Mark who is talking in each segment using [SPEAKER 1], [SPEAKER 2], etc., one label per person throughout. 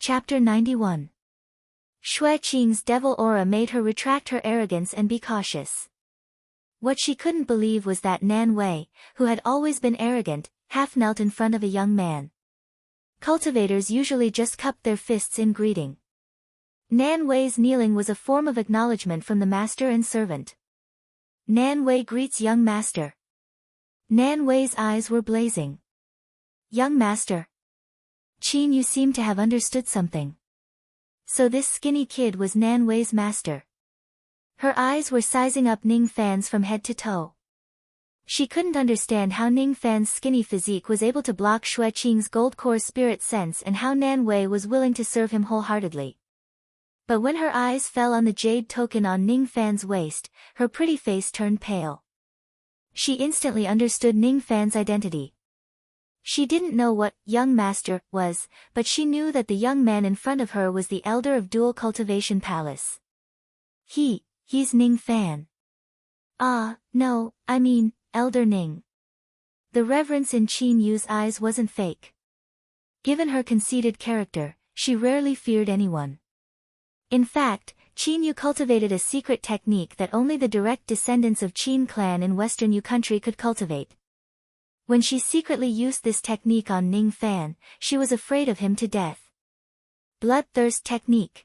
[SPEAKER 1] Chapter 91. Xue Qing's devil aura made her retract her arrogance and be cautious. What she couldn't believe was that Nan Wei, who had always been arrogant, half knelt in front of a young man. Cultivators usually just cupped their fists in greeting. Nan Wei's kneeling was a form of acknowledgement from the master and servant. Nan Wei greets young master. Nan Wei's eyes were blazing. Young master. Qin, you seem to have understood something. So this skinny kid was Nan Wei's master. Her eyes were sizing up Ning Fan's from head to toe. She couldn't understand how Ning Fan's skinny physique was able to block Xue Qing's gold core spirit sense and how Nan Wei was willing to serve him wholeheartedly. But when her eyes fell on the jade token on Ning Fan's waist, her pretty face turned pale. She instantly understood Ning Fan's identity. She didn't know what young master was, but she knew that the young man in front of her was the elder of Dual Cultivation Palace. He's Ning Fan. No, I mean, Elder Ning. The reverence in Qin Yu's eyes wasn't fake. Given her conceited character, she rarely feared anyone. In fact, Qin Yu cultivated a secret technique that only the direct descendants of Qin clan in Western Yu country could cultivate. When she secretly used this technique on Ning Fan, she was afraid of him to death. Bloodthirst technique.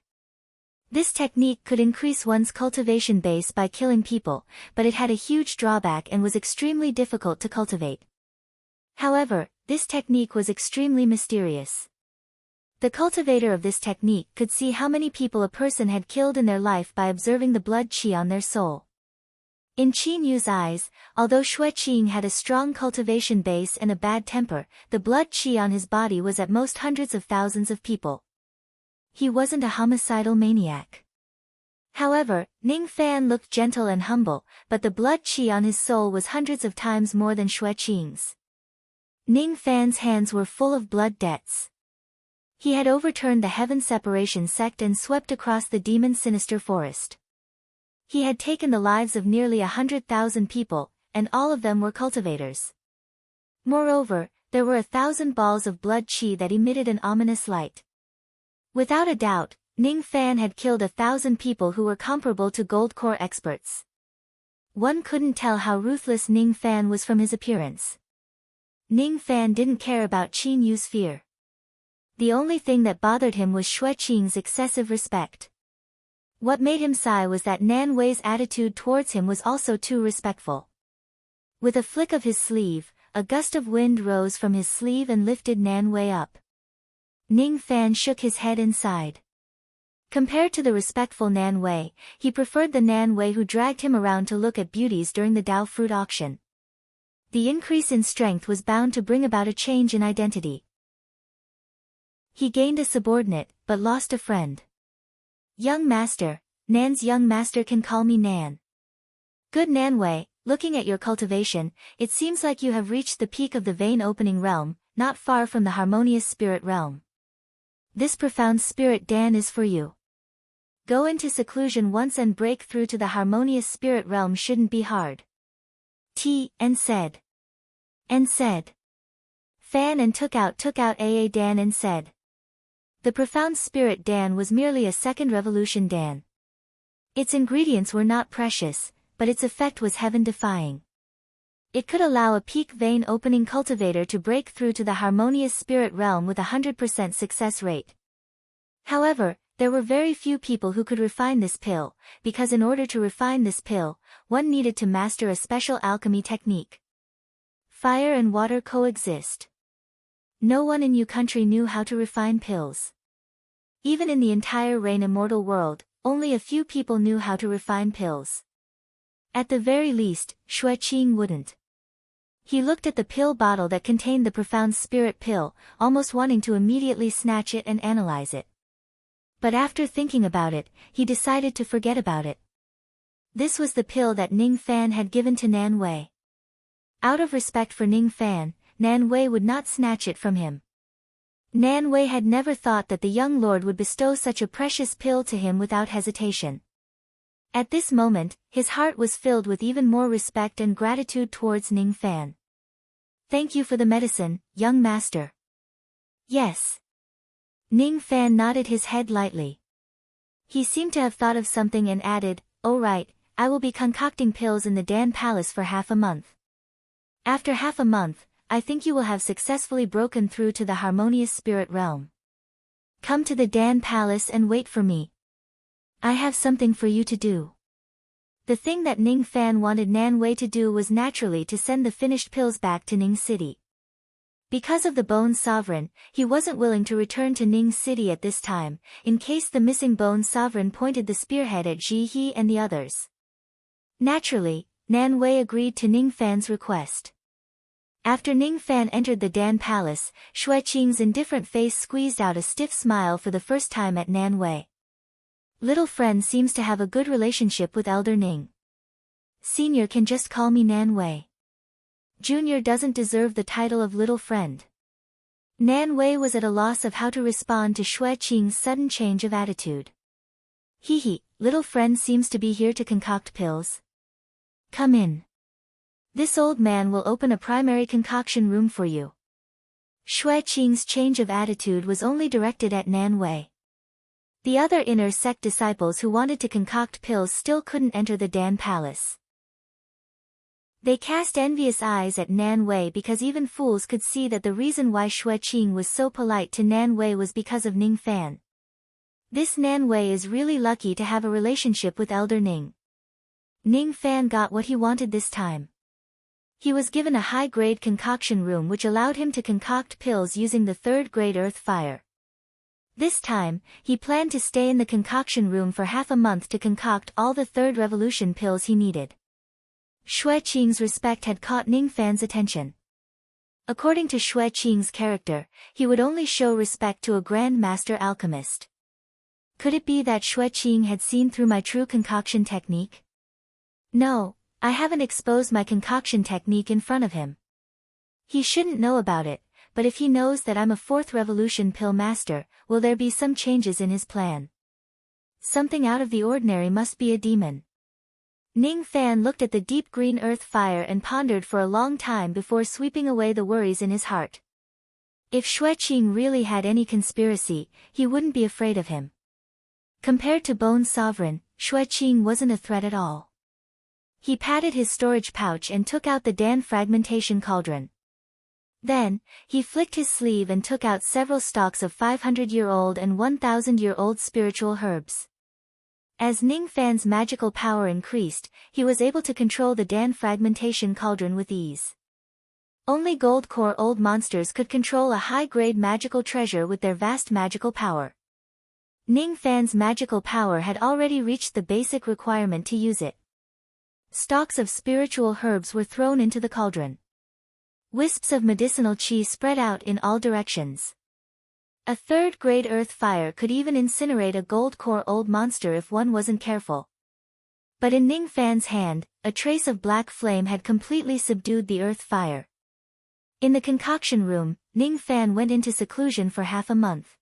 [SPEAKER 1] This technique could increase one's cultivation base by killing people, but it had a huge drawback and was extremely difficult to cultivate. However, this technique was extremely mysterious. The cultivator of this technique could see how many people a person had killed in their life by observing the blood qi on their soul. In Qin Yu's eyes, although Xue Qing had a strong cultivation base and a bad temper, the blood qi on his body was at most hundreds of thousands of people. He wasn't a homicidal maniac. However, Ning Fan looked gentle and humble, but the blood qi on his soul was hundreds of times more than Xue Qing's. Ning Fan's hands were full of blood debts. He had overturned the Heaven Separation sect and swept across the demon sinister forest. He had taken the lives of nearly 100,000 people, and all of them were cultivators. Moreover, there were 1,000 balls of blood qi that emitted an ominous light. Without a doubt, Ning Fan had killed 1,000 people who were comparable to gold core experts. One couldn't tell how ruthless Ning Fan was from his appearance. Ning Fan didn't care about Qin Yu's fear. The only thing that bothered him was Xue Qing's excessive respect. What made him sigh was that Nan Wei's attitude towards him was also too respectful. With a flick of his sleeve, a gust of wind rose from his sleeve and lifted Nan Wei up. Ning Fan shook his head and sighed. Compared to the respectful Nan Wei, he preferred the Nan Wei who dragged him around to look at beauties during the Dao fruit auction. The increase in strength was bound to bring about a change in identity. He gained a subordinate, but lost a friend. Young master, Nan's young master can call me Nan. Good Nan Wei, looking at your cultivation, it seems like you have reached the peak of the vein opening realm, not far from the harmonious spirit realm. This profound spirit Dan is for you. Go into seclusion once and break through to the harmonious spirit realm shouldn't be hard. And said. Fan and took out Aa Dan and said. The profound spirit Dan was merely a second revolution Dan. Its ingredients were not precious, but its effect was heaven-defying. It could allow a peak vein opening cultivator to break through to the harmonious spirit realm with a 100% success rate. However, there were very few people who could refine this pill, because in order to refine this pill, one needed to master a special alchemy technique. Fire and water coexist. No one in Yu country knew how to refine pills. Even in the entire Rain Immortal world, only a few people knew how to refine pills. At the very least, Xue Qing wouldn't. He looked at the pill bottle that contained the profound spirit pill, almost wanting to immediately snatch it and analyze it. But after thinking about it, he decided to forget about it. This was the pill that Ning Fan had given to Nan Wei. Out of respect for Ning Fan, Nan Wei would not snatch it from him. Nan Wei had never thought that the young lord would bestow such a precious pill to him without hesitation. At this moment, his heart was filled with even more respect and gratitude towards Ning Fan. Thank you for the medicine, young master. Yes. Ning Fan nodded his head lightly. He seemed to have thought of something and added, "Oh right, I will be concocting pills in the Dan Palace for half a month. After half a month, I think you will have successfully broken through to the harmonious spirit realm. Come to the Dan Palace and wait for me. I have something for you to do." The thing that Ning Fan wanted Nan Wei to do was naturally to send the finished pills back to Ning City. Because of the Bone Sovereign, he wasn't willing to return to Ning City at this time, in case the missing Bone Sovereign pointed the spearhead at Ji He and the others. Naturally, Nan Wei agreed to Ning Fan's request. After Ning Fan entered the Dan Palace, Xue Qing's indifferent face squeezed out a stiff smile for the first time at Nan Wei. Little friend seems to have a good relationship with Elder Ning. Senior can just call me Nan Wei. Junior doesn't deserve the title of little friend. Nan Wei was at a loss of how to respond to Xue Qing's sudden change of attitude. Little friend seems to be here to concoct pills. Come in. This old man will open a primary concoction room for you. Xue Qing's change of attitude was only directed at Nan Wei. The other inner sect disciples who wanted to concoct pills still couldn't enter the Dan Palace. They cast envious eyes at Nan Wei because even fools could see that the reason why Xue Qing was so polite to Nan Wei was because of Ning Fan. This Nan Wei is really lucky to have a relationship with Elder Ning. Ning Fan got what he wanted this time. He was given a high-grade concoction room which allowed him to concoct pills using the third-grade earth fire. This time, he planned to stay in the concoction room for half a month to concoct all the third revolution pills he needed. Xue Qing's respect had caught Ning Fan's attention. According to Xue Qing's character, he would only show respect to a Grand Master alchemist. Could it be that Xue Qing had seen through my true concoction technique? No, I haven't exposed my concoction technique in front of him. He shouldn't know about it, but if he knows that I'm a fourth revolution pill master, will there be some changes in his plan? Something out of the ordinary must be a demon. Ning Fan looked at the deep green earth fire and pondered for a long time before sweeping away the worries in his heart. If Xue Qing really had any conspiracy, he wouldn't be afraid of him. Compared to Bone Sovereign, Xue Qing wasn't a threat at all. He patted his storage pouch and took out the Dan fragmentation cauldron. Then, he flicked his sleeve and took out several stalks of 500-year-old and 1,000-year-old spiritual herbs. As Ning Fan's magical power increased, he was able to control the Dan fragmentation cauldron with ease. Only gold core old monsters could control a high-grade magical treasure with their vast magical power. Ning Fan's magical power had already reached the basic requirement to use it. Stalks of spiritual herbs were thrown into the cauldron. Wisps of medicinal qi spread out in all directions. A third-grade earth fire could even incinerate a gold core old monster if one wasn't careful. But in Ning Fan's hand, a trace of black flame had completely subdued the earth fire. In the concoction room, Ning Fan went into seclusion for half a month.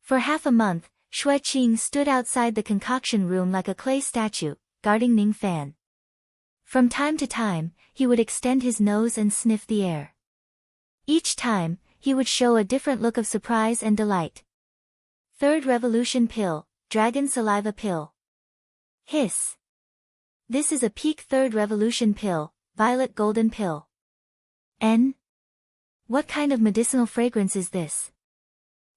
[SPEAKER 1] For half a month, Xue Qing stood outside the concoction room like a clay statue, guarding Ning Fan. From time to time, he would extend his nose and sniff the air. Each time, he would show a different look of surprise and delight. Third revolution pill, dragon saliva pill. Hiss. This is a peak third revolution pill, violet golden pill. N? What kind of medicinal fragrance is this?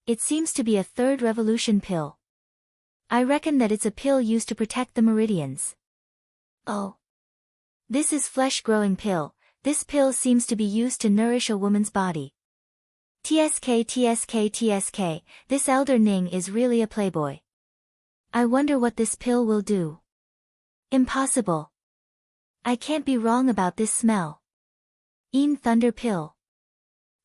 [SPEAKER 1] It seems to be a third revolution pill. I reckon that it's a pill used to protect the meridians. Oh. This is flesh-growing pill. This pill seems to be used to nourish a woman's body. TSK, this Elder Ning is really a playboy. I wonder what this pill will do. Impossible. I can't be wrong about this smell. Thunder pill.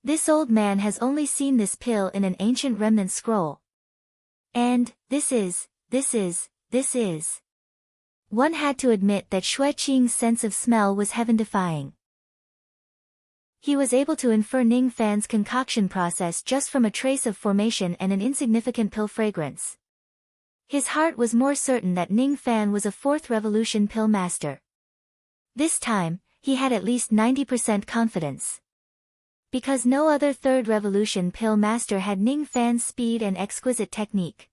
[SPEAKER 1] This old man has only seen this pill in an ancient remnant scroll. And, this is. One had to admit that Xue Qing's sense of smell was heaven-defying. He was able to infer Ning Fan's concoction process just from a trace of formation and an insignificant pill fragrance. His heart was more certain that Ning Fan was a fourth revolution pill master. This time, he had at least 90% confidence. Because no other third revolution pill master had Ning Fan's speed and exquisite technique.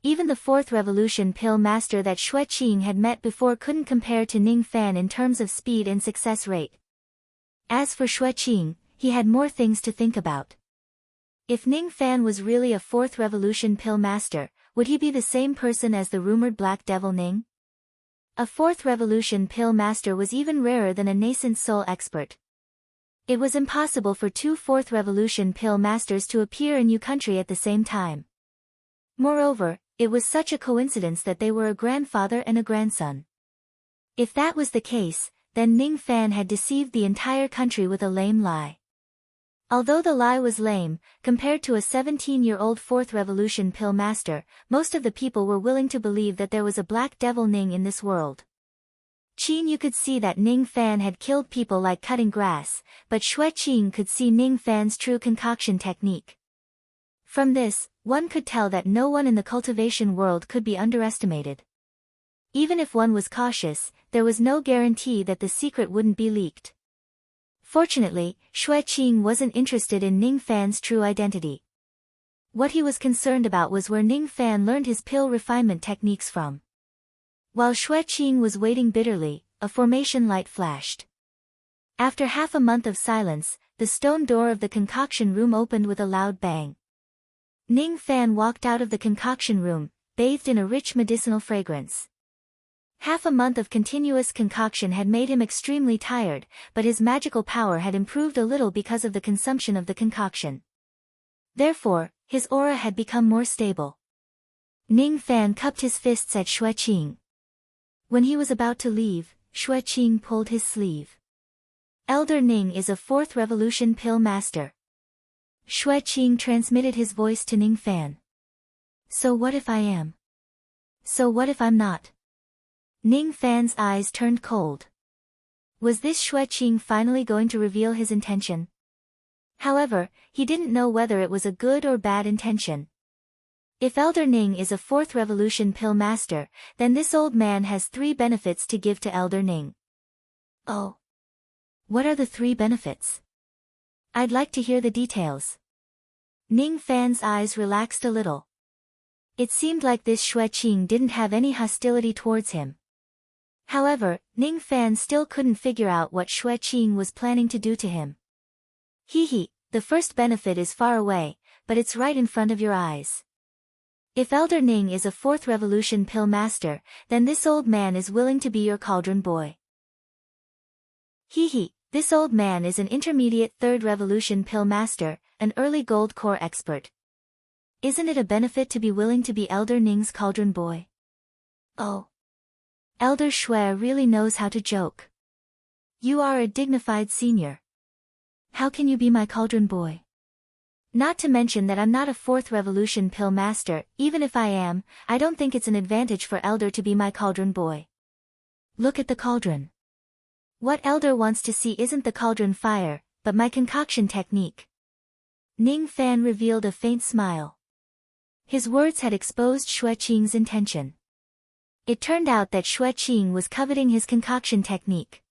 [SPEAKER 1] Even the fourth revolution pill master that Xue Qing had met before couldn't compare to Ning Fan in terms of speed and success rate. As for Xue Qing, he had more things to think about. If Ning Fan was really a fourth revolution pill master, would he be the same person as the rumored Black Devil Ning? A fourth revolution pill master was even rarer than a nascent soul expert. It was impossible for two fourth revolution pill masters to appear in Yu country at the same time. Moreover, it was such a coincidence that they were a grandfather and a grandson. If that was the case, then Ning Fan had deceived the entire country with a lame lie. Although the lie was lame, compared to a 17-year-old fourth revolution pill master, most of the people were willing to believe that there was a Black Devil Ning in this world. You could see that Ning Fan had killed people like cutting grass, but Xue Qing could see Ning Fan's true concoction technique. From this, one could tell that no one in the cultivation world could be underestimated. Even if one was cautious, there was no guarantee that the secret wouldn't be leaked. Fortunately, Xue Qing wasn't interested in Ning Fan's true identity. What he was concerned about was where Ning Fan learned his pill refinement techniques from. While Xue Qing was waiting bitterly, a formation light flashed. After half a month of silence, the stone door of the concoction room opened with a loud bang. Ning Fan walked out of the concoction room, bathed in a rich medicinal fragrance. Half a month of continuous concoction had made him extremely tired, but his magical power had improved a little because of the consumption of the concoction. Therefore, his aura had become more stable. Ning Fan cupped his fists at Xue Qing. When he was about to leave, Xue Qing pulled his sleeve. Elder Ning is a fourth revolution pill master. Xue Qing transmitted his voice to Ning Fan. So what if I am? So what if I'm not? Ning Fan's eyes turned cold. Was this Xue Qing finally going to reveal his intention? However, he didn't know whether it was a good or bad intention. If Elder Ning is a fourth revolution pill master, then this old man has 3 benefits to give to Elder Ning. Oh. What are the 3 benefits? I'd like to hear the details. Ning Fan's eyes relaxed a little. It seemed like this Xue Qing didn't have any hostility towards him. However, Ning Fan still couldn't figure out what Xue Qing was planning to do to him. The first benefit is far away, but it's right in front of your eyes. If Elder Ning is a fourth revolution pill master, then this old man is willing to be your cauldron boy. This old man is an intermediate third revolution pill master, an early gold core expert. Isn't it a benefit to be willing to be Elder Ning's cauldron boy? Oh. Elder Xue really knows how to joke. You are a dignified senior. How can you be my cauldron boy? Not to mention that I'm not a fourth revolution pill master. Even if I am, I don't think it's an advantage for Elder to be my cauldron boy. Look at the cauldron. What Elder wants to see isn't the cauldron fire, but my concoction technique. Ning Fan revealed a faint smile. His words had exposed Xue Qing's intention. It turned out that Xue Qing was coveting his concoction technique.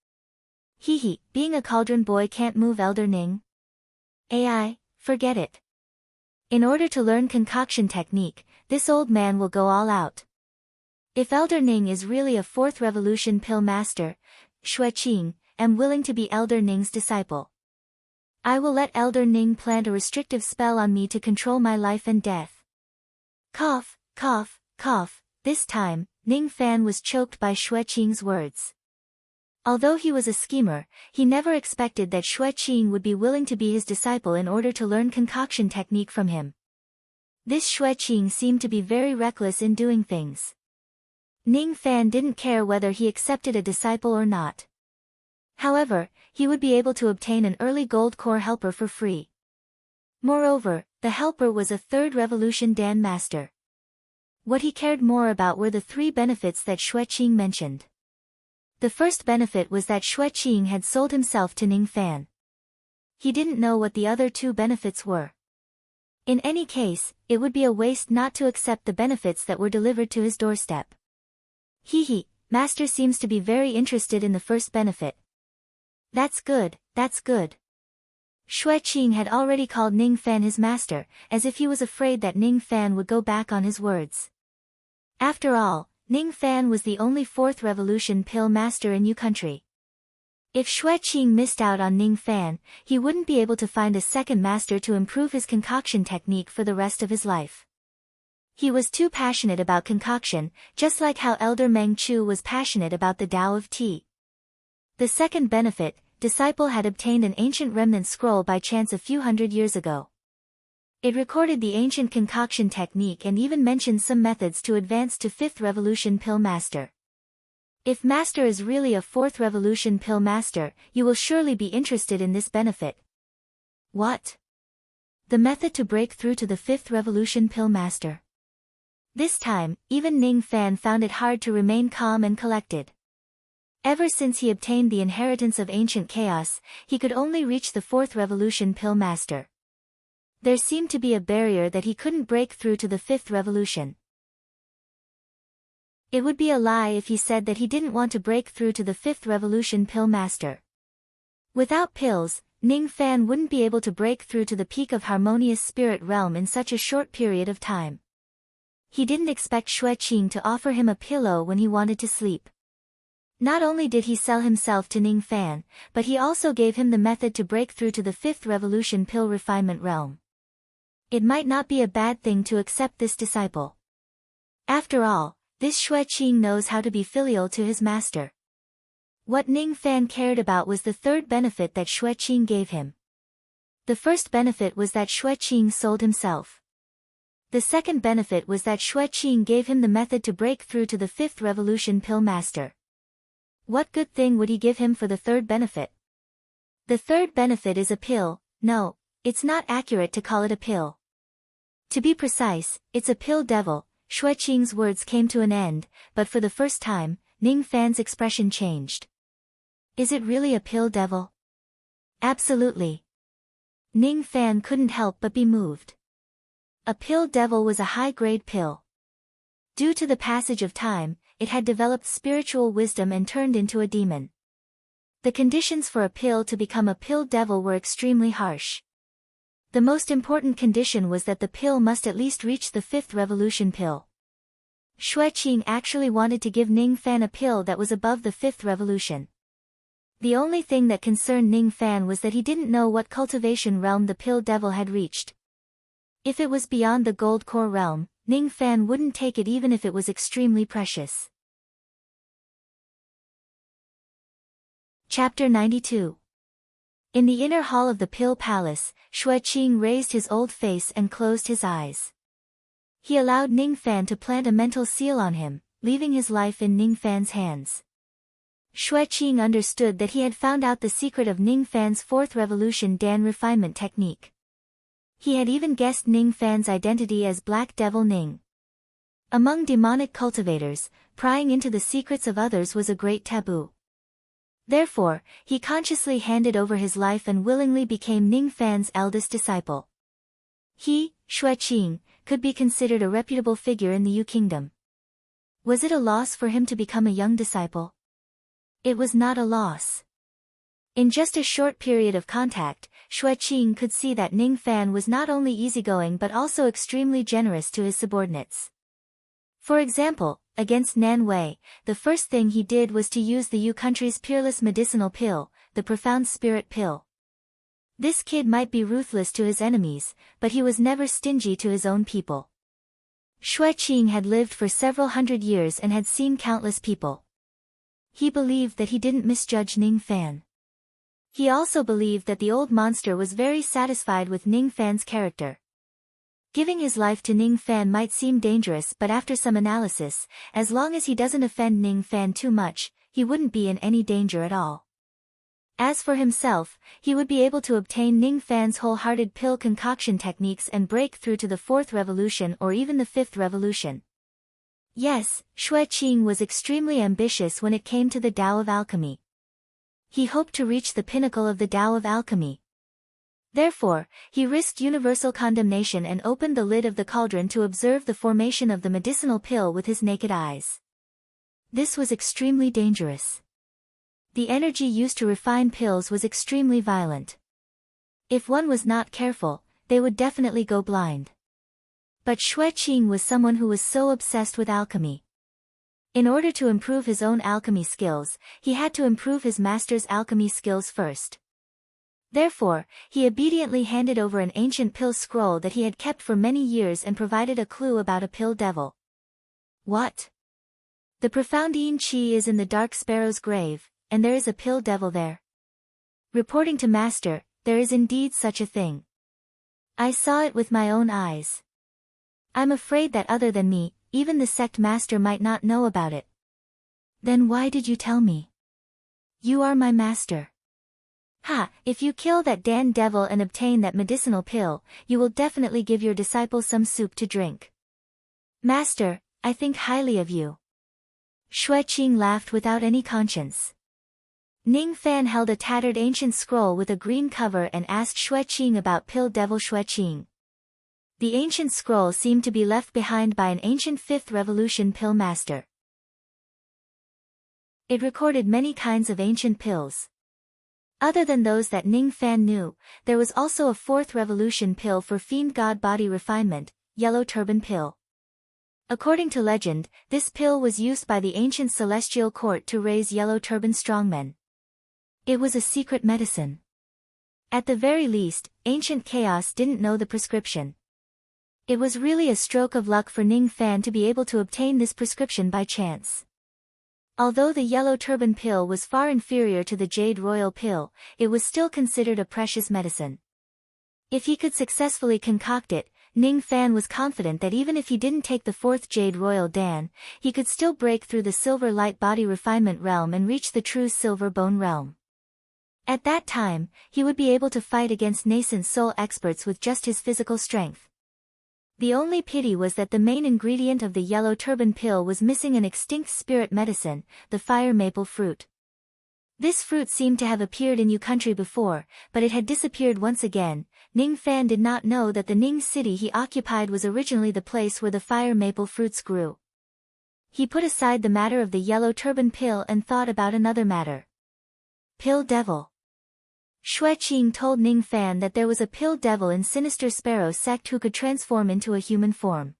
[SPEAKER 1] Being a cauldron boy can't move Elder Ning? Forget it. In order to learn concoction technique, this old man will go all out. If Elder Ning is really a fourth revolution pill master, Xue Qing, am willing to be Elder Ning's disciple. I will let Elder Ning plant a restrictive spell on me to control my life and death. Cough, cough, cough. This time, Ning Fan was choked by Xue Qing's words. Although he was a schemer, he never expected that Xue Qing would be willing to be his disciple in order to learn concoction technique from him. This Xue Qing seemed to be very reckless in doing things. Ning Fan didn't care whether he accepted a disciple or not. However, he would be able to obtain an early gold core helper for free. Moreover, the helper was a third revolution Dan master. What he cared more about were the 3 benefits that Xue Qing mentioned. The first benefit was that Xue Qing had sold himself to Ning Fan. He didn't know what the other 2 benefits were. In any case, it would be a waste not to accept the benefits that were delivered to his doorstep. Master seems to be very interested in the first benefit. That's good, that's good. Qing had already called Ning Fan his master, as if he was afraid that Ning Fan would go back on his words. After all, Ning Fan was the only fourth revolution pill master in Yu country. If Qing missed out on Ning Fan, he wouldn't be able to find a second master to improve his concoction technique for the rest of his life. He was too passionate about concoction, just like how Elder Meng Chu was passionate about the Tao of tea. The second benefit, disciple had obtained an ancient remnant scroll by chance a few hundred years ago. It recorded the ancient concoction technique and even mentioned some methods to advance to fifth revolution pill master. If master is really a fourth revolution pill master, you will surely be interested in this benefit. What? The method to break through to the fifth revolution pill master. This time, even Ning Fan found it hard to remain calm and collected. Ever since he obtained the inheritance of ancient chaos, he could only reach the fourth revolution pill master. There seemed to be a barrier that he couldn't break through to the fifth revolution. It would be a lie if he said that he didn't want to break through to the fifth revolution pill master. Without pills, Ning Fan wouldn't be able to break through to the peak of harmonious spirit realm in such a short period of time. He didn't expect Qing to offer him a pillow when he wanted to sleep. Not only did he sell himself to Ning Fan, but he also gave him the method to break through to the fifth revolution pill refinement realm. It might not be a bad thing to accept this disciple. After all, this Qing knows how to be filial to his master. What Ning Fan cared about was the third benefit that Qing gave him. The first benefit was that Qing sold himself. The second benefit was that Qing gave him the method to break through to the fifth revolution pill master. What good thing would he give him for the third benefit? The third benefit is a pill. No, it's not accurate to call it a pill. To be precise, it's a pill devil. Qing's words came to an end, but for the first time, Ning Fan's expression changed. Is it really a pill devil? Absolutely. Ning Fan couldn't help but be moved. A pill devil was a high-grade pill. Due to the passage of time, it had developed spiritual wisdom and turned into a demon. The conditions for a pill to become a pill devil were extremely harsh. The most important condition was that the pill must at least reach the fifth revolution pill. Qing actually wanted to give Ning Fan a pill that was above the fifth revolution. The only thing that concerned Ning Fan was that he didn't know what cultivation realm the pill devil had reached. If it was beyond the gold core realm, Ning Fan wouldn't take it even if it was extremely precious. Chapter 92. In the inner hall of the Pill Palace, Qing raised his old face and closed his eyes. He allowed Ning Fan to plant a mental seal on him, leaving his life in Ning Fan's hands. Qing understood that he had found out the secret of Ning Fan's fourth revolution Dan refinement technique. He had even guessed Ning Fan's identity as Black Devil Ning. Among demonic cultivators, prying into the secrets of others was a great taboo. Therefore, he consciously handed over his life and willingly became Ning Fan's eldest disciple. He, Qing, could be considered a reputable figure in the Yu Kingdom. Was it a loss for him to become a young disciple? It was not a loss. In just a short period of contact, Qing could see that Ning Fan was not only easygoing but also extremely generous to his subordinates. For example, against Nan Wei, the first thing he did was to use the Yu country's peerless medicinal pill, the profound spirit pill. This kid might be ruthless to his enemies, but he was never stingy to his own people. Qing had lived for several hundred years and had seen countless people. He believed that he didn't misjudge Ning Fan. He also believed that the old monster was very satisfied with Ning Fan's character. Giving his life to Ning Fan might seem dangerous, but after some analysis, as long as he doesn't offend Ning Fan too much, he wouldn't be in any danger at all. As for himself, he would be able to obtain Ning Fan's wholehearted pill concoction techniques and break through to the fourth revolution or even the fifth revolution. Yes, Qing was extremely ambitious when it came to the Tao of alchemy. He hoped to reach the pinnacle of the Tao of alchemy. Therefore, he risked universal condemnation and opened the lid of the cauldron to observe the formation of the medicinal pill with his naked eyes. This was extremely dangerous. The energy used to refine pills was extremely violent. If one was not careful, they would definitely go blind. But Xueqing was someone who was so obsessed with alchemy. In order to improve his own alchemy skills, he had to improve his master's alchemy skills first. Therefore, he obediently handed over an ancient pill scroll that he had kept for many years and provided a clue about a pill devil. What? The profound Yin Qi is in the Dark Sparrow's grave, and there is a pill devil there. Reporting to Master, there is indeed such a thing. I saw it with my own eyes. I'm afraid that other than me, even the sect master might not know about it. Then why did you tell me? You are my master. Ha, if you kill that damned devil and obtain that medicinal pill, you will definitely give your disciple some soup to drink. Master, I think highly of you. Xueqing laughed without any conscience. Ning Fan held a tattered ancient scroll with a green cover and asked Xueqing about pill devil Xueqing. The ancient scroll seemed to be left behind by an ancient 5th Revolution pill master. It recorded many kinds of ancient pills. Other than those that Ning Fan knew, there was also a 4th Revolution pill for fiend god body refinement, Yellow Turban pill. According to legend, this pill was used by the ancient celestial court to raise Yellow Turban strongmen. It was a secret medicine. At the very least, ancient chaos didn't know the prescription. It was really a stroke of luck for Ning Fan to be able to obtain this prescription by chance. Although the Yellow Turban pill was far inferior to the Jade Royal pill, it was still considered a precious medicine. If he could successfully concoct it, Ning Fan was confident that even if he didn't take the 4th Jade Royal Dan, he could still break through the Silver Light Body Refinement realm and reach the true Silver Bone realm. At that time, he would be able to fight against nascent soul experts with just his physical strength. The only pity was that the main ingredient of the Yellow Turban pill was missing an extinct spirit medicine, the fire maple fruit. This fruit seemed to have appeared in Yu country before, but it had disappeared once again. Ning Fan did not know that the Ning city he occupied was originally the place where the fire maple fruits grew. He put aside the matter of the Yellow Turban pill and thought about another matter. Pill devil. Xueqing told Ning Fan that there was a pill devil in Sinister Sparrow sect who could transform into a human form.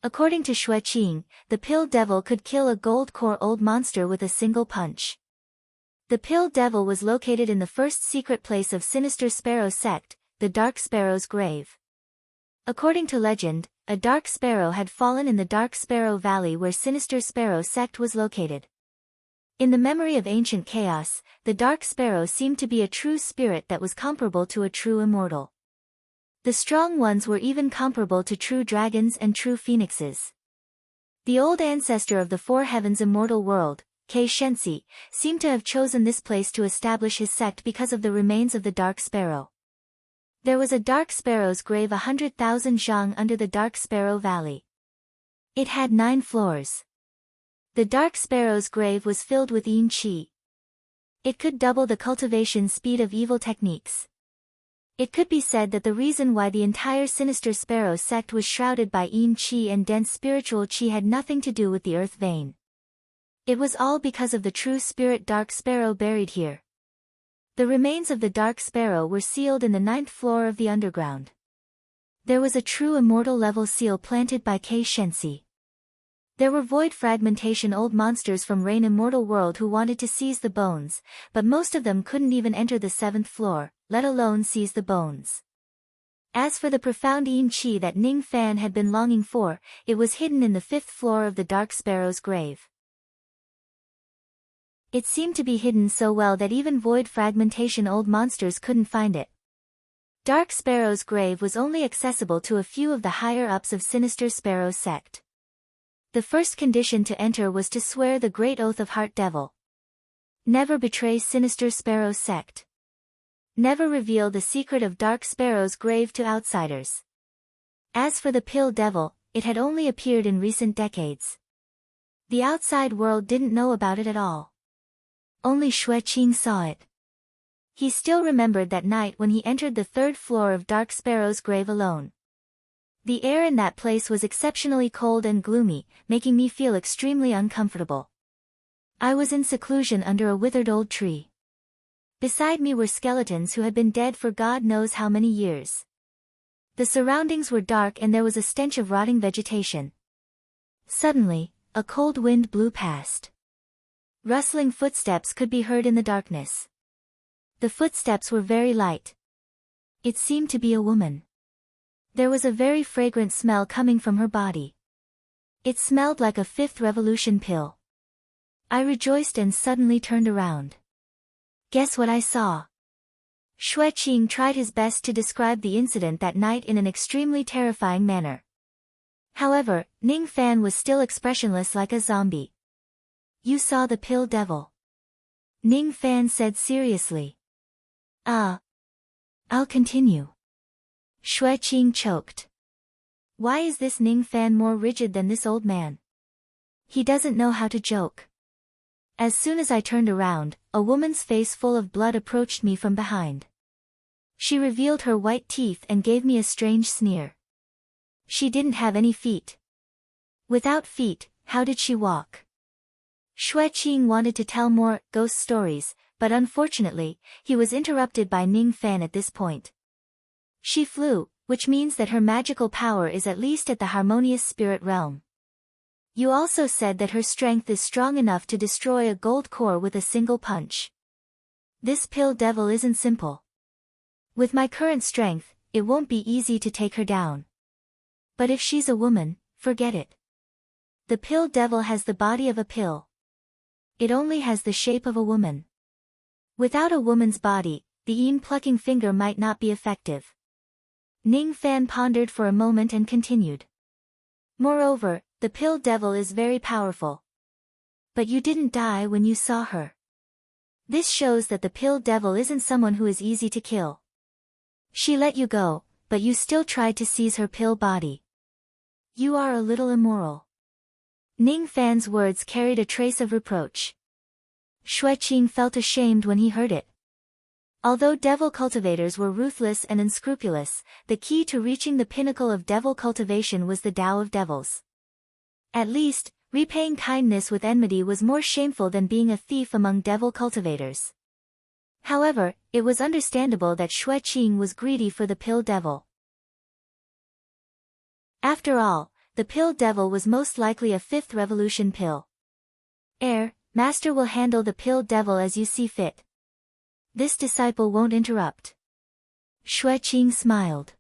[SPEAKER 1] According to Xueqing, the pill devil could kill a gold core old monster with a single punch. The pill devil was located in the first secret place of Sinister Sparrow sect, the Dark Sparrow's grave. According to legend, a dark sparrow had fallen in the Dark Sparrow Valley where Sinister Sparrow sect was located. In the memory of ancient chaos, the Dark Sparrow seemed to be a true spirit that was comparable to a true immortal. The strong ones were even comparable to true dragons and true phoenixes. The old ancestor of the Four Heavens immortal world, Kei Shensi, seemed to have chosen this place to establish his sect because of the remains of the Dark Sparrow. There was a Dark Sparrow's grave 100,000 zhang under the Dark Sparrow Valley. It had 9 floors. The Dark Sparrow's grave was filled with Yin Qi. It could double the cultivation speed of evil techniques. It could be said that the reason why the entire Sinister Sparrow sect was shrouded by Yin Qi and dense spiritual Qi had nothing to do with the earth vein. It was all because of the true spirit Dark Sparrow buried here. The remains of the Dark Sparrow were sealed in the 9th floor of the underground. There was a true immortal level seal planted by Kei Shensi. There were void fragmentation old monsters from Rain Immortal World who wanted to seize the bones, but most of them couldn't even enter the 7th floor, let alone seize the bones. As for the profound Yin Qi that Ning Fan had been longing for, it was hidden in the 5th floor of the Dark Sparrow's grave. It seemed to be hidden so well that even void fragmentation old monsters couldn't find it. Dark Sparrow's grave was only accessible to a few of the higher-ups of Sinister Sparrow sect. The first condition to enter was to swear the Great Oath of Heart Devil. Never betray Sinister Sparrow sect. Never reveal the secret of Dark Sparrow's grave to outsiders. As for the Pill Devil, it had only appeared in recent decades. The outside world didn't know about it at all. Only Xueqing saw it. He still remembered that night when he entered the 3rd floor of Dark Sparrow's grave alone. The air in that place was exceptionally cold and gloomy, making me feel extremely uncomfortable. I was in seclusion under a withered old tree. Beside me were skeletons who had been dead for God knows how many years. The surroundings were dark and there was a stench of rotting vegetation. Suddenly, a cold wind blew past. Rustling footsteps could be heard in the darkness. The footsteps were very light. It seemed to be a woman. There was a very fragrant smell coming from her body. It smelled like a fifth revolution pill. I rejoiced and suddenly turned around. Guess what I saw? Xue Qing tried his best to describe the incident that night in an extremely terrifying manner. However, Ning Fan was still expressionless like a zombie. You saw the pill devil? Ning Fan said seriously. I'll continue. Xue Qing choked. Why is this Ning Fan more rigid than this old man? He doesn't know how to joke. As soon as I turned around, a woman's face full of blood approached me from behind. She revealed her white teeth and gave me a strange sneer. She didn't have any feet. Without feet, how did she walk? Xue Qing wanted to tell more ghost stories, but unfortunately, he was interrupted by Ning Fan at this point. She flew, which means that her magical power is at least at the harmonious spirit realm. You also said that her strength is strong enough to destroy a gold core with a single punch. This pill devil isn't simple. With my current strength, it won't be easy to take her down. But if she's a woman, forget it. The pill devil has the body of a pill. It only has the shape of a woman. Without a woman's body, the yin-plucking finger might not be effective. Ning Fan pondered for a moment and continued. Moreover, the pill devil is very powerful. But you didn't die when you saw her. This shows that the pill devil isn't someone who is easy to kill. She let you go, but you still tried to seize her pill body. You are a little immoral. Ning Fan's words carried a trace of reproach. Xue Qing felt ashamed when he heard it. Although devil cultivators were ruthless and unscrupulous, the key to reaching the pinnacle of devil cultivation was the Tao of Devils. At least, repaying kindness with enmity was more shameful than being a thief among devil cultivators. However, it was understandable that Xue Qing was greedy for the pill devil. After all, the pill devil was most likely a fifth revolution pill. Master will handle the pill devil as you see fit. This disciple won't interrupt. Xue Qing smiled.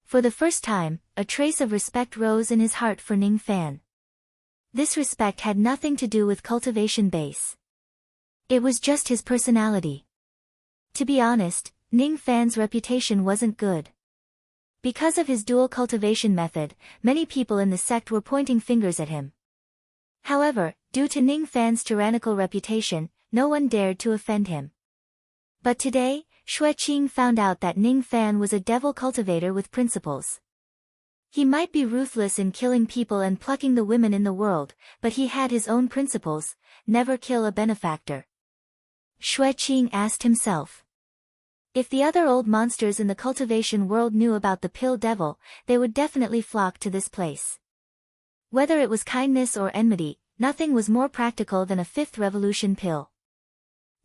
[SPEAKER 1] For the first time, a trace of respect rose in his heart for Ning Fan. This respect had nothing to do with cultivation base. It was just his personality. To be honest, Ning Fan's reputation wasn't good. Because of his dual cultivation method, many people in the sect were pointing fingers at him. However, due to Ning Fan's tyrannical reputation, no one dared to offend him. But today, Xue Qing found out that Ning Fan was a devil cultivator with principles. He might be ruthless in killing people and plucking the women in the world, but he had his own principles: never kill a benefactor. Xue Qing asked himself. If the other old monsters in the cultivation world knew about the pill devil, they would definitely flock to this place. Whether it was kindness or enmity, nothing was more practical than a fifth revolution pill.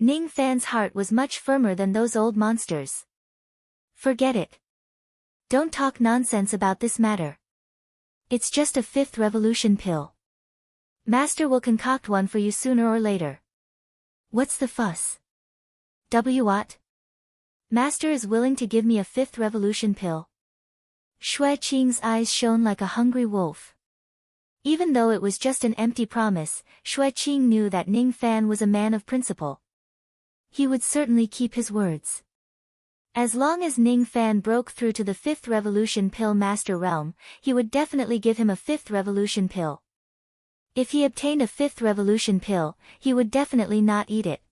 [SPEAKER 1] Ning Fan's heart was much firmer than those old monsters. Forget it. Don't talk nonsense about this matter. It's just a fifth revolution pill. Master will concoct one for you sooner or later. What's the fuss? What? Master is willing to give me a fifth revolution pill. Xue Qing's eyes shone like a hungry wolf. Even though it was just an empty promise, Xue Qing knew that Ning Fan was a man of principle. He would certainly keep his words. As long as Ning Fan broke through to the fifth revolution pill master realm, he would definitely give him a fifth revolution pill. If he obtained a fifth revolution pill, he would definitely not eat it.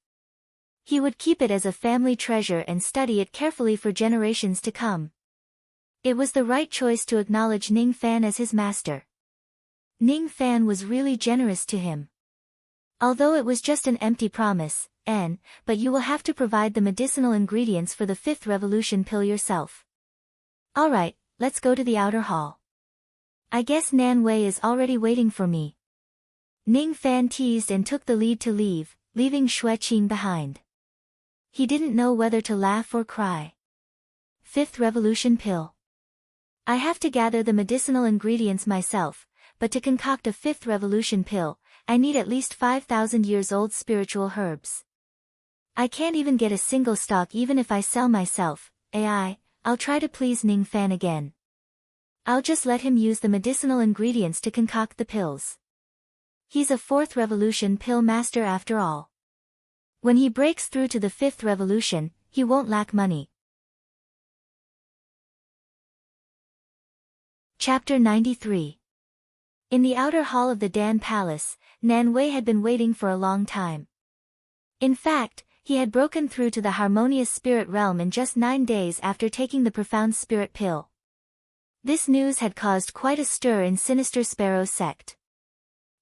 [SPEAKER 1] He would keep it as a family treasure and study it carefully for generations to come. It was the right choice to acknowledge Ning Fan as his master. Ning Fan was really generous to him. Although it was just an empty promise, but you will have to provide the medicinal ingredients for the fifth revolution pill yourself. Alright, let's go to the outer hall. I guess Nan Wei is already waiting for me. Ning Fan teased and took the lead to leave, leaving Xue Qing behind. He didn't know whether to laugh or cry. Fifth revolution pill. I have to gather the medicinal ingredients myself, but to concoct a fifth revolution pill, I need at least 5,000 years old spiritual herbs. I can't even get a single stock even if I sell myself. I'll try to please Ning Fan again. I'll just let him use the medicinal ingredients to concoct the pills. He's a fourth revolution pill master after all. When he breaks through to the fifth revolution, he won't lack money. Chapter 93. In the outer hall of the Dan Palace, Nan Wei had been waiting for a long time. In fact, he had broken through to the harmonious spirit realm in just 9 days after taking the profound spirit pill. This news had caused quite a stir in Sinister Sparrow's sect.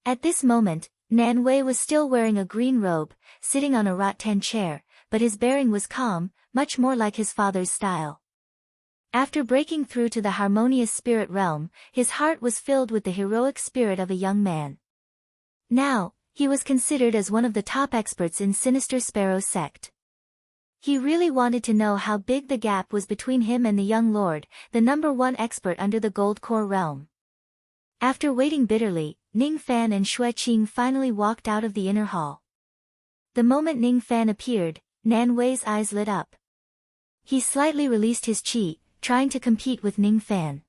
[SPEAKER 1] At this moment, Nan Wei was still wearing a green robe, sitting on a rattan chair, but his bearing was calm, much more like his father's style. After breaking through to the harmonious spirit realm, his heart was filled with the heroic spirit of a young man. Now, he was considered as one of the top experts in Sinister Sparrow's sect. He really wanted to know how big the gap was between him and the young lord, the #1 expert under the Gold Core realm. After waiting bitterly, Ning Fan and Xue Qing finally walked out of the inner hall. The moment Ning Fan appeared, Nan Wei's eyes lit up. He slightly released his qi, trying to compete with Ning Fan.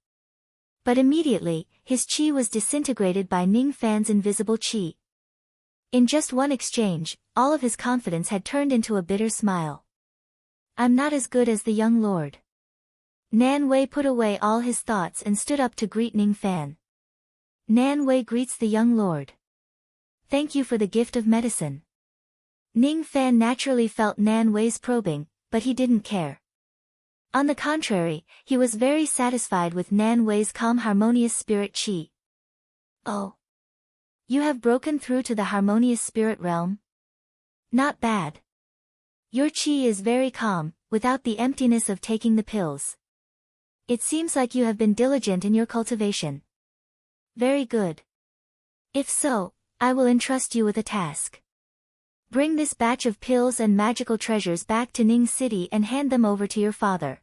[SPEAKER 1] But immediately, his qi was disintegrated by Ning Fan's invisible qi. In just one exchange, all of his confidence had turned into a bitter smile. I'm not as good as the young lord. Nan Wei put away all his thoughts and stood up to greet Ning Fan. Nan Wei greets the young lord. Thank you for the gift of medicine. Ning Fan naturally felt Nan Wei's probing, but he didn't care. On the contrary, he was very satisfied with Nan Wei's calm harmonious spirit qi. Oh. You have broken through to the harmonious spirit realm? Not bad. Your qi is very calm, without the emptiness of taking the pills. It seems like you have been diligent in your cultivation. Very good. If so, I will entrust you with a task. Bring this batch of pills and magical treasures back to Ning City and hand them over to your father.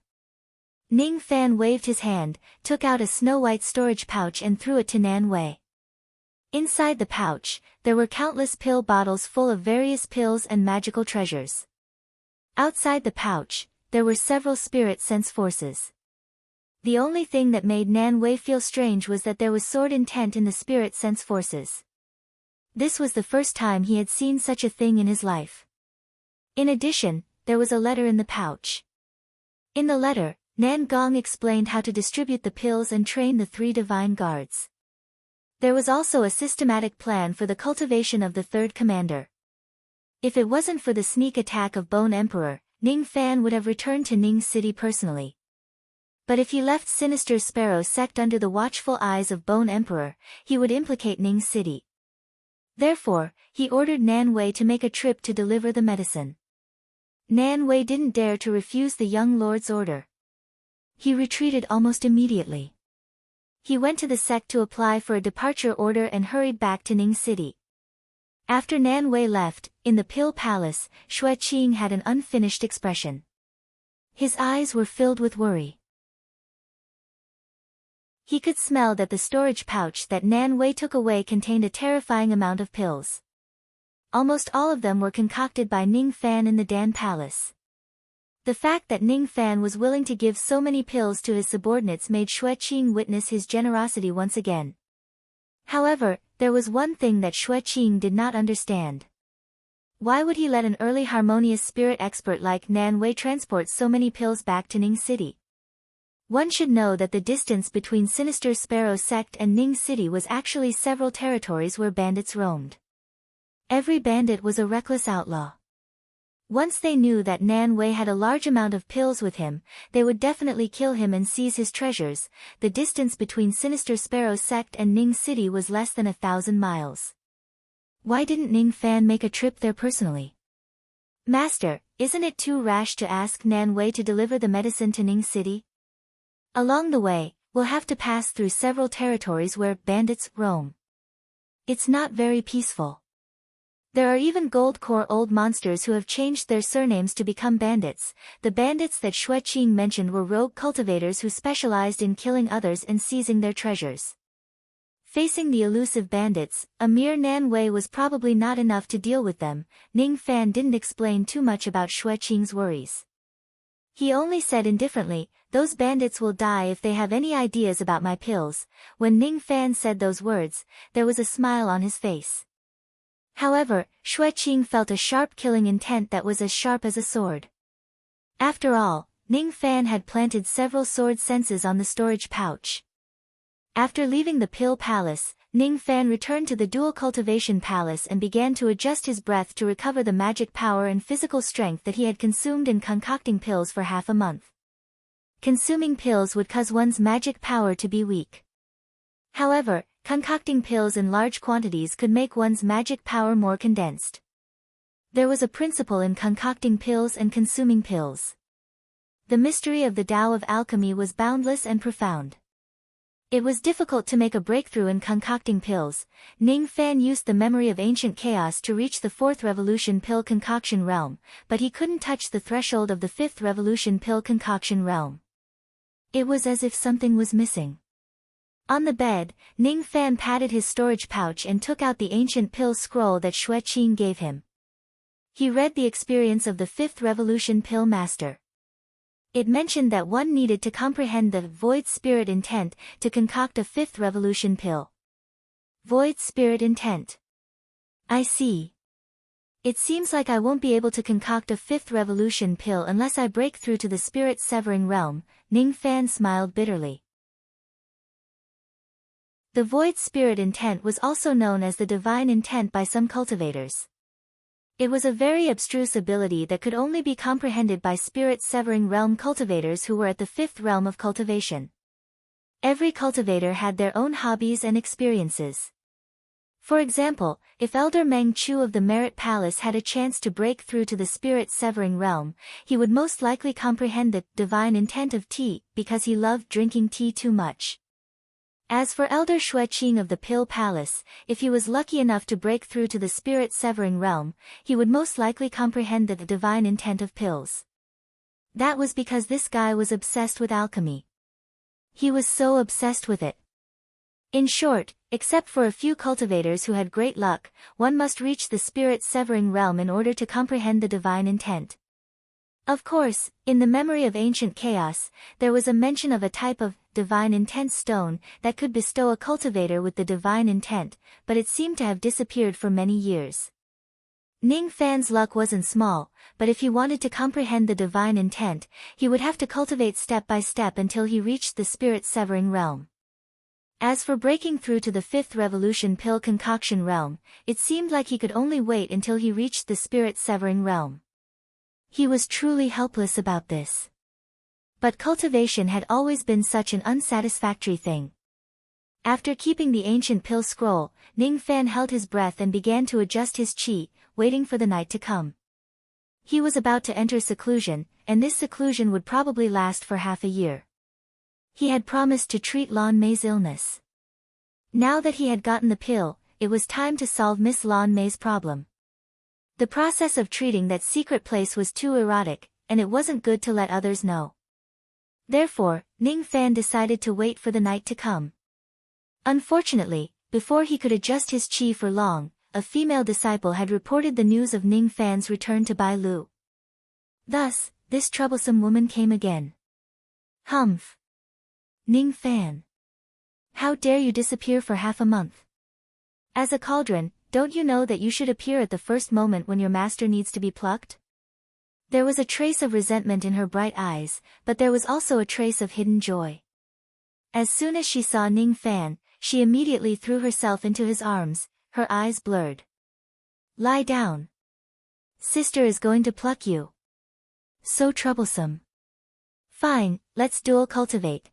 [SPEAKER 1] Ning Fan waved his hand, took out a snow-white storage pouch and threw it to Nan Wei. Inside the pouch, there were countless pill bottles full of various pills and magical treasures. Outside the pouch, there were several spirit sense forces. The only thing that made Nan Wei feel strange was that there was sword intent in the spirit sense forces. This was the first time he had seen such a thing in his life. In addition, there was a letter in the pouch. In the letter, Nan Gong explained how to distribute the pills and train the 3 divine guards. There was also a systematic plan for the cultivation of the 3rd commander. If it wasn't for the sneak attack of Bone Emperor, Ning Fan would have returned to Ning City personally. But if he left Sinister Sparrow's sect under the watchful eyes of Bone Emperor, he would implicate Ning City. Therefore, he ordered Nan Wei to make a trip to deliver the medicine. Nan Wei didn't dare to refuse the young lord's order. He retreated almost immediately. He went to the sect to apply for a departure order and hurried back to Ning City. After Nan Wei left, in the Pill Palace, Xue Qing had an unfinished expression. His eyes were filled with worry. He could smell that the storage pouch that Nan Wei took away contained a terrifying amount of pills. Almost all of them were concocted by Ning Fan in the Dan Palace. The fact that Ning Fan was willing to give so many pills to his subordinates made Xue Qing witness his generosity once again. However, there was one thing that Xue Qing did not understand. Why would he let an early harmonious spirit expert like Nan Wei transport so many pills back to Ning City? One should know that the distance between Sinister Sparrow's sect and Ning City was actually several territories where bandits roamed. Every bandit was a reckless outlaw. Once they knew that Nan Wei had a large amount of pills with him, they would definitely kill him and seize his treasures. The distance between Sinister Sparrow's sect and Ning City was less than 1,000 miles. Why didn't Ning Fan make a trip there personally? Master, isn't it too rash to ask Nan Wei to deliver the medicine to Ning City? Along the way, we'll have to pass through several territories where bandits roam. It's not very peaceful. There are even gold core old monsters who have changed their surnames to become bandits. The bandits that Xue Qing mentioned were rogue cultivators who specialized in killing others and seizing their treasures. Facing the elusive bandits, a mere Nan Wei was probably not enough to deal with them. Ning Fan didn't explain too much about Xue Qing's worries. He only said indifferently, "Those bandits will die if they have any ideas about my pills." When Ning Fan said those words, there was a smile on his face. However, Xue Qing felt a sharp killing intent that was as sharp as a sword. After all, Ning Fan had planted several sword senses on the storage pouch. After leaving the Pill Palace, Ning Fan returned to the Dual Cultivation Palace and began to adjust his breath to recover the magic power and physical strength that he had consumed in concocting pills for half a month. Consuming pills would cause one's magic power to be weak. However, concocting pills in large quantities could make one's magic power more condensed. There was a principle in concocting pills and consuming pills. The mystery of the Tao of alchemy was boundless and profound. It was difficult to make a breakthrough in concocting pills. Ning Fan used the memory of ancient chaos to reach the 4th revolution pill concoction realm, but he couldn't touch the threshold of the 5th revolution pill concoction realm. It was as if something was missing. On the bed, Ning Fan patted his storage pouch and took out the ancient pill scroll that Xue Qing gave him. He read the experience of the 5th revolution pill master. It mentioned that one needed to comprehend the void spirit intent to concoct a 5th revolution pill. Void spirit intent. I see. It seems like I won't be able to concoct a 5th revolution pill unless I break through to the spirit severing realm. Ning Fan smiled bitterly. The void spirit intent was also known as the divine intent by some cultivators. It was a very abstruse ability that could only be comprehended by spirit-severing realm cultivators who were at the 5th realm of cultivation. Every cultivator had their own hobbies and experiences. For example, if Elder Meng Chu of the Merit Palace had a chance to break through to the spirit-severing realm, he would most likely comprehend the divine intent of tea, because he loved drinking tea too much. As for Elder Xue Qing of the Pill Palace, if he was lucky enough to break through to the spirit-severing realm, he would most likely comprehend the divine intent of pills. That was because this guy was obsessed with alchemy. He was so obsessed with it. In short, except for a few cultivators who had great luck, one must reach the spirit-severing realm in order to comprehend the divine intent. Of course, in the memory of ancient chaos, there was a mention of a type of divine intent stone that could bestow a cultivator with the divine intent, but it seemed to have disappeared for many years. Ning Fan's luck wasn't small, but if he wanted to comprehend the divine intent, he would have to cultivate step by step until he reached the spirit-severing realm. As for breaking through to the 5th revolution pill concoction realm, it seemed like he could only wait until he reached the spirit-severing realm. He was truly helpless about this. But cultivation had always been such an unsatisfactory thing. After keeping the ancient pill scroll, Ning Fan held his breath and began to adjust his qi, waiting for the night to come. He was about to enter seclusion, and this seclusion would probably last for half a year. He had promised to treat Lan Mei's illness. Now that he had gotten the pill, it was time to solve Miss Lan Mei's problem. The process of treating that secret place was too erotic, and it wasn't good to let others know. Therefore, Ning Fan decided to wait for the night to come. Unfortunately, before he could adjust his qi for long, a female disciple had reported the news of Ning Fan's return to Bai Lu. Thus, this troublesome woman came again. Humph! Ning Fan! How dare you disappear for half a month? As a cauldron, don't you know that you should appear at the first moment when your master needs to be plucked? There was a trace of resentment in her bright eyes, but there was also a trace of hidden joy. As soon as she saw Ning Fan, she immediately threw herself into his arms, her eyes blurred. Lie down. Sister is going to pluck you. So troublesome. Fine, let's dual cultivate.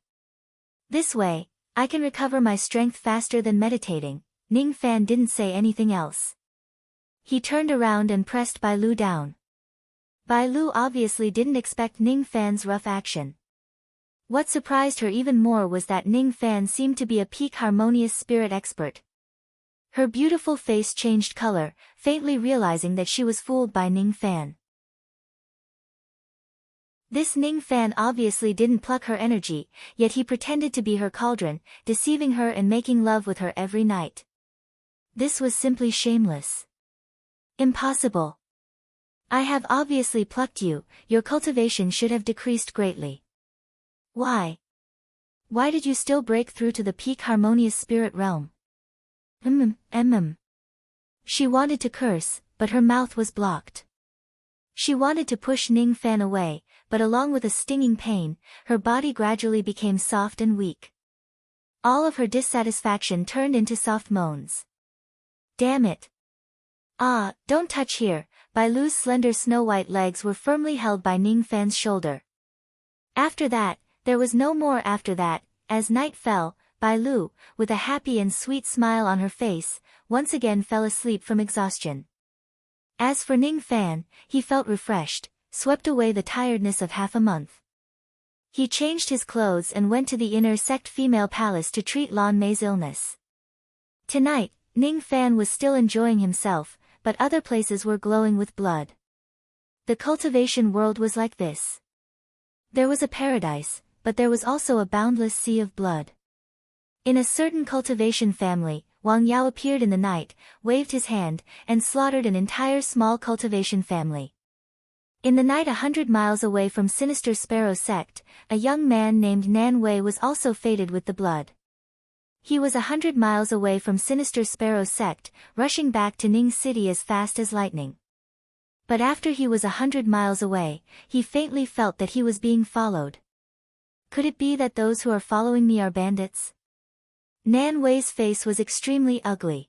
[SPEAKER 1] This way, I can recover my strength faster than meditating. Ning Fan didn't say anything else. He turned around and pressed Bai Lu down. Bai Lu obviously didn't expect Ning Fan's rough action. What surprised her even more was that Ning Fan seemed to be a peak harmonious spirit expert. Her beautiful face changed color, faintly realizing that she was fooled by Ning Fan. This Ning Fan obviously didn't pluck her energy, yet he pretended to be her cauldron, deceiving her and making love with her every night. This was simply shameless. Impossible. I have obviously plucked you, your cultivation should have decreased greatly. Why? Why did you still break through to the peak harmonious spirit realm? She wanted to curse, but her mouth was blocked. She wanted to push Ning Fan away, but along with a stinging pain, her body gradually became soft and weak. All of her dissatisfaction turned into soft moans. Damn it. Ah, don't touch here. Bai Lu's slender snow-white legs were firmly held by Ning Fan's shoulder. After that, there was no more after that. As night fell, Bai Lu, with a happy and sweet smile on her face, once again fell asleep from exhaustion. As for Ning Fan, he felt refreshed, swept away the tiredness of half a month. He changed his clothes and went to the inner sect female palace to treat Lan Mei's illness. Tonight, Ning Fan was still enjoying himself, but other places were glowing with blood. The cultivation world was like this. There was a paradise, but there was also a boundless sea of blood. In a certain cultivation family, Wang Yao appeared in the night, waved his hand, and slaughtered an entire small cultivation family. In the night 100 miles away from Sinister Sparrow sect, a young man named Nan Wei was also fated with the blood. He was 100 miles away from Sinister Sparrow sect, rushing back to Ning City as fast as lightning. But after he was 100 miles away, he faintly felt that he was being followed. Could it be that those who are following me are bandits? Nan Wei's face was extremely ugly.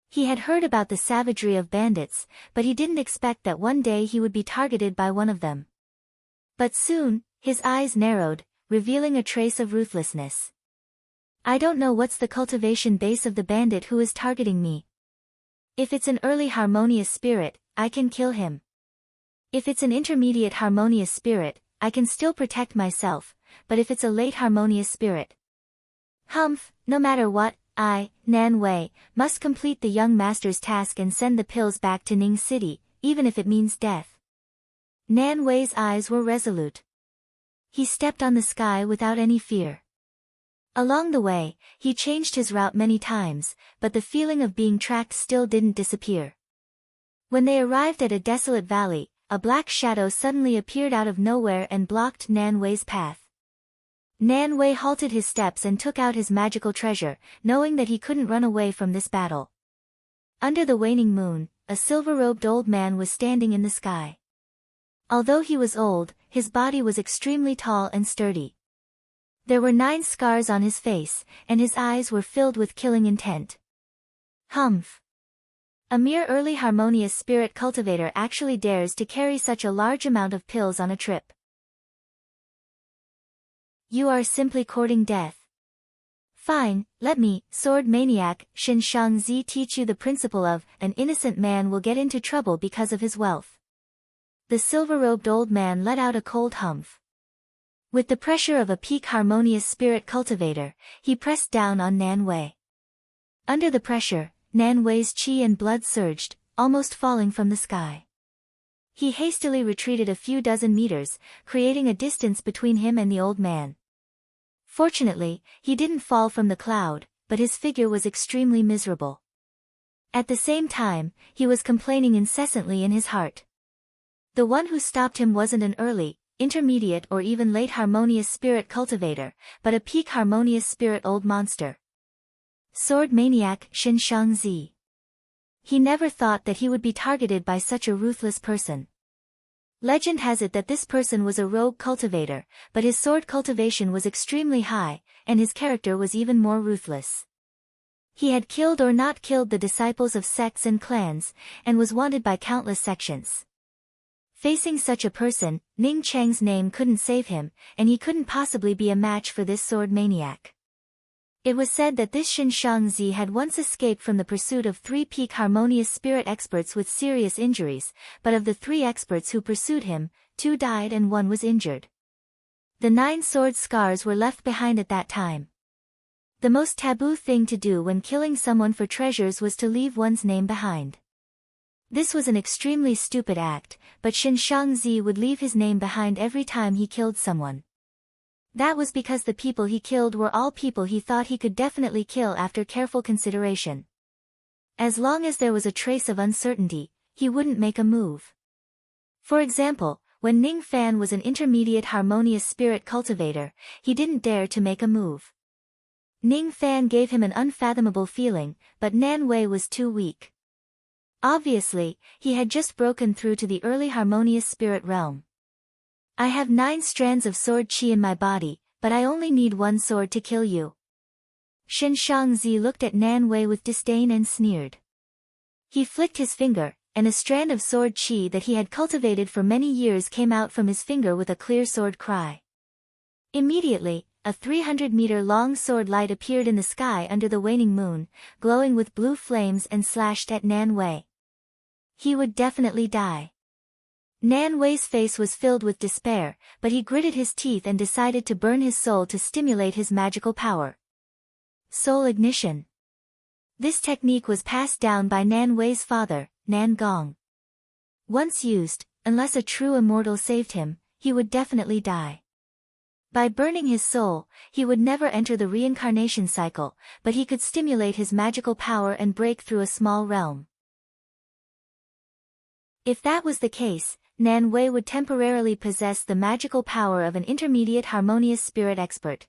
[SPEAKER 1] He had heard about the savagery of bandits, but he didn't expect that one day he would be targeted by one of them. But soon, his eyes narrowed, revealing a trace of ruthlessness. I don't know what's the cultivation base of the bandit who is targeting me. If it's an early harmonious spirit, I can kill him. If it's an intermediate harmonious spirit, I can still protect myself, but if it's a late harmonious spirit, no matter what, I, Nan Wei, must complete the young master's task and send the pills back to Ning City, even if it means death. Nan Wei's eyes were resolute. He stepped on the sky without any fear. Along the way, he changed his route many times, but the feeling of being tracked still didn't disappear. When they arrived at a desolate valley, a black shadow suddenly appeared out of nowhere and blocked Nan Wei's path. Nan Wei halted his steps and took out his magical treasure, knowing that he couldn't run away from this battle. Under the waning moon, a silver-robed old man was standing in the sky. Although he was old, his body was extremely tall and sturdy. There were 9 scars on his face, and his eyes were filled with killing intent. A mere early harmonious spirit cultivator actually dares to carry such a large amount of pills on a trip. You are simply courting death. Fine, let me, sword maniac, Xin Shangzi, teach you the principle of, an innocent man will get into trouble because of his wealth. The silver-robed old man let out a cold humph. With the pressure of a peak harmonious spirit cultivator, he pressed down on Nan Wei. Under the pressure, Nan Wei's qi and blood surged, almost falling from the sky. He hastily retreated a few dozen meters, creating a distance between him and the old man. Fortunately, he didn't fall from the cloud, but his figure was extremely miserable. At the same time, he was complaining incessantly in his heart. The one who stopped him wasn't an early, intermediate or even late harmonious spirit cultivator, but a peak harmonious spirit old monster. Sword maniac Xin Shangzi. He never thought that he would be targeted by such a ruthless person. Legend has it that this person was a rogue cultivator, but his sword cultivation was extremely high, and his character was even more ruthless. He had killed or not killed the disciples of sects and clans, and was wanted by countless sections. Facing such a person, Ning Cheng's name couldn't save him, and he couldn't possibly be a match for this sword maniac. It was said that this Xin Shangzi had once escaped from the pursuit of 3 peak harmonious spirit experts with serious injuries, but of the 3 experts who pursued him, 2 died and 1 was injured. The 9 sword scars were left behind at that time. The most taboo thing to do when killing someone for treasures was to leave one's name behind. This was an extremely stupid act, but Shin Shangzi would leave his name behind every time he killed someone. That was because the people he killed were all people he thought he could definitely kill after careful consideration. As long as there was a trace of uncertainty, he wouldn't make a move. For example, when Ning Fan was an intermediate harmonious spirit cultivator, he didn't dare to make a move. Ning Fan gave him an unfathomable feeling, but Nan Wei was too weak. Obviously, he had just broken through to the early harmonious spirit realm. I have 9 strands of sword qi in my body, but I only need 1 sword to kill you. Shin Shangzi looked at Nan Wei with disdain and sneered. He flicked his finger, and a strand of sword qi that he had cultivated for many years came out from his finger with a clear sword cry. Immediately, a 300-meter-long sword light appeared in the sky under the waning moon, glowing with blue flames and slashed at Nan Wei. He would definitely die. Nan Wei's face was filled with despair, but he gritted his teeth and decided to burn his soul to stimulate his magical power. Soul ignition. This technique was passed down by Nan Wei's father, Nan Gong. Once used, unless a true immortal saved him, he would definitely die. By burning his soul, he would never enter the reincarnation cycle, but he could stimulate his magical power and break through a small realm. If that was the case, Nan Wei would temporarily possess the magical power of an intermediate harmonious spirit expert.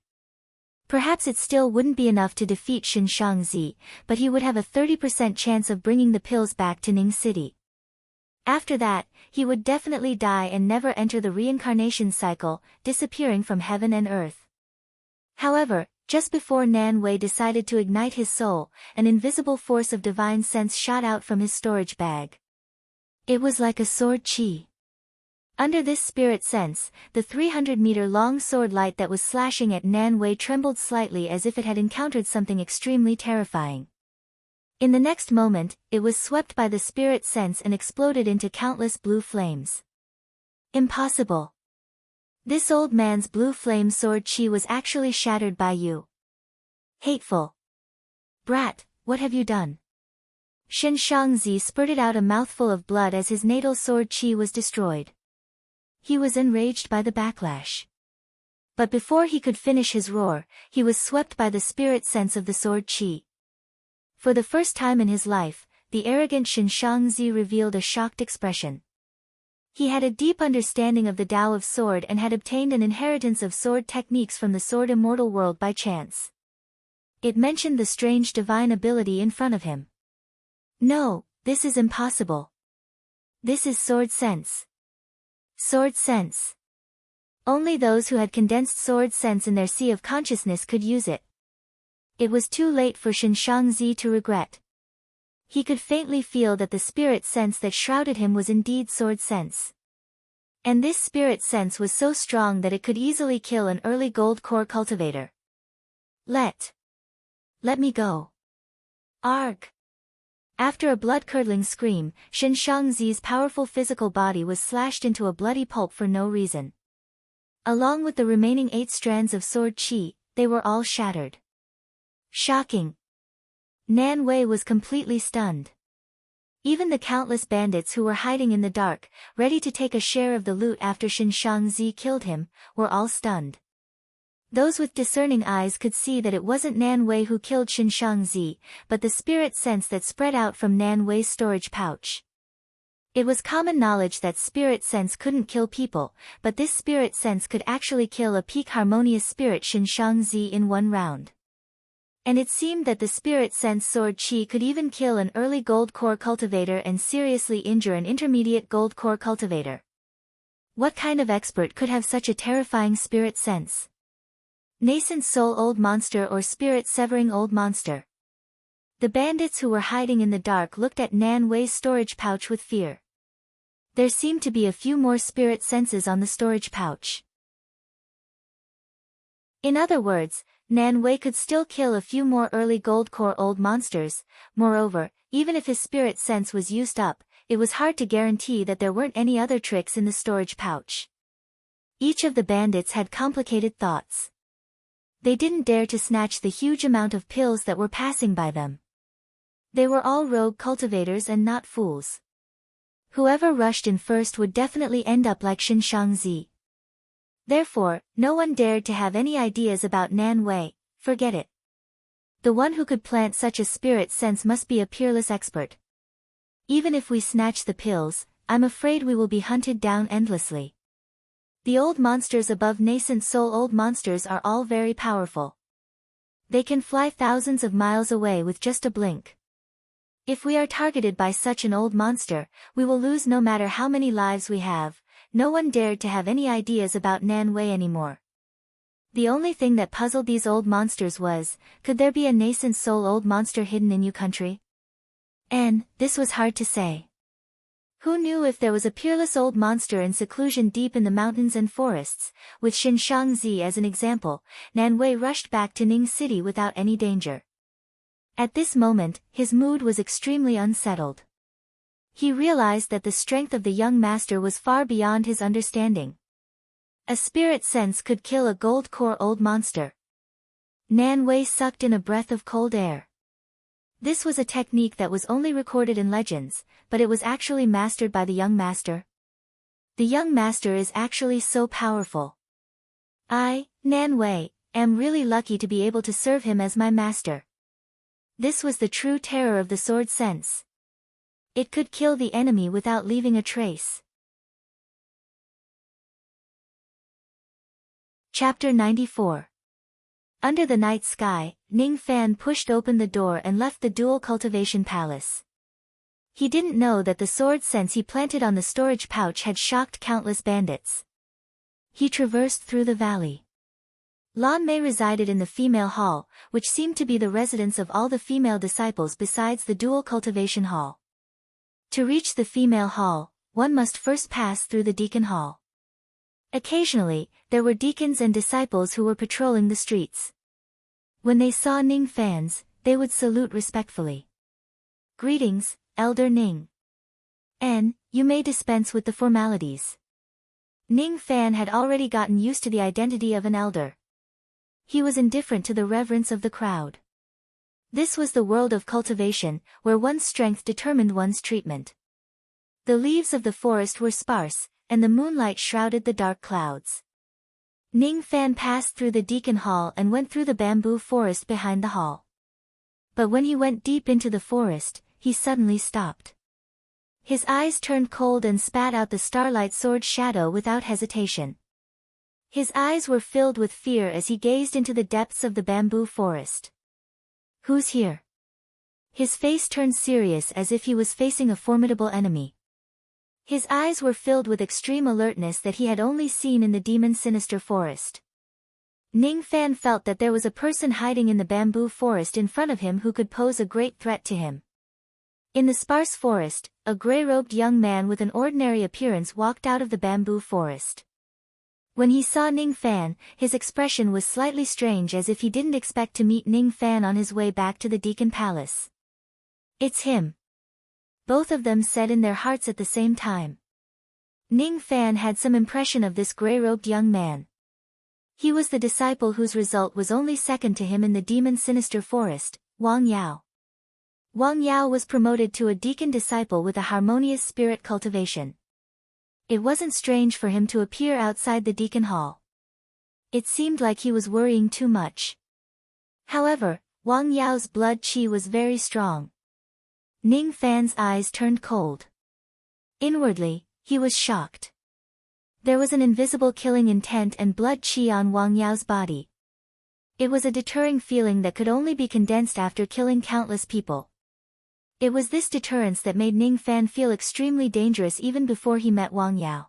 [SPEAKER 1] Perhaps it still wouldn't be enough to defeat Shin Shangzi, but he would have a 30% chance of bringing the pills back to Ning City. After that, he would definitely die and never enter the reincarnation cycle, disappearing from heaven and earth. However, just before Nan Wei decided to ignite his soul, an invisible force of divine sense shot out from his storage bag. It was like a sword qi. Under this spirit sense, the 300-meter-long sword light that was slashing at Nan Wei trembled slightly as if it had encountered something extremely terrifying. In the next moment, it was swept by the spirit sense and exploded into countless blue flames. Impossible. This old man's blue flame sword qi was actually shattered by you. Hateful. Brat, what have you done? Shin Shangzi spurted out a mouthful of blood as his natal sword qi was destroyed. He was enraged by the backlash. But before he could finish his roar, he was swept by the spirit sense of the sword qi. For the first time in his life, the arrogant Shin Shangzi revealed a shocked expression. He had a deep understanding of the Tao of sword and had obtained an inheritance of sword techniques from the sword immortal world by chance. It mentioned the strange divine ability in front of him. No, this is impossible. This is sword sense. Sword sense. Only those who had condensed sword sense in their sea of consciousness could use it. It was too late for Shin Shangzi to regret. He could faintly feel that the spirit sense that shrouded him was indeed sword sense. And this spirit sense was so strong that it could easily kill an early gold core cultivator. Let me go. Arg. After a blood-curdling scream, Shin Shangzi's powerful physical body was slashed into a bloody pulp for no reason. Along with the remaining 8 strands of sword qi, they were all shattered. Shocking. Nan Wei was completely stunned. Even the countless bandits who were hiding in the dark, ready to take a share of the loot after Shin Shangzi killed him, were all stunned. Those with discerning eyes could see that it wasn't Nan Wei who killed Shin Shangzi, but the spirit sense that spread out from Nan Wei's storage pouch. It was common knowledge that spirit sense couldn't kill people, but this spirit sense could actually kill a peak harmonious spirit Shin Shangzi in one round. And it seemed that the spirit sense sword qi could even kill an early gold core cultivator and seriously injure an intermediate gold core cultivator. What kind of expert could have such a terrifying spirit sense? Nascent soul old monster or spirit severing old monster. The bandits who were hiding in the dark looked at Nan Wei's storage pouch with fear. There seemed to be a few more spirit senses on the storage pouch. In other words, Nan Wei could still kill a few more early gold core old monsters. Moreover, even if his spirit sense was used up, it was hard to guarantee that there weren't any other tricks in the storage pouch. Each of the bandits had complicated thoughts. They didn't dare to snatch the huge amount of pills that were passing by them. They were all rogue cultivators and not fools. Whoever rushed in first would definitely end up like Xin Shangzi. Therefore, no one dared to have any ideas about Nan Wei. Forget it. The one who could plant such a spirit sense must be a peerless expert. Even if we snatch the pills, I'm afraid we will be hunted down endlessly. The old monsters above nascent soul old monsters are all very powerful. They can fly thousands of miles away with just a blink. If we are targeted by such an old monster, we will lose no matter how many lives we have. No one dared to have any ideas about Nan Wei anymore. The only thing that puzzled these old monsters was, could there be a nascent soul old monster hidden in your country? And, this was hard to say. Who knew if there was a peerless old monster in seclusion deep in the mountains and forests? With Xin Shangzi as an example, Nan Wei rushed back to Ning City without any danger. At this moment, his mood was extremely unsettled. He realized that the strength of the young master was far beyond his understanding. A spirit sense could kill a gold core old monster. Nan Wei sucked in a breath of cold air. This was a technique that was only recorded in legends, but it was actually mastered by the young master. The young master is actually so powerful. I, Nan Wei, am really lucky to be able to serve him as my master. This was the true terror of the sword sense. It could kill the enemy without leaving a trace. Chapter 94. Under the night sky, Ning Fan pushed open the door and left the dual cultivation palace. He didn't know that the sword sense he planted on the storage pouch had shocked countless bandits. He traversed through the valley. Lan Mei resided in the female hall, which seemed to be the residence of all the female disciples besides the dual cultivation hall. To reach the female hall, one must first pass through the deacon hall. Occasionally, there were deacons and disciples who were patrolling the streets. When they saw Ning Fans, they would salute respectfully. Greetings, Elder Ning. And, you may dispense with the formalities. Ning Fan had already gotten used to the identity of an elder. He was indifferent to the reverence of the crowd. This was the world of cultivation, where one's strength determined one's treatment. The leaves of the forest were sparse, and the moonlight shrouded the dark clouds. Ning Fan passed through the deacon hall and went through the bamboo forest behind the hall. But when he went deep into the forest, he suddenly stopped. His eyes turned cold and spat out the starlight sword shadow without hesitation. His eyes were filled with fear as he gazed into the depths of the bamboo forest. Who's here? His face turned serious as if he was facing a formidable enemy. His eyes were filled with extreme alertness that he had only seen in the demon's sinister forest. Ning Fan felt that there was a person hiding in the bamboo forest in front of him who could pose a great threat to him. In the sparse forest, a gray-robed young man with an ordinary appearance walked out of the bamboo forest. When he saw Ning Fan, his expression was slightly strange as if he didn't expect to meet Ning Fan on his way back to the Deacon Palace. It's him. Both of them said in their hearts at the same time. Ning Fan had some impression of this gray-robed young man. He was the disciple whose result was only second to him in the demon's sinister forest, Wang Yao. Wang Yao was promoted to a deacon disciple with a harmonious spirit cultivation. It wasn't strange for him to appear outside the deacon hall. It seemed like he was worrying too much. However, Wang Yao's blood qi was very strong. Ning Fan's eyes turned cold. Inwardly, he was shocked. There was an invisible killing intent and blood qi on Wang Yao's body. It was a deterring feeling that could only be condensed after killing countless people. It was this deterrence that made Ning Fan feel extremely dangerous even before he met Wang Yao.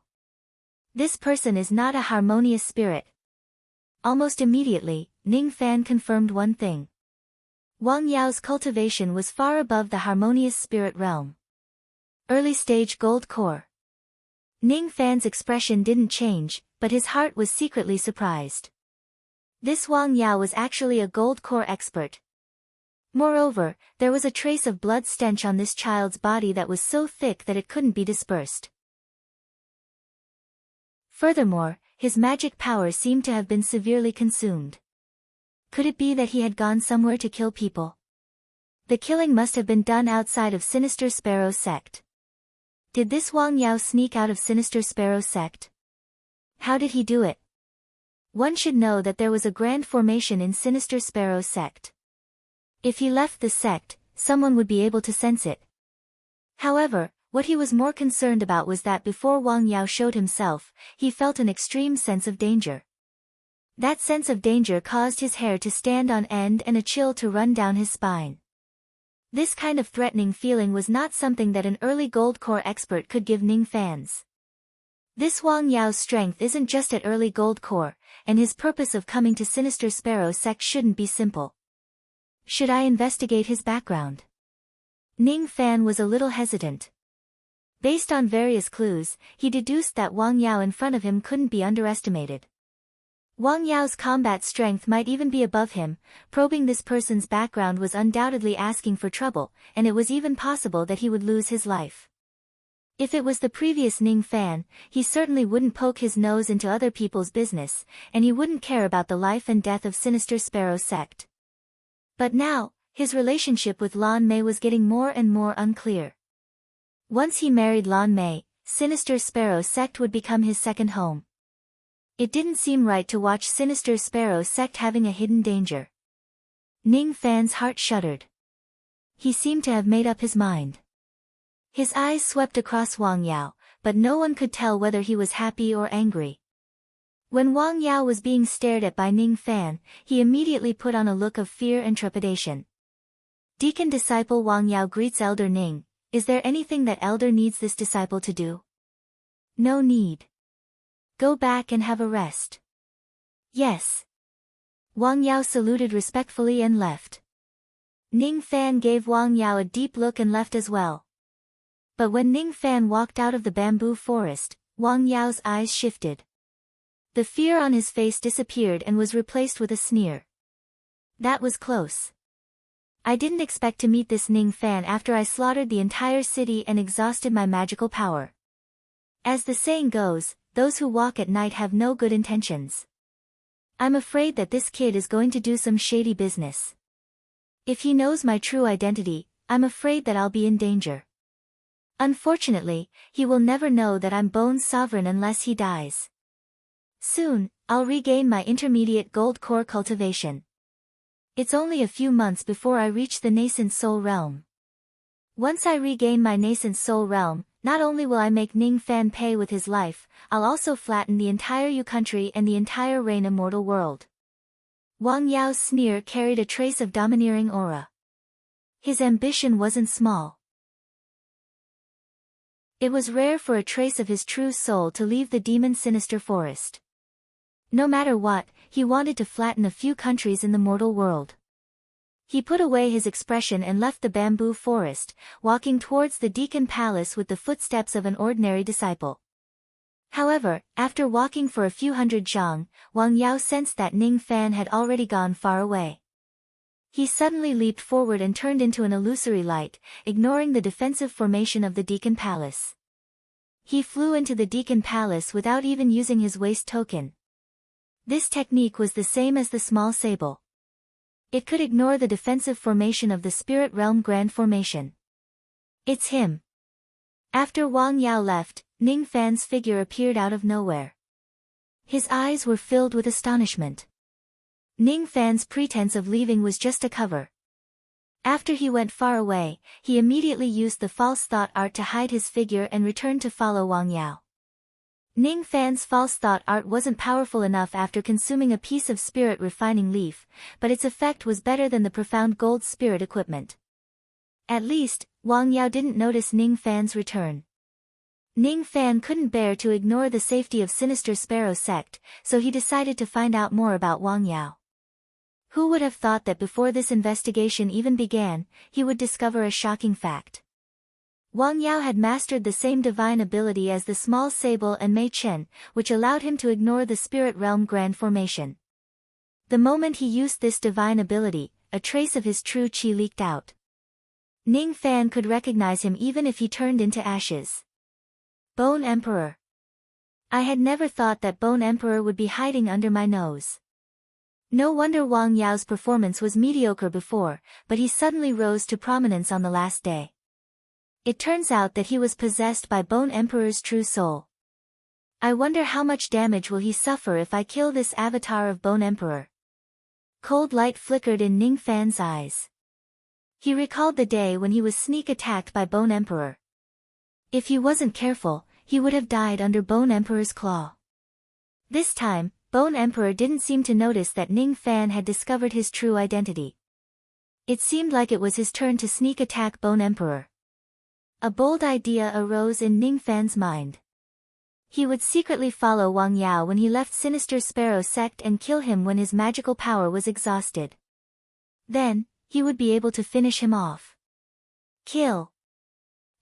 [SPEAKER 1] This person is not a harmonious spirit. Almost immediately, Ning Fan confirmed one thing. Wang Yao's cultivation was far above the harmonious spirit realm. Early stage gold core. Ning Fan's expression didn't change, but his heart was secretly surprised. This Wang Yao was actually a gold core expert. Moreover, there was a trace of blood stench on this child's body that was so thick that it couldn't be dispersed. Furthermore, his magic power seemed to have been severely consumed. Could it be that he had gone somewhere to kill people? The killing must have been done outside of Sinister Sparrow's sect. Did this Wang Yao sneak out of Sinister Sparrow's sect? How did he do it? One should know that there was a grand formation in Sinister Sparrow's sect. If he left the sect, someone would be able to sense it. However, what he was more concerned about was that before Wang Yao showed himself, he felt an extreme sense of danger. That sense of danger caused his hair to stand on end and a chill to run down his spine. This kind of threatening feeling was not something that an early gold core expert could give Ning fans. This Wang Yao's strength isn't just at early gold core, and his purpose of coming to Sinister Sparrow sect shouldn't be simple. Should I investigate his background? Ning Fan was a little hesitant. Based on various clues, he deduced that Wang Yao in front of him couldn't be underestimated. Wang Yao's combat strength might even be above him. Probing this person's background was undoubtedly asking for trouble, and it was even possible that he would lose his life. If it was the previous Ning Fan, he certainly wouldn't poke his nose into other people's business, and he wouldn't care about the life and death of Sinister Sparrow sect. But now, his relationship with Lan Mei was getting more and more unclear. Once he married Lan Mei, Sinister Sparrow sect would become his second home. It didn't seem right to watch Sinister Sparrow sect having a hidden danger. Ning Fan's heart shuddered. He seemed to have made up his mind. His eyes swept across Wang Yao, but no one could tell whether he was happy or angry. When Wang Yao was being stared at by Ning Fan, he immediately put on a look of fear and trepidation. Deacon disciple Wang Yao greets Elder Ning. Is there anything that Elder needs this disciple to do? No need. Go back and have a rest. Yes. Wang Yao saluted respectfully and left. Ning Fan gave Wang Yao a deep look and left as well. But when Ning Fan walked out of the bamboo forest, Wang Yao's eyes shifted. The fear on his face disappeared and was replaced with a sneer. That was close. I didn't expect to meet this Ning Fan after I slaughtered the entire city and exhausted my magical power. As the saying goes, those who walk at night have no good intentions. I'm afraid that this kid is going to do some shady business. If he knows my true identity, I'm afraid that I'll be in danger. Unfortunately, he will never know that I'm Bone's sovereign unless he dies. Soon, I'll regain my intermediate gold core cultivation. It's only a few months before I reach the nascent soul realm. Once I regain my nascent soul realm, not only will I make Ning Fan pay with his life, I'll also flatten the entire Yu country and the entire Rain Immortal world. Wang Yao's sneer carried a trace of domineering aura. His ambition wasn't small. It was rare for a trace of his true soul to leave the demon sinister forest. No matter what, he wanted to flatten a few countries in the mortal world. He put away his expression and left the bamboo forest, walking towards the Deacon Palace with the footsteps of an ordinary disciple. However, after walking for a few hundred zhang, Wang Yao sensed that Ning Fan had already gone far away. He suddenly leaped forward and turned into an illusory light, ignoring the defensive formation of the Deacon Palace. He flew into the Deacon Palace without even using his waist token. This technique was the same as the small sable. It could ignore the defensive formation of the Spirit Realm Grand Formation. It's him. After Wang Yao left, Ning Fan's figure appeared out of nowhere. His eyes were filled with astonishment. Ning Fan's pretense of leaving was just a cover. After he went far away, he immediately used the false thought art to hide his figure and returned to follow Wang Yao. Ning Fan's false thought art wasn't powerful enough after consuming a piece of spirit refining leaf, but its effect was better than the profound gold spirit equipment. At least, Wang Yao didn't notice Ning Fan's return. Ning Fan couldn't bear to ignore the safety of Sinister Sparrow sect, so he decided to find out more about Wang Yao. Who would have thought that before this investigation even began, he would discover a shocking fact? Wang Yao had mastered the same divine ability as the small sable and Mei Chen, which allowed him to ignore the Spirit Realm Grand Formation. The moment he used this divine ability, a trace of his true qi leaked out. Ning Fan could recognize him even if he turned into ashes. Bone Emperor. I had never thought that Bone Emperor would be hiding under my nose. No wonder Wang Yao's performance was mediocre before, but he suddenly rose to prominence on the last day. It turns out that he was possessed by Bone Emperor's true soul. I wonder how much damage will he suffer if I kill this avatar of Bone Emperor. Cold light flickered in Ning Fan's eyes. He recalled the day when he was sneak attacked by Bone Emperor. If he wasn't careful, he would have died under Bone Emperor's claw. This time, Bone Emperor didn't seem to notice that Ning Fan had discovered his true identity. It seemed like it was his turn to sneak attack Bone Emperor. A bold idea arose in Ning Fan's mind. He would secretly follow Wang Yao when he left Sinister Sparrow sect and kill him when his magical power was exhausted. Then, he would be able to finish him off. Kill.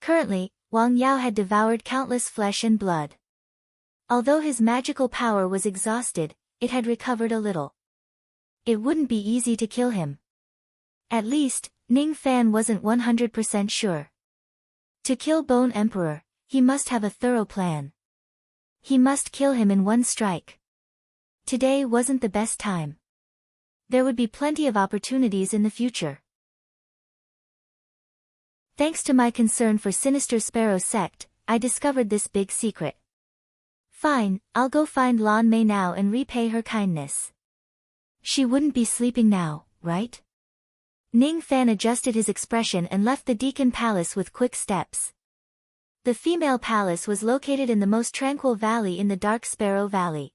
[SPEAKER 1] Currently, Wang Yao had devoured countless flesh and blood. Although his magical power was exhausted, it had recovered a little. It wouldn't be easy to kill him. At least, Ning Fan wasn't 100% sure. To kill Bone Emperor, he must have a thorough plan. He must kill him in one strike. Today wasn't the best time. There would be plenty of opportunities in the future. Thanks to my concern for Sinister Sparrow sect, I discovered this big secret. Fine, I'll go find Lan Mei now and repay her kindness. She wouldn't be sleeping now, right? Ning Fan adjusted his expression and left the Deacon Palace with quick steps. The female palace was located in the most tranquil valley in the Dark Sparrow Valley.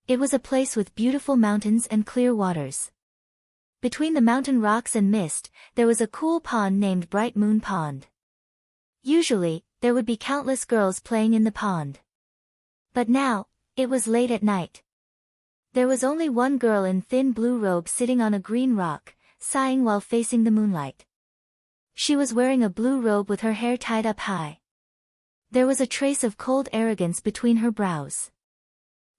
[SPEAKER 1] It was a place with beautiful mountains and clear waters. Between the mountain rocks and mist, there was a cool pond named Bright Moon Pond. Usually, there would be countless girls playing in the pond. But now, it was late at night. There was only one girl in thin blue robe sitting on a green rock, sighing while facing the moonlight. She was wearing a blue robe with her hair tied up high. There was a trace of cold arrogance between her brows.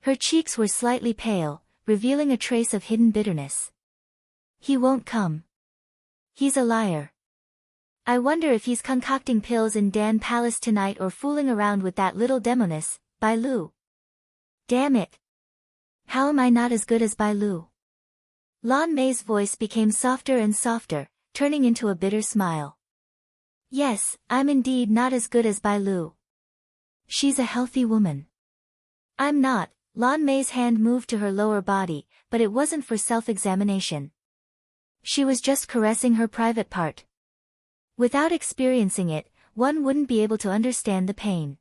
[SPEAKER 1] Her cheeks were slightly pale, revealing a trace of hidden bitterness. He won't come. He's a liar. I wonder if he's concocting pills in Dan Palace tonight or fooling around with that little demoness, Bai Lu. Damn it. How am I not as good as Bai Lu? Lan Mei's voice became softer and softer, turning into a bitter smile. Yes, I'm indeed not as good as Bai Lu. She's a healthy woman. I'm not. Lan Mei's hand moved to her lower body, but it wasn't for self-examination. She was just caressing her private part. Without experiencing it, one wouldn't be able to understand the pain.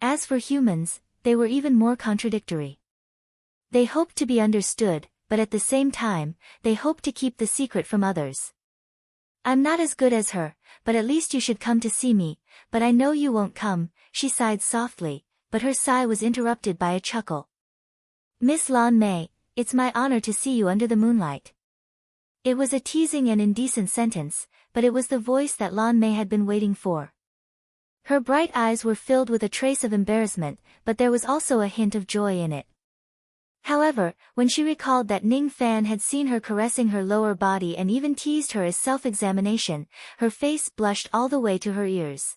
[SPEAKER 1] As for humans, they were even more contradictory. They hoped to be understood, but at the same time, they hoped to keep the secret from others. I'm not as good as her, but at least you should come to see me, but I know you won't come, she sighed softly, but her sigh was interrupted by a chuckle. Miss Lan Mei, it's my honor to see you under the moonlight. It was a teasing and indecent sentence, but it was the voice that Lan Mei had been waiting for. Her bright eyes were filled with a trace of embarrassment, but there was also a hint of joy in it. However, when she recalled that Ning Fan had seen her caressing her lower body and even teased her as self-examination, her face blushed all the way to her ears.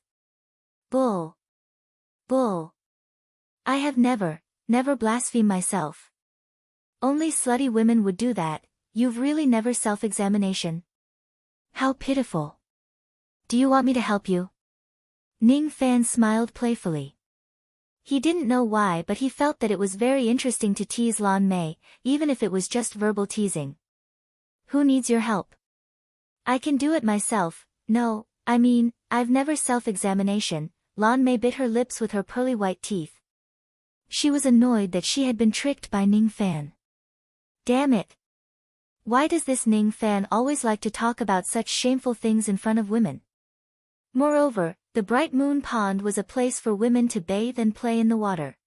[SPEAKER 1] Bull. Bull. I have never blasphemed myself. Only slutty women would do that. You've really never self-examination? How pitiful. Do you want me to help you? Ning Fan smiled playfully. He didn't know why, but he felt that it was very interesting to tease Lan Mei, even if it was just verbal teasing. Who needs your help? I can do it myself. No, I mean, I've never self-examination. Lan Mei bit her lips with her pearly white teeth. She was annoyed that she had been tricked by Ning Fan. Damn it. Why does this Ning Fan always like to talk about such shameful things in front of women? Moreover, the Bright Moon Pond was a place for women to bathe and play in the water.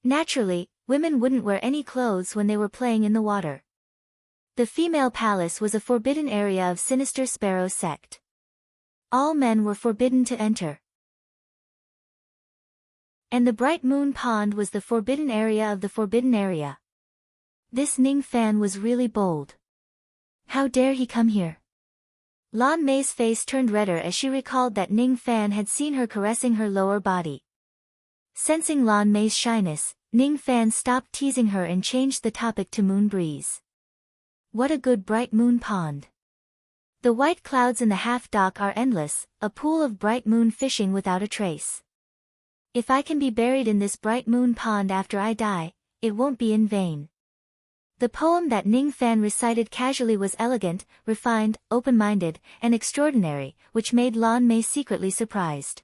[SPEAKER 1] Naturally, women wouldn't wear any clothes when they were playing in the water. The female palace was a forbidden area of Sinister Sparrow sect. All men were forbidden to enter. And the Bright Moon Pond was the forbidden area of the forbidden area. This Ning Fan was really bold. How dare he come here? Lan Mei's face turned redder as she recalled that Ning Fan had seen her caressing her lower body. Sensing Lan Mei's shyness, Ning Fan stopped teasing her and changed the topic to moon breeze. What a good bright moon pond. The white clouds in the half dock are endless, a pool of bright moon fishing without a trace. If I can be buried in this bright moon pond after I die, it won't be in vain. The poem that Ning Fan recited casually was elegant, refined, open-minded, and extraordinary, which made Lan Mei secretly surprised.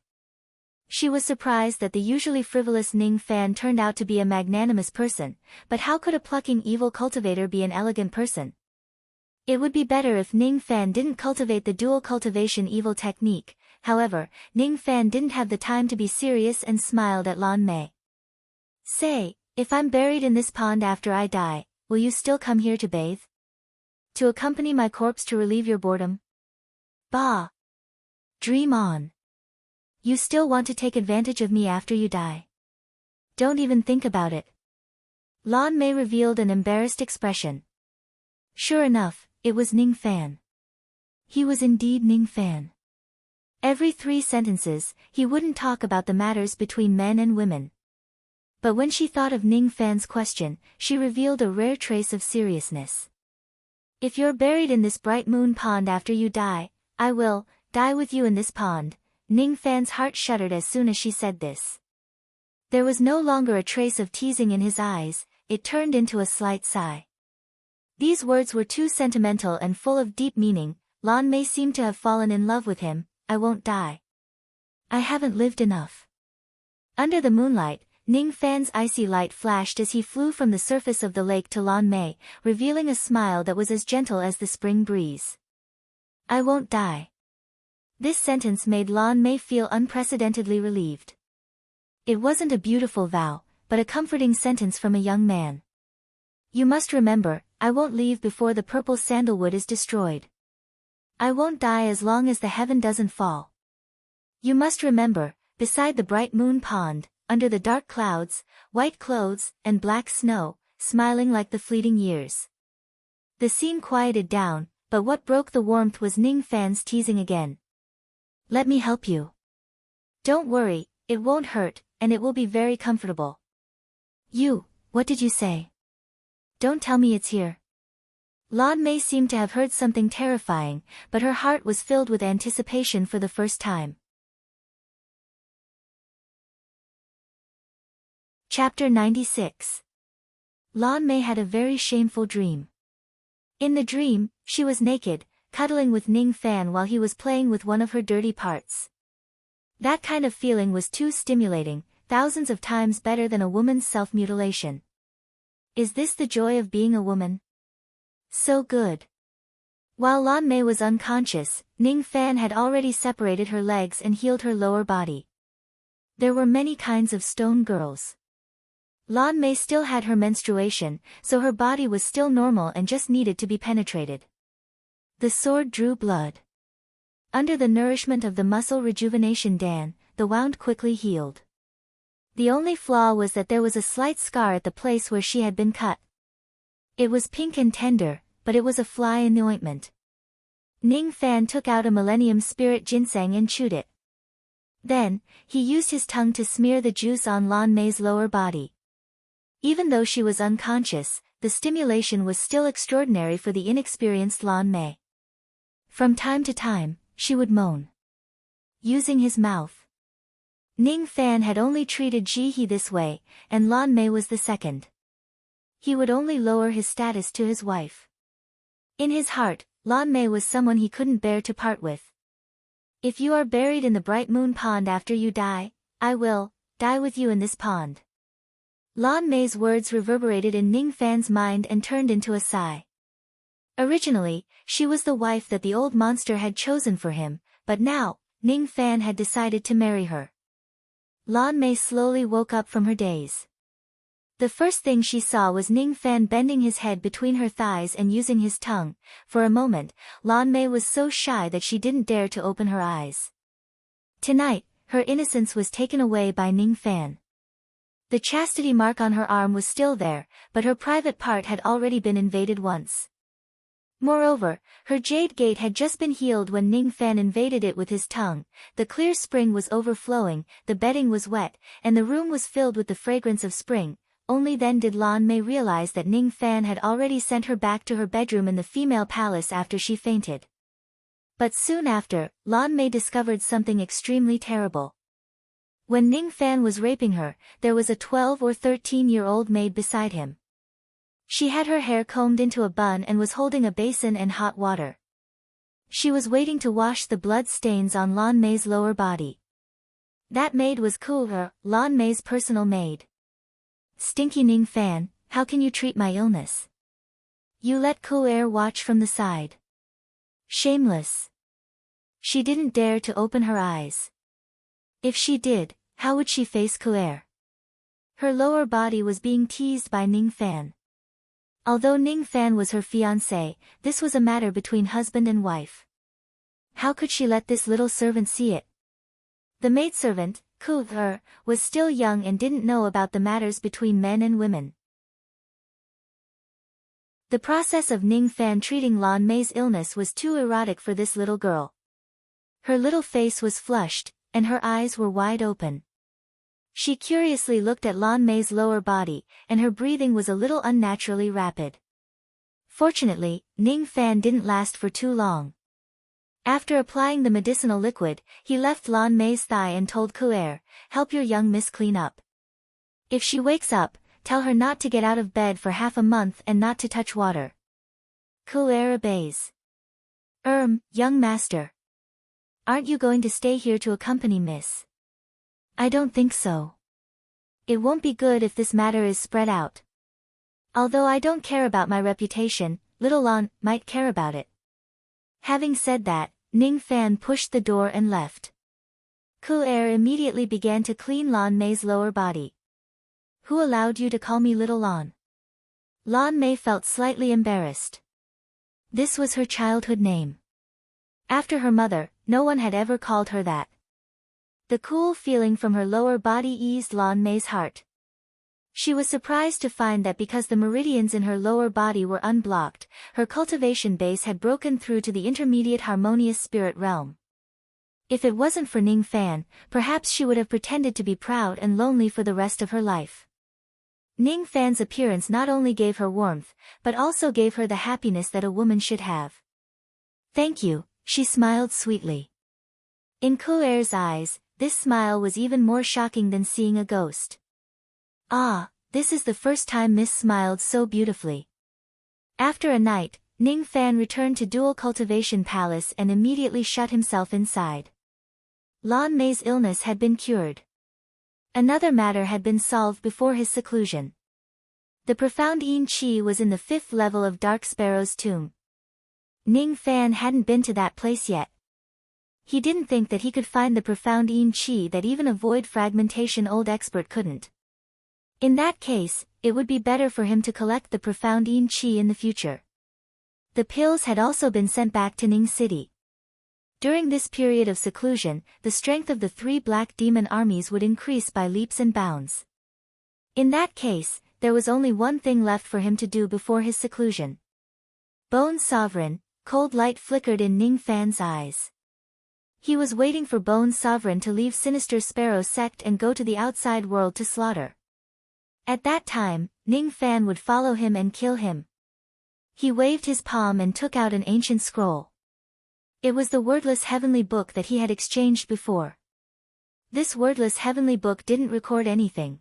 [SPEAKER 1] She was surprised that the usually frivolous Ning Fan turned out to be a magnanimous person, but how could a plucking evil cultivator be an elegant person? It would be better if Ning Fan didn't cultivate the dual cultivation evil technique. However, Ning Fan didn't have the time to be serious and smiled at Lan Mei. Say, if I'm buried in this pond after I die, will you still come here to bathe? To accompany my corpse to relieve your boredom? Bah! Dream on. You still want to take advantage of me after you die? Don't even think about it. Lan Mei revealed an embarrassed expression. Sure enough, it was Ning Fan. He was indeed Ning Fan. Every 3 sentences, he wouldn't talk about the matters between men and women. But when she thought of Ning Fan's question, she revealed a rare trace of seriousness. If you're buried in this bright moon pond after you die, I will die with you in this pond. Ning Fan's heart shuddered as soon as she said this. There was no longer a trace of teasing in his eyes, it turned into a slight sigh. These words were too sentimental and full of deep meaning. Lan Mei seemed to have fallen in love with him. I won't die. I haven't lived enough. Under the moonlight, Ning Fan's icy light flashed as he flew from the surface of the lake to Lan Mei, revealing a smile that was as gentle as the spring breeze. I won't die. This sentence made Lan Mei feel unprecedentedly relieved. It wasn't a beautiful vow, but a comforting sentence from a young man. You must remember, I won't leave before the purple sandalwood is destroyed. I won't die as long as the heaven doesn't fall. You must remember, beside the bright moon pond, under the dark clouds, white clothes, and black snow, smiling like the fleeting years. The scene quieted down, but what broke the warmth was Ning Fan's teasing again. Let me help you. Don't worry, it won't hurt, and it will be very comfortable. What did you say? Don't tell me it's here. Lan Mei seemed to have heard something terrifying, but her heart was filled with anticipation for the first time. Chapter 96. Lan Mei had a very shameful dream. In the dream, she was naked, cuddling with Ning Fan while he was playing with one of her dirty parts. That kind of feeling was too stimulating, thousands of times better than a woman's self-mutilation. Is this the joy of being a woman? So good. While Lan Mei was unconscious, Ning Fan had already separated her legs and healed her lower body. There were many kinds of stone girls. Lan Mei still had her menstruation, so her body was still normal and just needed to be penetrated. The sword drew blood. Under the nourishment of the muscle rejuvenation Dan, the wound quickly healed. The only flaw was that there was a slight scar at the place where she had been cut. It was pink and tender, but it was a fly in the ointment. Ning Fan took out a Millennium Spirit ginseng and chewed it. Then, he used his tongue to smear the juice on Lan Mei's lower body. Even though she was unconscious, the stimulation was still extraordinary for the inexperienced Lan Mei. From time to time, she would moan. Using his mouth. Ning Fan had only treated Ji He this way, and Lan Mei was the second. He would only lower his status to his wife. In his heart, Lan Mei was someone he couldn't bear to part with. If you are buried in the bright moon pond after you die, I will die with you in this pond. Lan Mei's words reverberated in Ning Fan's mind and turned into a sigh. Originally, she was the wife that the old monster had chosen for him, but now, Ning Fan had decided to marry her. Lan Mei slowly woke up from her daze. The first thing she saw was Ning Fan bending his head between her thighs and using his tongue. For a moment, Lan Mei was so shy that she didn't dare to open her eyes. Tonight, her innocence was taken away by Ning Fan. The chastity mark on her arm was still there, but her private part had already been invaded once. Moreover, her jade gate had just been healed when Ning Fan invaded it with his tongue. The clear spring was overflowing, the bedding was wet, and the room was filled with the fragrance of spring. only then did Lan Mei realize that Ning Fan had already sent her back to her bedroom in the female palace after she fainted. But soon after, Lan Mei discovered something extremely terrible. When Ning Fan was raping her, there was a 12 or 13-year-old maid beside him. She had her hair combed into a bun and was holding a basin and hot water. She was waiting to wash the blood stains on Lan Mei's lower body. That maid was Ku, Lan Mei's personal maid. "Stinky Ning Fan, how can you treat my illness? You let Ku watch from the side. Shameless." She didn't dare to open her eyes. If she did, how would she face Ku? Her lower body was being teased by Ning Fan. Although Ning Fan was her fiancé, this was a matter between husband and wife. How could she let this little servant see it? The maidservant, Ku, was still young and didn't know about the matters between men and women. The process of Ning Fan treating Lan Mei's illness was too erotic for this little girl. Her little face was flushed, and her eyes were wide open. She curiously looked at Lan Mei's lower body, and her breathing was a little unnaturally rapid. Fortunately, Ning Fan didn't last for too long. After applying the medicinal liquid, he left Lan Mei's thigh and told Ku, "Help your young miss clean up. If she wakes up, tell her not to get out of bed for half a month and not to touch water." Ku obeys. Young master. Aren't you going to stay here to accompany Miss? I don't think so. It won't be good if this matter is spread out. Although I don't care about my reputation, little Lan might care about it. Having said that, Ning Fan pushed the door and left. Ku immediately began to clean Lan Mei's lower body. "Who allowed you to call me little Lan?" Lan Mei felt slightly embarrassed. This was her childhood name. After her mother, no one had ever called her that. The cool feeling from her lower body eased Lan Mei's heart. She was surprised to find that because the meridians in her lower body were unblocked, her cultivation base had broken through to the intermediate harmonious spirit realm. If it wasn't for Ning Fan, perhaps she would have pretended to be proud and lonely for the rest of her life. Ning Fan's appearance not only gave her warmth, but also gave her the happiness that a woman should have. "Thank you," she smiled sweetly. In Ku's eyes, this smile was even more shocking than seeing a ghost. "Ah, this is the first time Miss smiled so beautifully." After a night, Ning Fan returned to Dual Cultivation Palace and immediately shut himself inside. Lan Mei's illness had been cured. Another matter had been solved before his seclusion. The profound Yin Qi was in the 5th level of Dark Sparrow's tomb. Ning Fan hadn't been to that place yet. He didn't think that he could find the profound Yin Qi that even a void fragmentation old expert couldn't. In that case, it would be better for him to collect the profound Yin Qi in the future. The pills had also been sent back to Ning City. During this period of seclusion, the strength of the 3 black demon armies would increase by leaps and bounds. In that case, there was only one thing left for him to do before his seclusion. Bone Sovereign, cold light flickered in Ning Fan's eyes. He was waiting for Bone Sovereign to leave Sinister Sparrow sect and go to the outside world to slaughter. At that time, Ning Fan would follow him and kill him. He waved his palm and took out an ancient scroll. It was the wordless heavenly book that he had exchanged before. This wordless heavenly book didn't record anything.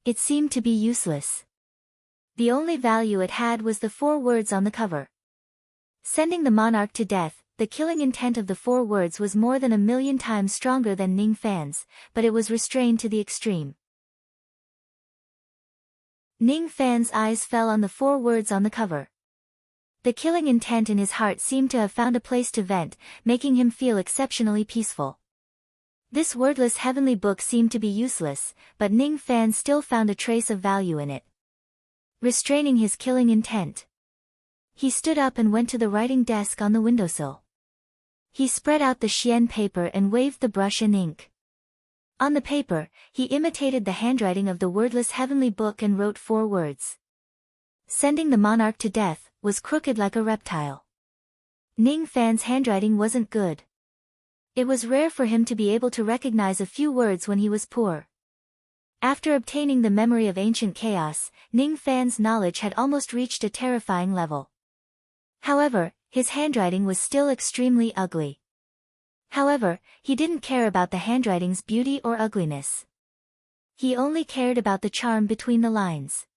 [SPEAKER 1] It seemed to be useless. The only value it had was the 4 words on the cover. Sending the monarch to death, the killing intent of the 4 words was more than 1,000,000 times stronger than Ning Fan's, but it was restrained to the extreme. Ning Fan's eyes fell on the 4 words on the cover. The killing intent in his heart seemed to have found a place to vent, making him feel exceptionally peaceful. This wordless heavenly book seemed to be useless, but Ning Fan still found a trace of value in it. Restraining his killing intent. He stood up and went to the writing desk on the windowsill. He spread out the xian paper and waved the brush and ink. On the paper, he imitated the handwriting of the wordless heavenly book and wrote 4 words. Sending the monarch to death, was crooked like a reptile. Ning Fan's handwriting wasn't good. It was rare for him to be able to recognize a few words when he was poor. After obtaining the memory of ancient chaos, Ning Fan's knowledge had almost reached a terrifying level. However, his handwriting was still extremely ugly. However, he didn't care about the handwriting's beauty or ugliness. He only cared about the charm between the lines.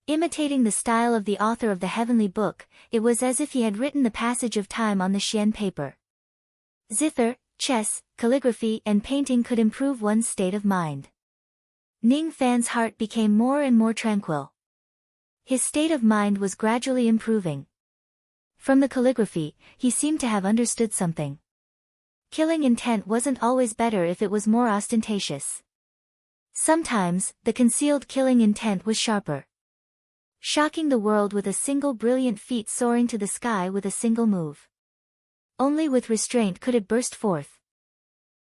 [SPEAKER 1] Imitating the style of the author of the Heavenly Book, it was as if he had written the passage of time on the xian paper. Zither, chess, calligraphy and painting could improve one's state of mind. Ning Fan's heart became more and more tranquil. His state of mind was gradually improving. From the calligraphy, he seemed to have understood something. Killing intent wasn't always better if it was more ostentatious. Sometimes, the concealed killing intent was sharper. Shocking the world with a single brilliant feat, soaring to the sky with a single move. Only with restraint could it burst forth.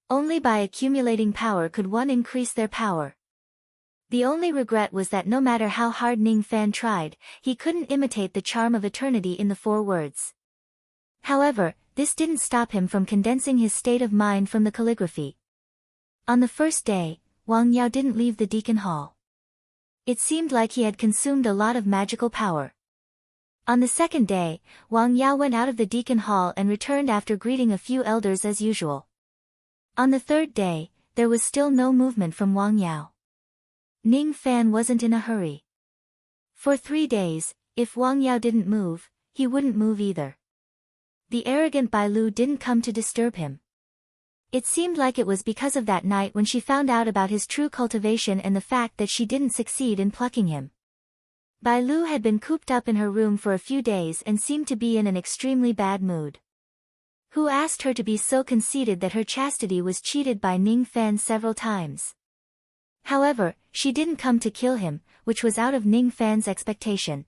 [SPEAKER 1] Only by accumulating power could one increase their power. The only regret was that no matter how hard Ning Fan tried, he couldn't imitate the charm of eternity in the 4 words. However, this didn't stop him from condensing his state of mind from the calligraphy. On the first day, Wang Yao didn't leave the Deacon Hall. It seemed like he had consumed a lot of magical power. On the second day, Wang Yao went out of the Deacon Hall and returned after greeting a few elders as usual. On the third day, there was still no movement from Wang Yao. Ning Fan wasn't in a hurry. For 3 days, if Wang Yao didn't move, he wouldn't move either. The arrogant Bai Lu didn't come to disturb him. It seemed like it was because of that night when she found out about his true cultivation and the fact that she didn't succeed in plucking him. Bai Lu had been cooped up in her room for a few days and seemed to be in an extremely bad mood. Who asked her to be so conceited that her chastity was cheated by Ning Fan several times? However, she didn't come to kill him, which was out of Ning Fan's expectation.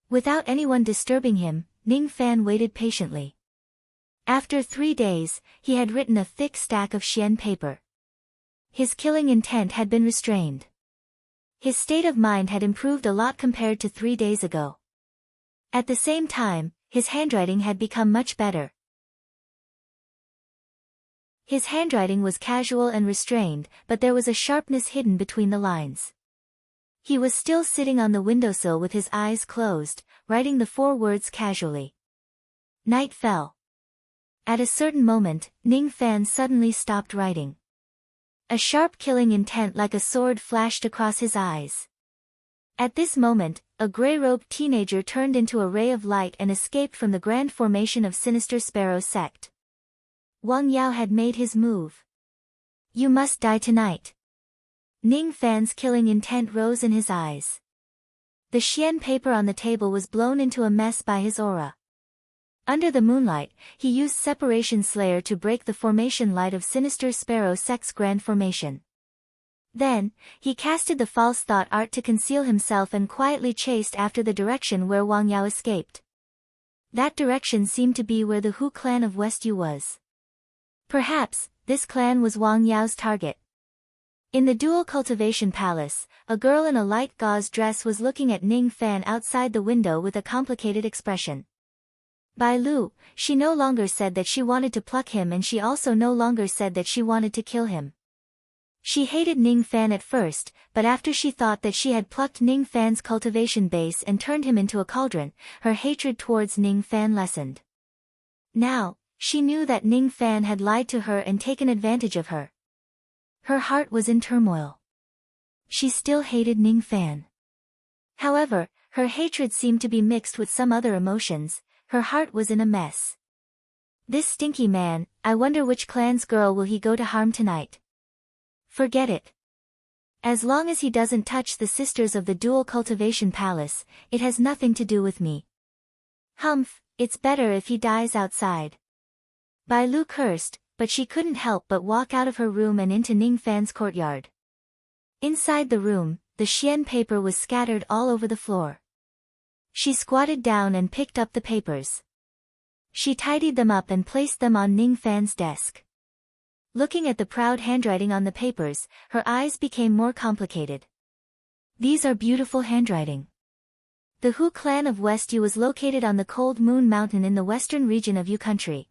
[SPEAKER 1] Without anyone disturbing him, Ning Fan waited patiently. After 3 days, he had written a thick stack of xian paper. His killing intent had been restrained. His state of mind had improved a lot compared to 3 days ago. At the same time, his handwriting had become much better. His handwriting was casual and restrained, but there was a sharpness hidden between the lines. He was still sitting on the windowsill with his eyes closed, writing the 4 words casually. Night fell. At a certain moment, Ning Fan suddenly stopped writing. A sharp killing intent like a sword flashed across his eyes. At this moment, a gray-robed teenager turned into a ray of light and escaped from the grand formation of Sinister Sparrow sect. Wang Yao had made his move. You must die tonight. Ning Fan's killing intent rose in his eyes. The xian paper on the table was blown into a mess by his aura. Under the moonlight, he used Separation Slayer to break the formation light of Sinister Sparrow sect's grand formation. Then, he casted the false thought art to conceal himself and quietly chased after the direction where Wang Yao escaped. That direction seemed to be where the Hu clan of West Yu was. Perhaps, this clan was Wang Yao's target. In the Dual Cultivation Palace, a girl in a light gauze dress was looking at Ning Fan outside the window with a complicated expression. Bai Lu, she no longer said that she wanted to pluck him and she also no longer said that she wanted to kill him. She hated Ning Fan at first, but after she thought that she had plucked Ning Fan's cultivation base and turned him into a cauldron, her hatred towards Ning Fan lessened. Now, she knew that Ning Fan had lied to her and taken advantage of her. Her heart was in turmoil. She still hated Ning Fan. However, her hatred seemed to be mixed with some other emotions. Her heart was in a mess. This stinky man, I wonder which clan's girl will he go to harm tonight. Forget it. As long as he doesn't touch the sisters of the Dual Cultivation Palace, it has nothing to do with me. Humph, it's better if he dies outside. Bai Lu cursed, but she couldn't help but walk out of her room and into Ning Fan's courtyard. Inside the room, the xian paper was scattered all over the floor. She squatted down and picked up the papers. She tidied them up and placed them on Ning Fan's desk. Looking at the proud handwriting on the papers, her eyes became more complicated. These are beautiful handwriting. The Hu clan of West Yu was located on the Cold Moon Mountain in the western region of Yu country.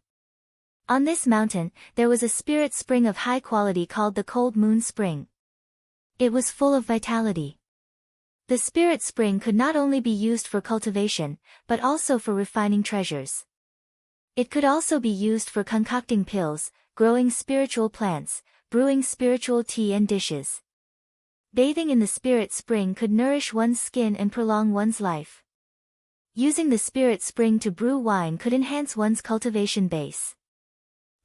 [SPEAKER 1] On this mountain, there was a spirit spring of high quality called the Cold Moon Spring. It was full of vitality. The spirit spring could not only be used for cultivation, but also for refining treasures. It could also be used for concocting pills, growing spiritual plants, brewing spiritual tea and dishes. Bathing in the spirit spring could nourish one's skin and prolong one's life. Using the spirit spring to brew wine could enhance one's cultivation base.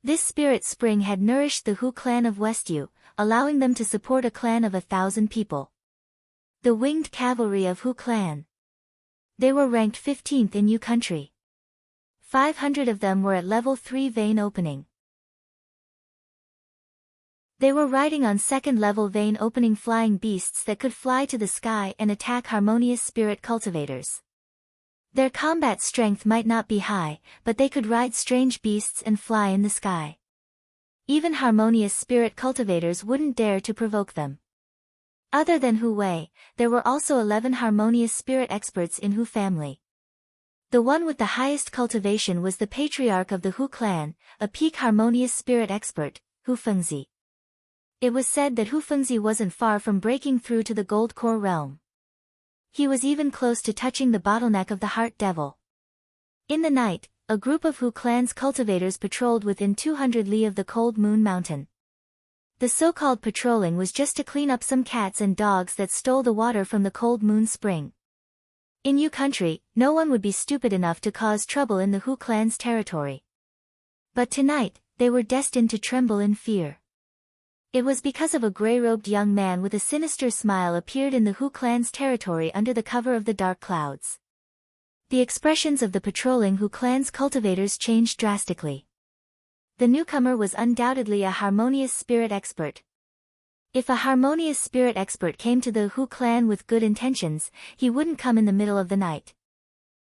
[SPEAKER 1] This spirit spring had nourished the Hu clan of Westyu, allowing them to support a clan of 1,000 people. The winged cavalry of Hu clan. They were ranked 15th in Yu country. 500 of them were at level 3 vein opening. They were riding on 2nd level vein opening flying beasts that could fly to the sky and attack harmonious spirit cultivators. Their combat strength might not be high, but they could ride strange beasts and fly in the sky. Even harmonious spirit cultivators wouldn't dare to provoke them. Other than Hu Wei, there were also 11 harmonious spirit experts in Hu family. The one with the highest cultivation was the patriarch of the Hu clan, a peak harmonious spirit expert, Hu Fengzi. It was said that Hu Fengzi wasn't far from breaking through to the gold core realm. He was even close to touching the bottleneck of the heart devil. In the night, a group of Hu clan's cultivators patrolled within 200 li of the cold moon mountain. The so-called patrolling was just to clean up some cats and dogs that stole the water from the cold moon spring. In Yu country, no one would be stupid enough to cause trouble in the Hu clan's territory. But tonight, they were destined to tremble in fear. It was because of a grey-robed young man with a sinister smile appeared in the Hu clan's territory under the cover of the dark clouds. The expressions of the patrolling Hu clan's cultivators changed drastically. The newcomer was undoubtedly a harmonious spirit expert. If a harmonious spirit expert came to the Hu clan with good intentions, he wouldn't come in the middle of the night.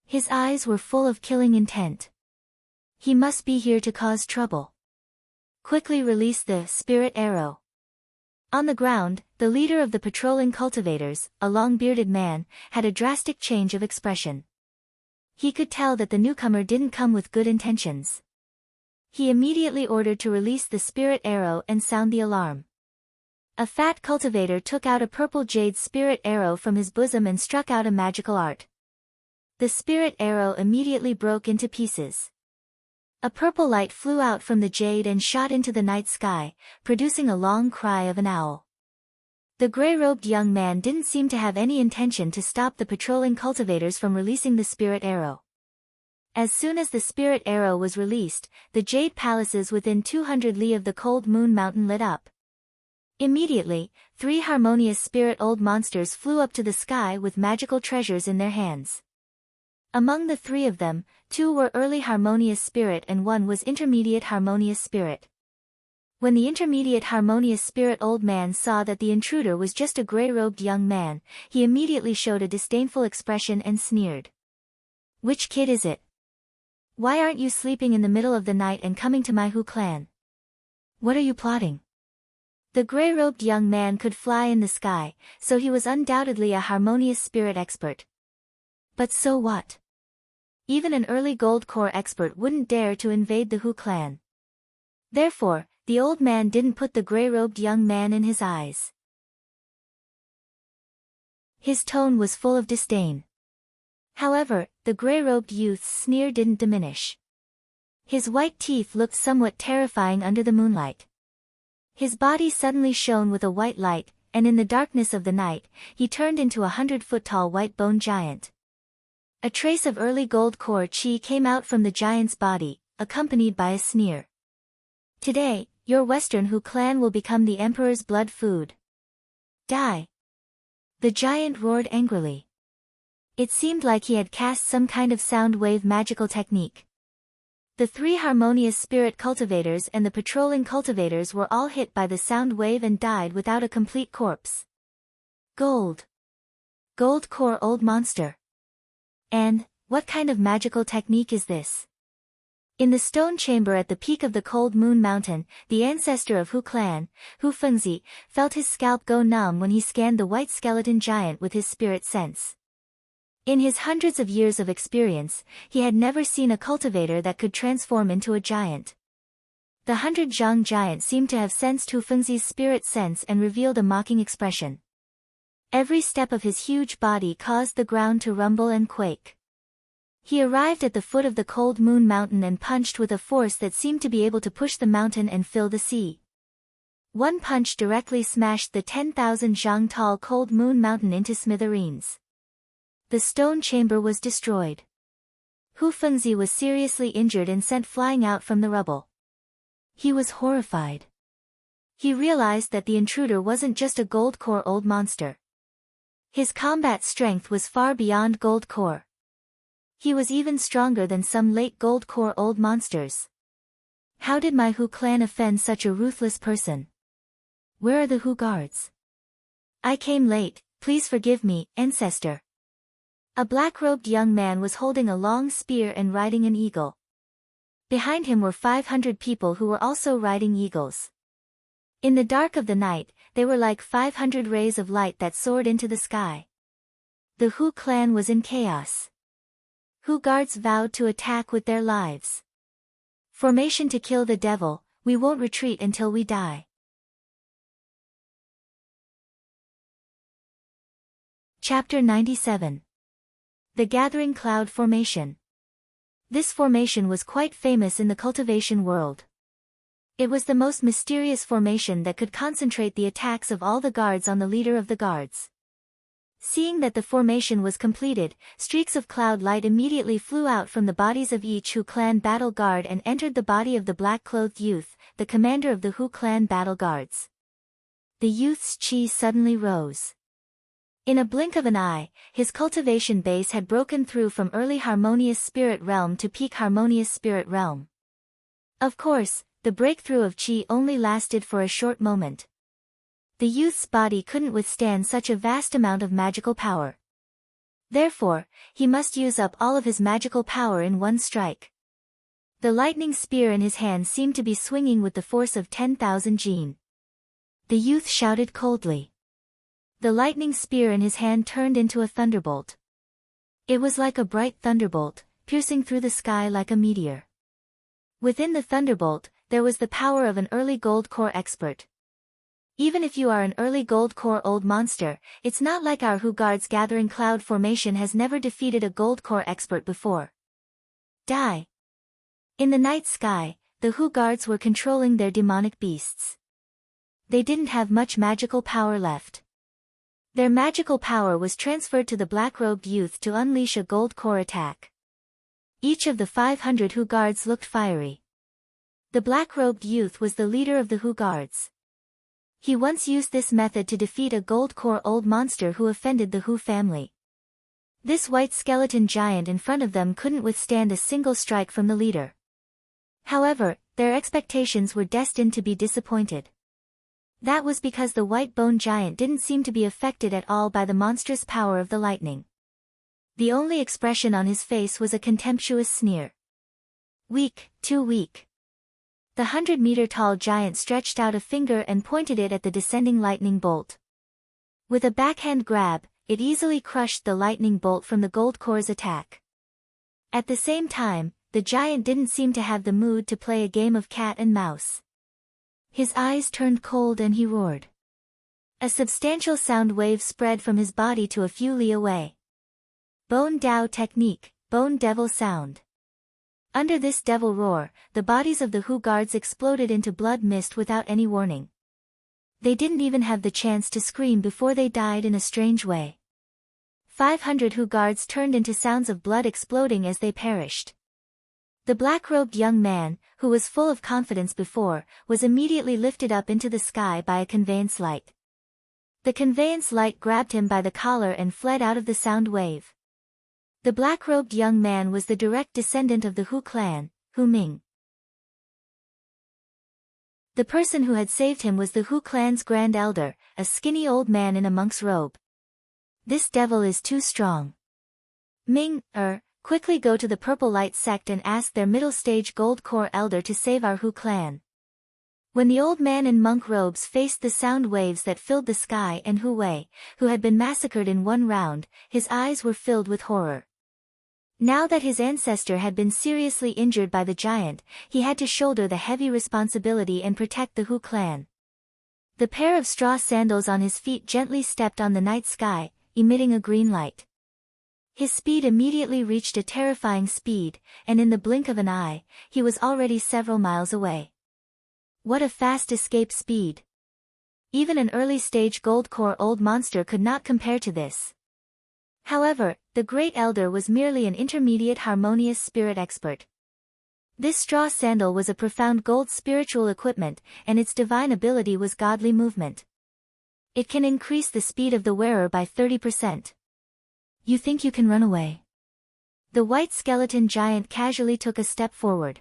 [SPEAKER 1] His eyes were full of killing intent. He must be here to cause trouble. Quickly release the spirit arrow. On the ground, the leader of the patrolling cultivators, a long-bearded man, had a drastic change of expression. He could tell that the newcomer didn't come with good intentions. He immediately ordered to release the spirit arrow and sound the alarm. A fat cultivator took out a purple jade spirit arrow from his bosom and struck out a magical art. The spirit arrow immediately broke into pieces. A purple light flew out from the jade and shot into the night sky, producing a long cry of an owl. The grey-robed young man didn't seem to have any intention to stop the patrolling cultivators from releasing the spirit arrow. As soon as the spirit arrow was released, the jade palaces within 200 li of the cold moon mountain lit up. Immediately, 3 harmonious spirit old monsters flew up to the sky with magical treasures in their hands. Among the 3 of them, 2 were early harmonious spirit and 1 was intermediate harmonious spirit. When the intermediate harmonious spirit old man saw that the intruder was just a grey-robed young man, he immediately showed a disdainful expression and sneered. "Which kid is it? Why aren't you sleeping in the middle of the night and coming to my Hu clan? What are you plotting?" The grey-robed young man could fly in the sky, so he was undoubtedly a harmonious spirit expert. But so what? Even an early gold core expert wouldn't dare to invade the Hu clan. Therefore, the old man didn't put the grey-robed young man in his eyes. His tone was full of disdain. However, the grey-robed youth's sneer didn't diminish. His white teeth looked somewhat terrifying under the moonlight. His body suddenly shone with a white light, and in the darkness of the night, he turned into a 100-foot-tall white-bone giant. A trace of early gold core chi came out from the giant's body, accompanied by a sneer. "Today, your Western Hu clan will become the Emperor's blood food. Die!" The giant roared angrily. It seemed like he had cast some kind of sound wave magical technique. The 3 harmonious spirit cultivators and the patrolling cultivators were all hit by the sound wave and died without a complete corpse. Gold core old monster. And, what kind of magical technique is this? In the stone chamber at the peak of the cold moon mountain, the ancestor of Hu clan, Hu Fengzi, felt his scalp go numb when he scanned the white skeleton giant with his spirit sense. In his hundreds of years of experience, he had never seen a cultivator that could transform into a giant. The 100 Zhang giant seemed to have sensed Hu Fengzi's spirit sense and revealed a mocking expression. Every step of his huge body caused the ground to rumble and quake. He arrived at the foot of the Cold Moon Mountain and punched with a force that seemed to be able to push the mountain and fill the sea. One punch directly smashed the 10,000 zhang tall Cold Moon Mountain into smithereens. The stone chamber was destroyed. Hu Fengzi was seriously injured and sent flying out from the rubble. He was horrified. He realized that the intruder wasn't just a gold core old monster. His combat strength was far beyond gold core. He was even stronger than some late gold core old monsters. How did my Hu clan offend such a ruthless person? Where are the Hu guards? I came late, please forgive me, ancestor. A black-robed young man was holding a long spear and riding an eagle. Behind him were 500 people who were also riding eagles. In the dark of the night, they were like 500 rays of light that soared into the sky. The Hu clan was in chaos. Hu guards vowed to attack with their lives. Formation to kill the devil, we won't retreat until we die. Chapter 97. The Gathering Cloud Formation. This formation was quite famous in the cultivation world. It was the most mysterious formation that could concentrate the attacks of all the guards on the leader of the guards. Seeing that the formation was completed, streaks of cloud light immediately flew out from the bodies of each Hu clan battle guard and entered the body of the black-clothed youth, the commander of the Hu clan battle guards. The youth's chi suddenly rose. In a blink of an eye, his cultivation base had broken through from early harmonious spirit realm to peak harmonious spirit realm. Of course, the breakthrough of chi only lasted for a short moment. The youth's body couldn't withstand such a vast amount of magical power. Therefore, he must use up all of his magical power in one strike. The lightning spear in his hand seemed to be swinging with the force of 10,000 jin. The youth shouted coldly. The lightning spear in his hand turned into a thunderbolt. It was like a bright thunderbolt, piercing through the sky like a meteor. Within the thunderbolt, there was the power of an early gold core expert. Even if you are an early gold core old monster, it's not like our Hu guards gathering cloud formation has never defeated a gold core expert before. Die. In the night sky, the Hu guards were controlling their demonic beasts. They didn't have much magical power left. Their magical power was transferred to the black-robed youth to unleash a gold core attack. Each of the 500 Hu guards looked fiery. The black-robed youth was the leader of the Hu guards. He once used this method to defeat a gold core old monster who offended the Hu family. This white skeleton giant in front of them couldn't withstand a single strike from the leader. However, their expectations were destined to be disappointed. That was because the white bone giant didn't seem to be affected at all by the monstrous power of the lightning. The only expression on his face was a contemptuous sneer. Weak, too weak. The 100-meter-tall giant stretched out a finger and pointed it at the descending lightning bolt. With a backhand grab, it easily crushed the lightning bolt from the gold core's attack. At the same time, the giant didn't seem to have the mood to play a game of cat and mouse. His eyes turned cold and he roared. A substantial sound wave spread from his body to a few li away. Bone Dao technique, Bone Devil sound. Under this devil roar, the bodies of the Hu guards exploded into blood mist without any warning. They didn't even have the chance to scream before they died in a strange way. 500 Hu guards turned into sounds of blood exploding as they perished. The black-robed young man, who was full of confidence before, was immediately lifted up into the sky by a conveyance light. The conveyance light grabbed him by the collar and fled out of the sound wave. The black-robed young man was the direct descendant of the Hu clan, Hu Ming. The person who had saved him was the Hu clan's grand elder, a skinny old man in a monk's robe. This devil is too strong. Ming, quickly go to the Purple Light sect and ask their middle-stage gold core elder to save our Hu clan. When the old man in monk robes faced the sound waves that filled the sky and Hu Wei, who had been massacred in one round, his eyes were filled with horror. Now that his ancestor had been seriously injured by the giant, he had to shoulder the heavy responsibility and protect the Hu clan. The pair of straw sandals on his feet gently stepped on the night sky, emitting a green light. His speed immediately reached a terrifying speed, and in the blink of an eye, he was already several miles away. What a fast escape speed! Even an early-stage gold-core old monster could not compare to this. However, the Great Elder was merely an intermediate harmonious spirit expert. This straw sandal was a profound gold spiritual equipment, and its divine ability was godly movement. It can increase the speed of the wearer by 30%. You think you can run away? The white skeleton giant casually took a step forward.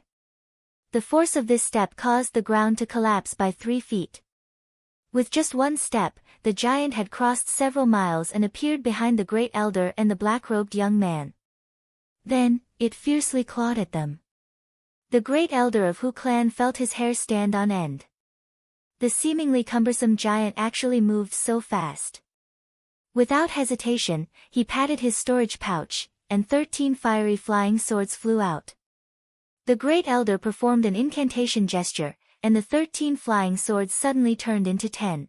[SPEAKER 1] The force of this step caused the ground to collapse by 3 feet. With just one step, the giant had crossed several miles and appeared behind the Great Elder and the black-robed young man. Then, it fiercely clawed at them. The Great Elder of Hu clan felt his hair stand on end. The seemingly cumbersome giant actually moved so fast. Without hesitation, he patted his storage pouch, and 13 fiery flying swords flew out. The Great Elder performed an incantation gesture, and the 13 flying swords suddenly turned into 10.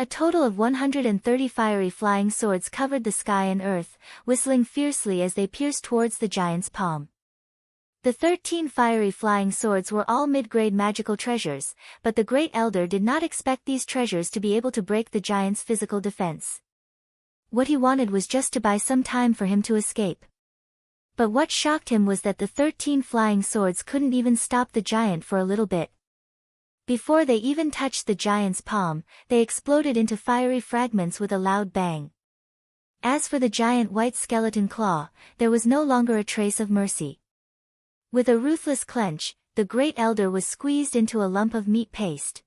[SPEAKER 1] A total of 130 fiery flying swords covered the sky and earth, whistling fiercely as they pierced towards the giant's palm. The 13 fiery flying swords were all mid-grade magical treasures, but the Great Elder did not expect these treasures to be able to break the giant's physical defense. What he wanted was just to buy some time for him to escape. But what shocked him was that the 13 flying swords couldn't even stop the giant for a little bit. Before they even touched the giant's palm, they exploded into fiery fragments with a loud bang. As for the giant white skeleton claw, there was no longer a trace of mercy. With a ruthless clench, the Great Elder was squeezed into a lump of meat paste.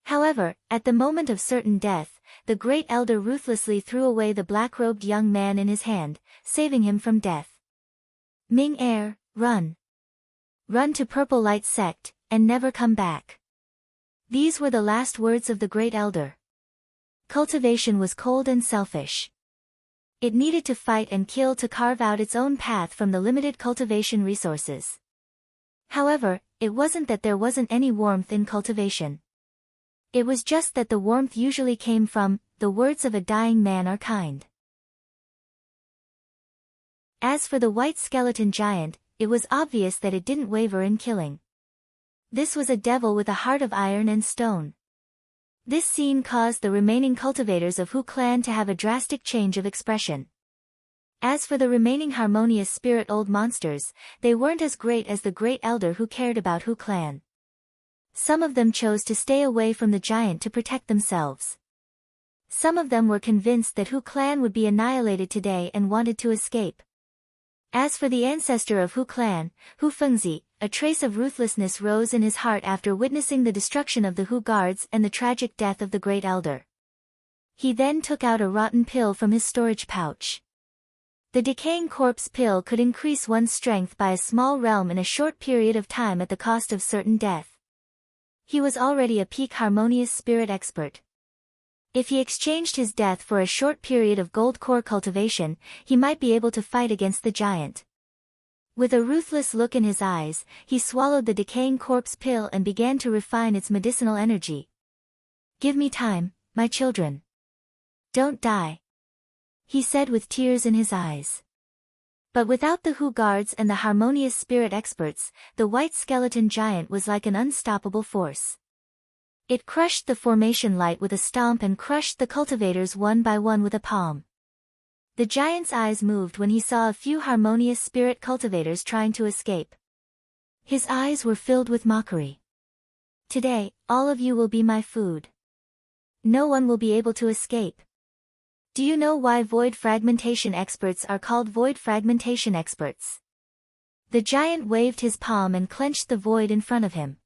[SPEAKER 1] However, at the moment of certain death, the Great Elder ruthlessly threw away the black-robed young man in his hand, saving him from death. Ming Air, run! Run to Purple Light Sect, and never come back. These were the last words of the Great Elder. Cultivation was cold and selfish. It needed to fight and kill to carve out its own path from the limited cultivation resources. However, it wasn't that there wasn't any warmth in cultivation. It was just that the warmth usually came from, the words of a dying man are kind. As for the white skeleton giant, it was obvious that it didn't waver in killing. This was a devil with a heart of iron and stone. This scene caused the remaining cultivators of Hu clan to have a drastic change of expression. As for the remaining harmonious spirit old monsters, they weren't as great as the Great Elder who cared about Hu clan. Some of them chose to stay away from the giant to protect themselves. Some of them were convinced that Hu clan would be annihilated today and wanted to escape. As for the ancestor of Hu clan, Hu Fengzi, a trace of ruthlessness rose in his heart after witnessing the destruction of the Hu guards and the tragic death of the Great Elder. He then took out a rotten pill from his storage pouch. The decaying corpse pill could increase one's strength by a small realm in a short period of time at the cost of certain death. He was already a peak harmonious spirit expert. If he exchanged his death for a short period of gold core cultivation, he might be able to fight against the giant. With a ruthless look in his eyes, he swallowed the decaying corpse pill and began to refine its medicinal energy. "Give me time, my children. Don't die," he said with tears in his eyes. But without the Hu guards and the harmonious spirit experts, the white skeleton giant was like an unstoppable force. It crushed the formation light with a stomp and crushed the cultivators one by one with a palm. The giant's eyes moved when he saw a few harmonious spirit cultivators trying to escape. His eyes were filled with mockery. "Today, all of you will be my food. No one will be able to escape. Do you know why void fragmentation experts are called void fragmentation experts?" The giant waved his palm and clenched the void in front of him.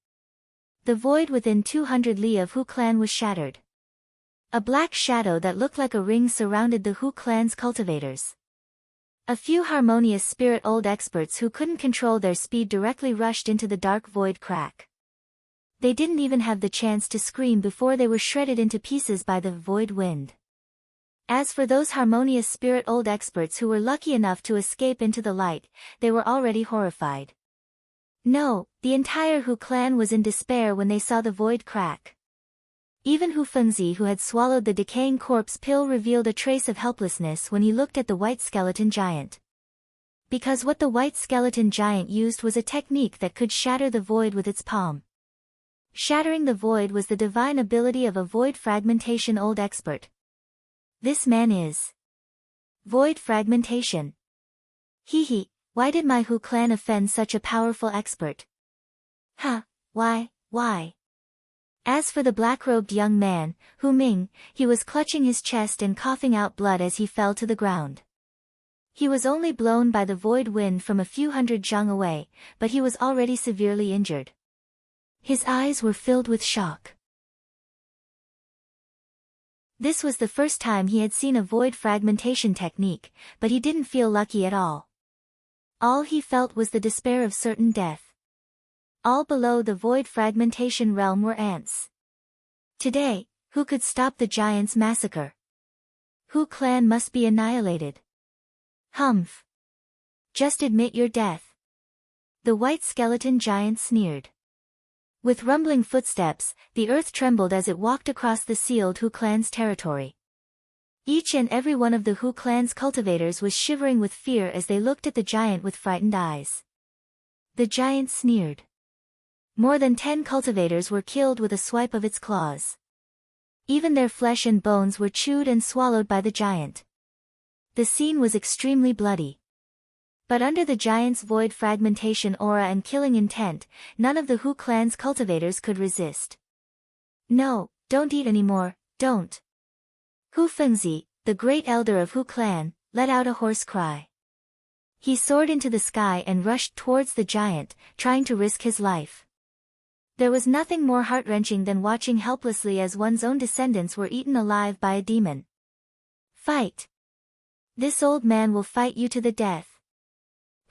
[SPEAKER 1] The void within 200 li of Hu clan was shattered. A black shadow that looked like a ring surrounded the Hu clan's cultivators. A few harmonious spirit old experts who couldn't control their speed directly rushed into the dark void crack. They didn't even have the chance to scream before they were shredded into pieces by the void wind. As for those harmonious spirit old experts who were lucky enough to escape into the light, they were already horrified. No, the entire Hu clan was in despair when they saw the void crack. Even Hu Fengzi, who had swallowed the decaying corpse pill, revealed a trace of helplessness when he looked at the white skeleton giant. Because what the white skeleton giant used was a technique that could shatter the void with its palm. Shattering the void was the divine ability of a void fragmentation old expert. This man is void fragmentation. Hee, why did my Hu clan offend such a powerful expert? Huh, why? As for the black-robed young man, Hu Ming, he was clutching his chest and coughing out blood as he fell to the ground. He was only blown by the void wind from a few hundred zhang away, but he was already severely injured. His eyes were filled with shock. This was the first time he had seen a void fragmentation technique, but he didn't feel lucky at all. All he felt was the despair of certain death. All below the void fragmentation realm were ants. Today, who could stop the giants' massacre? Hu clan must be annihilated. Humph. Just admit your death. The white skeleton giant sneered. With rumbling footsteps, the earth trembled as it walked across the sealed Hu clan's territory. Each and every one of the Hu clan's cultivators was shivering with fear as they looked at the giant with frightened eyes. The giant sneered. More than 10 cultivators were killed with a swipe of its claws. Even their flesh and bones were chewed and swallowed by the giant. The scene was extremely bloody. But under the giant's void fragmentation aura and killing intent, none of the Hu clan's cultivators could resist. No, don't eat anymore, don't. Hu Fengzi, the great elder of Hu clan, let out a hoarse cry. He soared into the sky and rushed towards the giant, trying to risk his life. There was nothing more heart-wrenching than watching helplessly as one's own descendants were eaten alive by a demon. Fight! This old man will fight you to the death.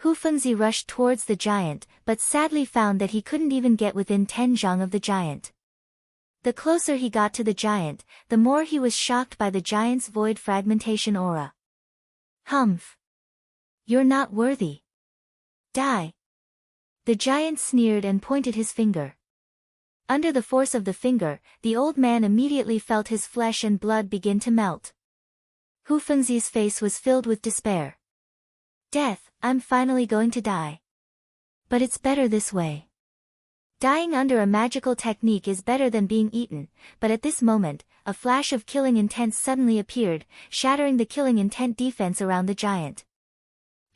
[SPEAKER 1] Hu Fengzi rushed towards the giant, but sadly found that he couldn't even get within 10 zhang of the giant. The closer he got to the giant, the more he was shocked by the giant's void fragmentation aura. Humph! You're not worthy. Die! The giant sneered and pointed his finger. Under the force of the finger, the old man immediately felt his flesh and blood begin to melt. Hu Fengzi's face was filled with despair. Death, I'm finally going to die. But it's better this way. Dying under a magical technique is better than being eaten, but at this moment, a flash of killing intent suddenly appeared, shattering the killing intent defense around the giant.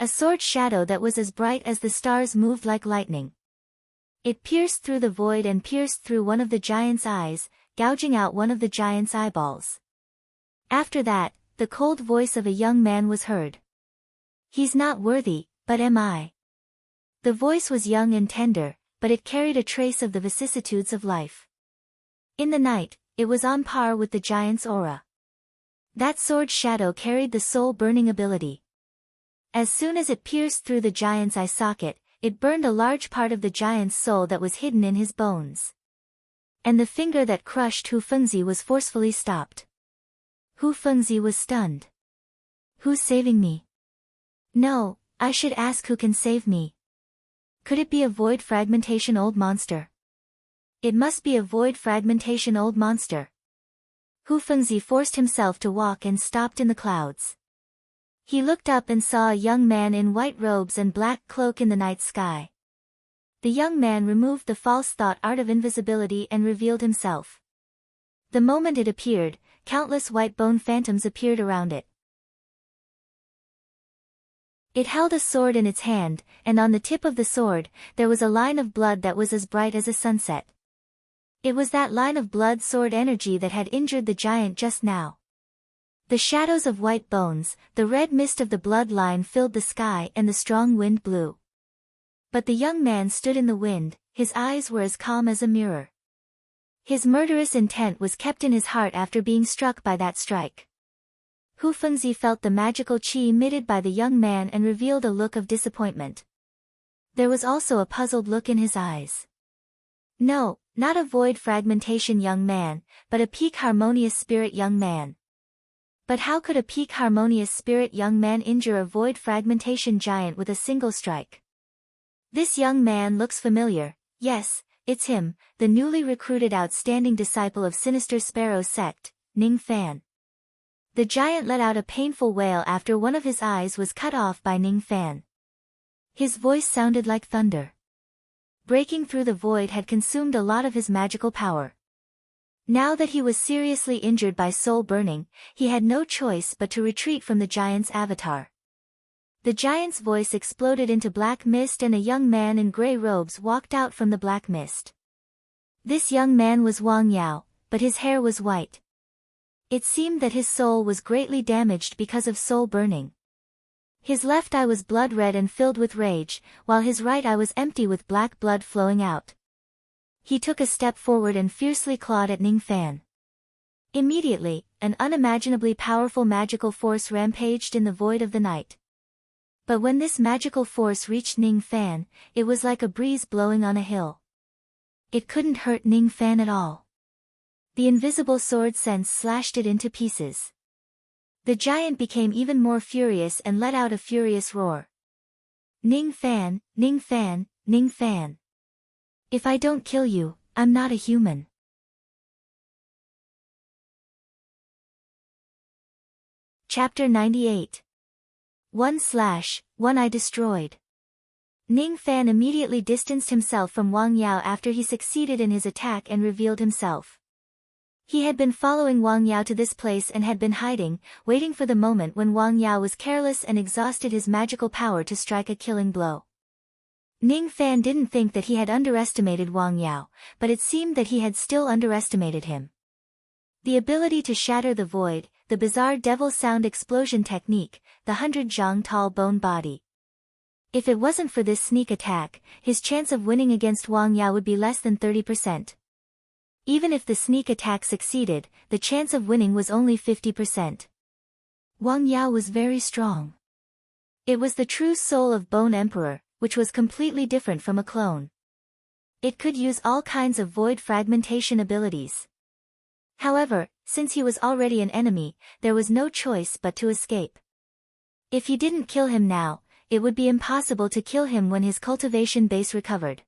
[SPEAKER 1] A sword shadow that was as bright as the stars moved like lightning. It pierced through the void and pierced through one of the giant's eyes, gouging out one of the giant's eyeballs. After that, the cold voice of a young man was heard. He's not worthy, but am I? The voice was young and tender, but it carried a trace of the vicissitudes of life. In the night, it was on par with the giant's aura. That sword shadow carried the soul-burning ability. As soon as it pierced through the giant's eye socket, it burned a large part of the giant's soul that was hidden in his bones. And the finger that crushed Hu Fengzi was forcefully stopped. Hu Fengzi was stunned. Who's saving me? No, I should ask who can save me. Could it be a void fragmentation old monster? It must be a void fragmentation old monster. Hu Fengzi forced himself to walk and stopped in the clouds. He looked up and saw a young man in white robes and black cloak in the night sky. The young man removed the false thought art of invisibility and revealed himself. The moment it appeared, countless white bone phantoms appeared around it. It held a sword in its hand, and on the tip of the sword, there was a line of blood that was as bright as a sunset. It was that line of blood sword energy that had injured the giant just now. The shadows of white bones, the red mist of the blood line filled the sky and the strong wind blew. But the young man stood in the wind, his eyes were as calm as a mirror. His murderous intent was kept in his heart after being struck by that strike. Hu Fengzi felt the magical qi emitted by the young man and revealed a look of disappointment. There was also a puzzled look in his eyes. No, not a void fragmentation young man, but a peak harmonious spirit young man. But how could a peak harmonious spirit young man injure a void fragmentation giant with a single strike? This young man looks familiar. Yes, it's him, the newly recruited outstanding disciple of Sinister Sparrow's sect, Ning Fan. The giant let out a painful wail after one of his eyes was cut off by Ning Fan. His voice sounded like thunder. Breaking through the void had consumed a lot of his magical power. Now that he was seriously injured by soul burning, he had no choice but to retreat from the giant's avatar. The giant's voice exploded into black mist and a young man in gray robes walked out from the black mist. This young man was Wang Yao, but his hair was white. It seemed that his soul was greatly damaged because of soul burning. His left eye was blood red and filled with rage, while his right eye was empty with black blood flowing out. He took a step forward and fiercely clawed at Ning Fan. Immediately, an unimaginably powerful magical force rampaged in the void of the night. But when this magical force reached Ning Fan, it was like a breeze blowing on a hill. It couldn't hurt Ning Fan at all. The invisible sword sense slashed it into pieces. The giant became even more furious and let out a furious roar. Ning Fan, Ning Fan, Ning Fan. If I don't kill you, I'm not a human. Chapter 98. One Eye Destroyed. Ning Fan immediately distanced himself from Wang Yao after he succeeded in his attack and revealed himself. He had been following Wang Yao to this place and had been hiding, waiting for the moment when Wang Yao was careless and exhausted his magical power to strike a killing blow. Ning Fan didn't think that he had underestimated Wang Yao, but it seemed that he had still underestimated him. The ability to shatter the void, the bizarre devil sound explosion technique, the 100 zhang tall bone body. If it wasn't for this sneak attack, his chance of winning against Wang Yao would be less than 30%. Even if the sneak attack succeeded, the chance of winning was only 50%. Wang Yao was very strong. It was the true soul of Bone Emperor, which was completely different from a clone. It could use all kinds of void fragmentation abilities. However, since he was already an enemy, there was no choice but to escape. If he didn't kill him now, it would be impossible to kill him when his cultivation base recovered.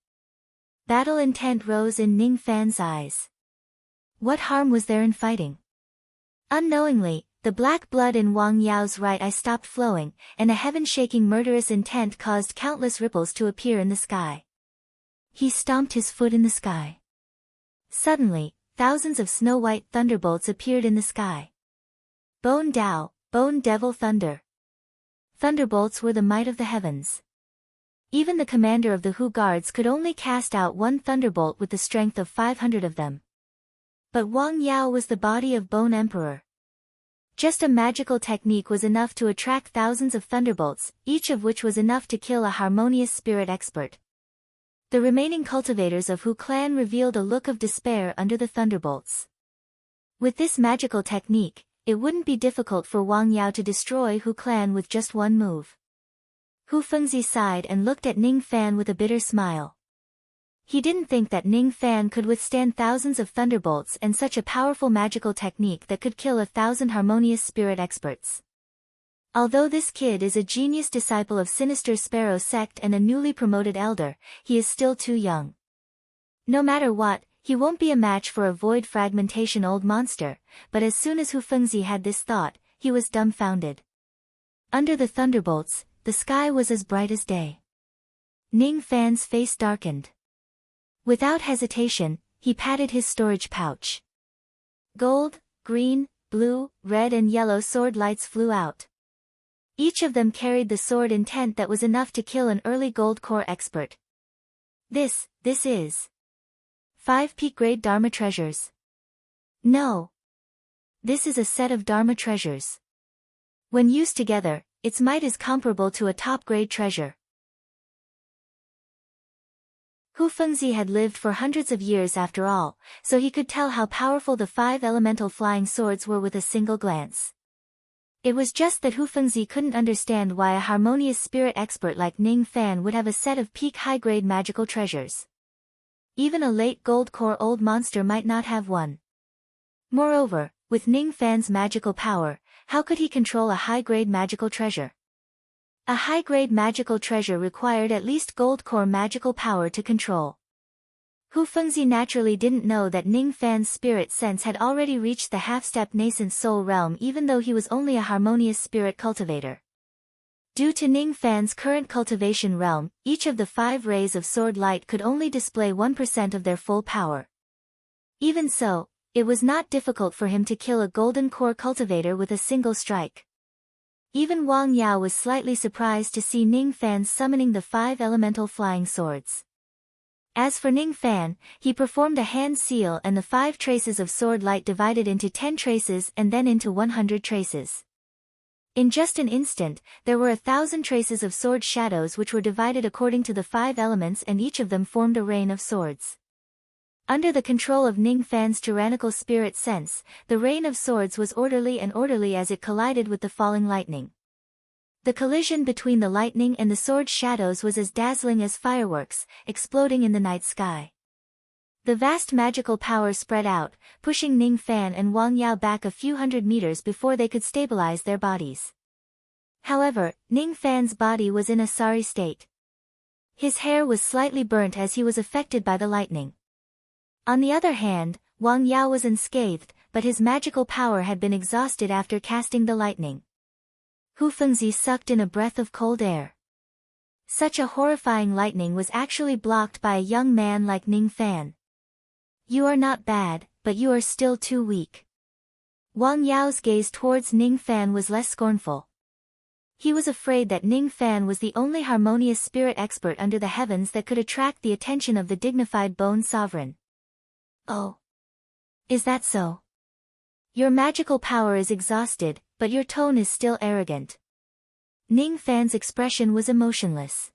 [SPEAKER 1] Battle intent rose in Ning Fan's eyes. What harm was there in fighting? Unknowingly, the black blood in Wang Yao's right eye stopped flowing, and a heaven-shaking murderous intent caused countless ripples to appear in the sky. He stomped his foot in the sky. Suddenly, thousands of snow-white thunderbolts appeared in the sky. Bone Dao, Bone Devil Thunder. Thunderbolts were the might of the heavens. Even the commander of the Hu guards could only cast out one thunderbolt with the strength of 500 of them. But Wang Yao was the body of Bone Emperor. Just a magical technique was enough to attract thousands of thunderbolts, each of which was enough to kill a harmonious spirit expert. The remaining cultivators of Hu clan revealed a look of despair under the thunderbolts. With this magical technique, it wouldn't be difficult for Wang Yao to destroy Hu clan with just one move. Hu Fengzi sighed and looked at Ning Fan with a bitter smile. He didn't think that Ning Fan could withstand thousands of thunderbolts and such a powerful magical technique that could kill 1,000 harmonious spirit experts. Although this kid is a genius disciple of Sinister Sparrow's sect and a newly promoted elder, he is still too young. No matter what, he won't be a match for a void fragmentation old monster, but as soon as Hu Fengzi had this thought, he was dumbfounded. Under the thunderbolts, the sky was as bright as day. Ning Fan's face darkened. Without hesitation, he patted his storage pouch. Gold, green, blue, red and yellow sword lights flew out. Each of them carried the sword intent that was enough to kill an early gold core expert. This is 5 peak grade Dharma treasures. No. This is a set of Dharma treasures. When used together, its might is comparable to a top grade treasure. Hu Fengzi had lived for hundreds of years after all, so he could tell how powerful the 5 elemental flying swords were with a single glance. It was just that Hu Fengzi couldn't understand why a harmonious spirit expert like Ning Fan would have a set of peak high-grade magical treasures. Even a late gold core old monster might not have one. Moreover, with Ning Fan's magical power, how could he control a high-grade magical treasure? A high-grade magical treasure required at least gold core magical power to control. Hu Fengzi naturally didn't know that Ning Fan's spirit sense had already reached the half-step nascent soul realm even though he was only a harmonious spirit cultivator. Due to Ning Fan's current cultivation realm, each of the 5 rays of sword light could only display 1% of their full power. Even so, it was not difficult for him to kill a golden core cultivator with a single strike. Even Wang Yao was slightly surprised to see Ning Fan summoning the 5 elemental flying swords. As for Ning Fan, he performed a hand seal and the 5 traces of sword light divided into 10 traces and then into 100 traces. In just an instant, there were 1,000 traces of sword shadows which were divided according to the 5 elements and each of them formed a rain of swords. Under the control of Ning Fan's tyrannical spirit sense, the rain of swords was orderly as it collided with the falling lightning. The collision between the lightning and the sword shadows was as dazzling as fireworks, exploding in the night sky. The vast magical power spread out, pushing Ning Fan and Wang Yao back a few hundred meters before they could stabilize their bodies. However, Ning Fan's body was in a sorry state. His hair was slightly burnt as he was affected by the lightning. On the other hand, Wang Yao was unscathed, but his magical power had been exhausted after casting the lightning. Hu Fengzi sucked in a breath of cold air. Such a horrifying lightning was actually blocked by a young man like Ning Fan. You are not bad, but you are still too weak. Wang Yao's gaze towards Ning Fan was less scornful. He was afraid that Ning Fan was the only harmonious spirit expert under the heavens that could attract the attention of the dignified Bone Sovereign. Oh. Is that so? Your magical power is exhausted, but your tone is still arrogant. Ning Fan's expression was emotionless.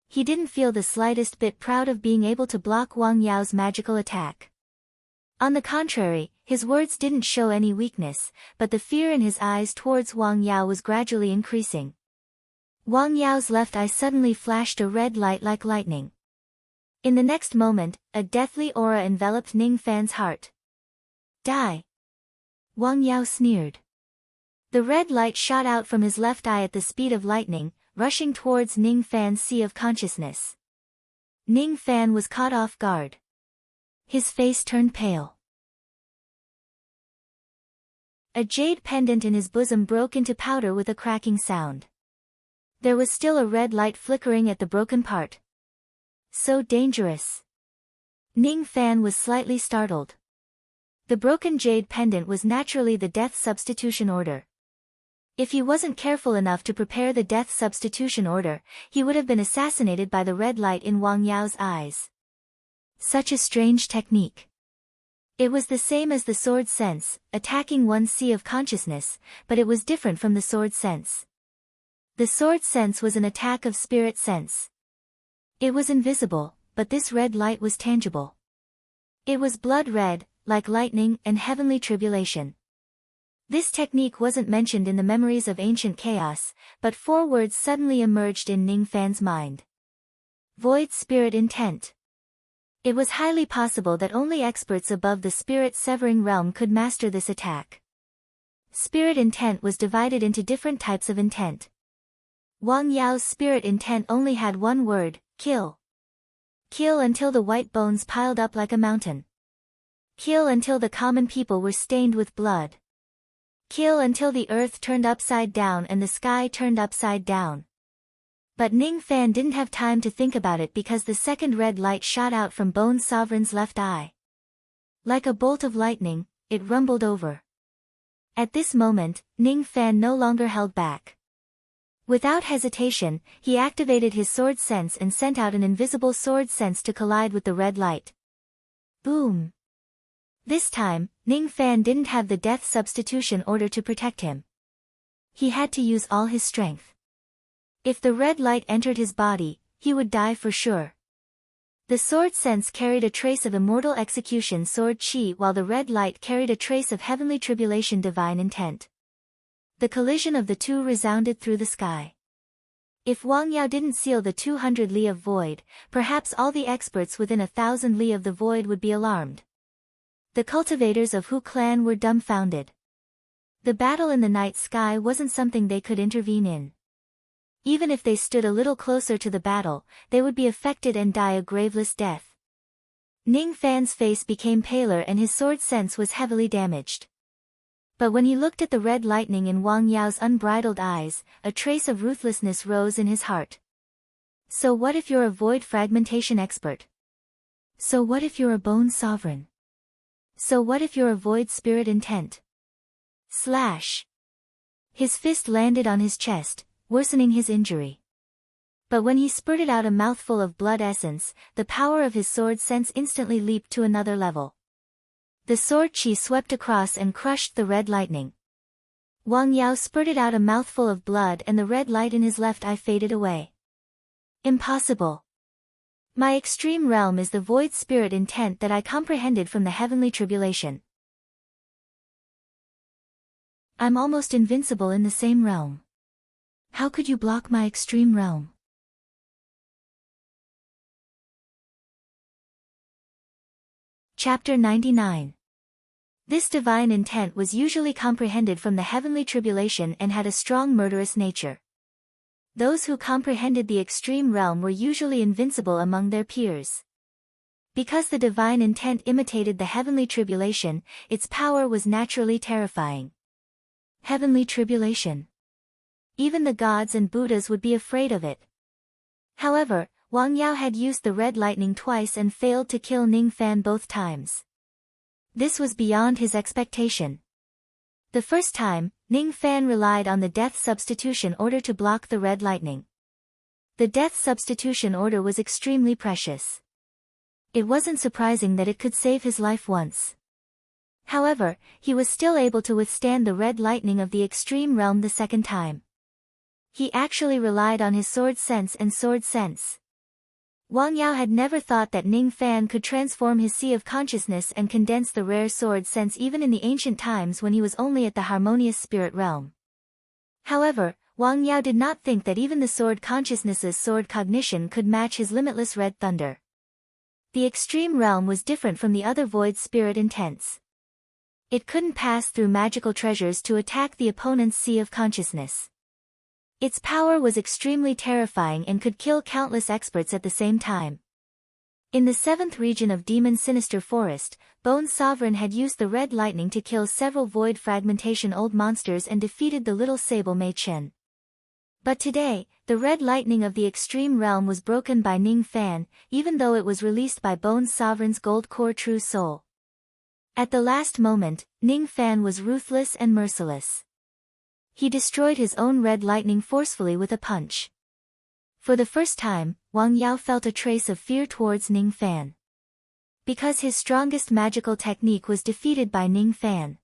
[SPEAKER 1] He didn't feel the slightest bit proud of being able to block Wang Yao's magical attack. On the contrary, his words didn't show any weakness, but the fear in his eyes towards Wang Yao was gradually increasing. Wang Yao's left eye suddenly flashed a red light like lightning. In the next moment, a deathly aura enveloped Ning Fan's heart. Die! Wang Yao sneered. The red light shot out from his left eye at the speed of lightning, rushing towards Ning Fan's sea of consciousness. Ning Fan was caught off guard. His face turned pale. A jade pendant in his bosom broke into powder with a cracking sound. There was still a red light flickering at the broken part. So dangerous. Ning Fan was slightly startled. The broken jade pendant was naturally the death substitution order. If he wasn't careful enough to prepare the death substitution order, he would have been assassinated by the red light in Wang Yao's eyes. Such a strange technique. It was the same as the sword sense, attacking one's sea of consciousness, but it was different from the sword sense. The sword sense was an attack of spirit sense. It was invisible, but this red light was tangible. It was blood red, like lightning and heavenly tribulation. This technique wasn't mentioned in the memories of ancient chaos, but 4 words suddenly emerged in Ning Fan's mind. Void spirit intent. It was highly possible that only experts above the spirit-severing realm could master this attack. Spirit intent was divided into different types of intent. Wang Yao's spirit intent only had 1 word, kill. Kill until the white bones piled up like a mountain. Kill until the common people were stained with blood. Kill until the earth turned upside down and the sky turned upside down. But Ning Fan didn't have time to think about it because the second red light shot out from Bone Sovereign's left eye. Like a bolt of lightning, it rumbled over. At this moment, Ning Fan no longer held back. Without hesitation, he activated his sword sense and sent out an invisible sword sense to collide with the red light. Boom! This time, Ning Fan didn't have the death substitution order to protect him. He had to use all his strength. If the red light entered his body, he would die for sure. The sword sense carried a trace of immortal execution sword chi while the red light carried a trace of heavenly tribulation divine intent. The collision of the two resounded through the sky. If Wang Yao didn't seal the 200 li of void, perhaps all the experts within 1,000 li of the void would be alarmed. The cultivators of Hu clan were dumbfounded. The battle in the night sky wasn't something they could intervene in. Even if they stood a little closer to the battle, they would be affected and die a graveless death. Ning Fan's face became paler and his sword sense was heavily damaged. But when he looked at the red lightning in Wang Yao's unbridled eyes, a trace of ruthlessness rose in his heart. So what if you're a void fragmentation expert? So what if you're a bone sovereign? So what if you're a void spirit intent? Slash! His fist landed on his chest, worsening his injury. But when he spurted out a mouthful of blood essence, the power of his sword sense instantly leaped to another level. The sword chi swept across and crushed the red lightning. Wang Yao spurted out a mouthful of blood and the red light in his left eye faded away. Impossible. My extreme realm is the void spirit intent that I comprehended from the heavenly tribulation. I'm almost invincible in the same realm. How could you block my extreme realm? Chapter 99. This divine intent was usually comprehended from the heavenly tribulation and had a strong murderous nature. Those who comprehended the extreme realm were usually invincible among their peers. Because the divine intent imitated the heavenly tribulation, its power was naturally terrifying. Heavenly tribulation. Even the gods and Buddhas would be afraid of it. However, Wang Yao had used the red lightning twice and failed to kill Ning Fan both times. This was beyond his expectation. The first time, Ning Fan relied on the death substitution order to block the red lightning. The death substitution order was extremely precious. It wasn't surprising that it could save his life once. However, he was still able to withstand the red lightning of the extreme realm the second time. He actually relied on his sword sense and sword sense. Wang Yao had never thought that Ning Fan could transform his sea of consciousness and condense the rare sword sense even in the ancient times when he was only at the harmonious spirit realm. However, Wang Yao did not think that even the sword consciousness's sword cognition could match his limitless red thunder. The extreme realm was different from the other void spirit intents. It couldn't pass through magical treasures to attack the opponent's sea of consciousness. Its power was extremely terrifying and could kill countless experts at the same time. In the 7th region of Demon Sinister Forest, Bone Sovereign had used the red lightning to kill several void fragmentation old monsters and defeated the little sable Mei Chen. But today, the red lightning of the extreme realm was broken by Ning Fan, even though it was released by Bone Sovereign's gold core true soul. At the last moment, Ning Fan was ruthless and merciless. He destroyed his own red lightning forcefully with a punch. For the first time, Wang Yao felt a trace of fear towards Ning Fan. Because his strongest magical technique was defeated by Ning Fan.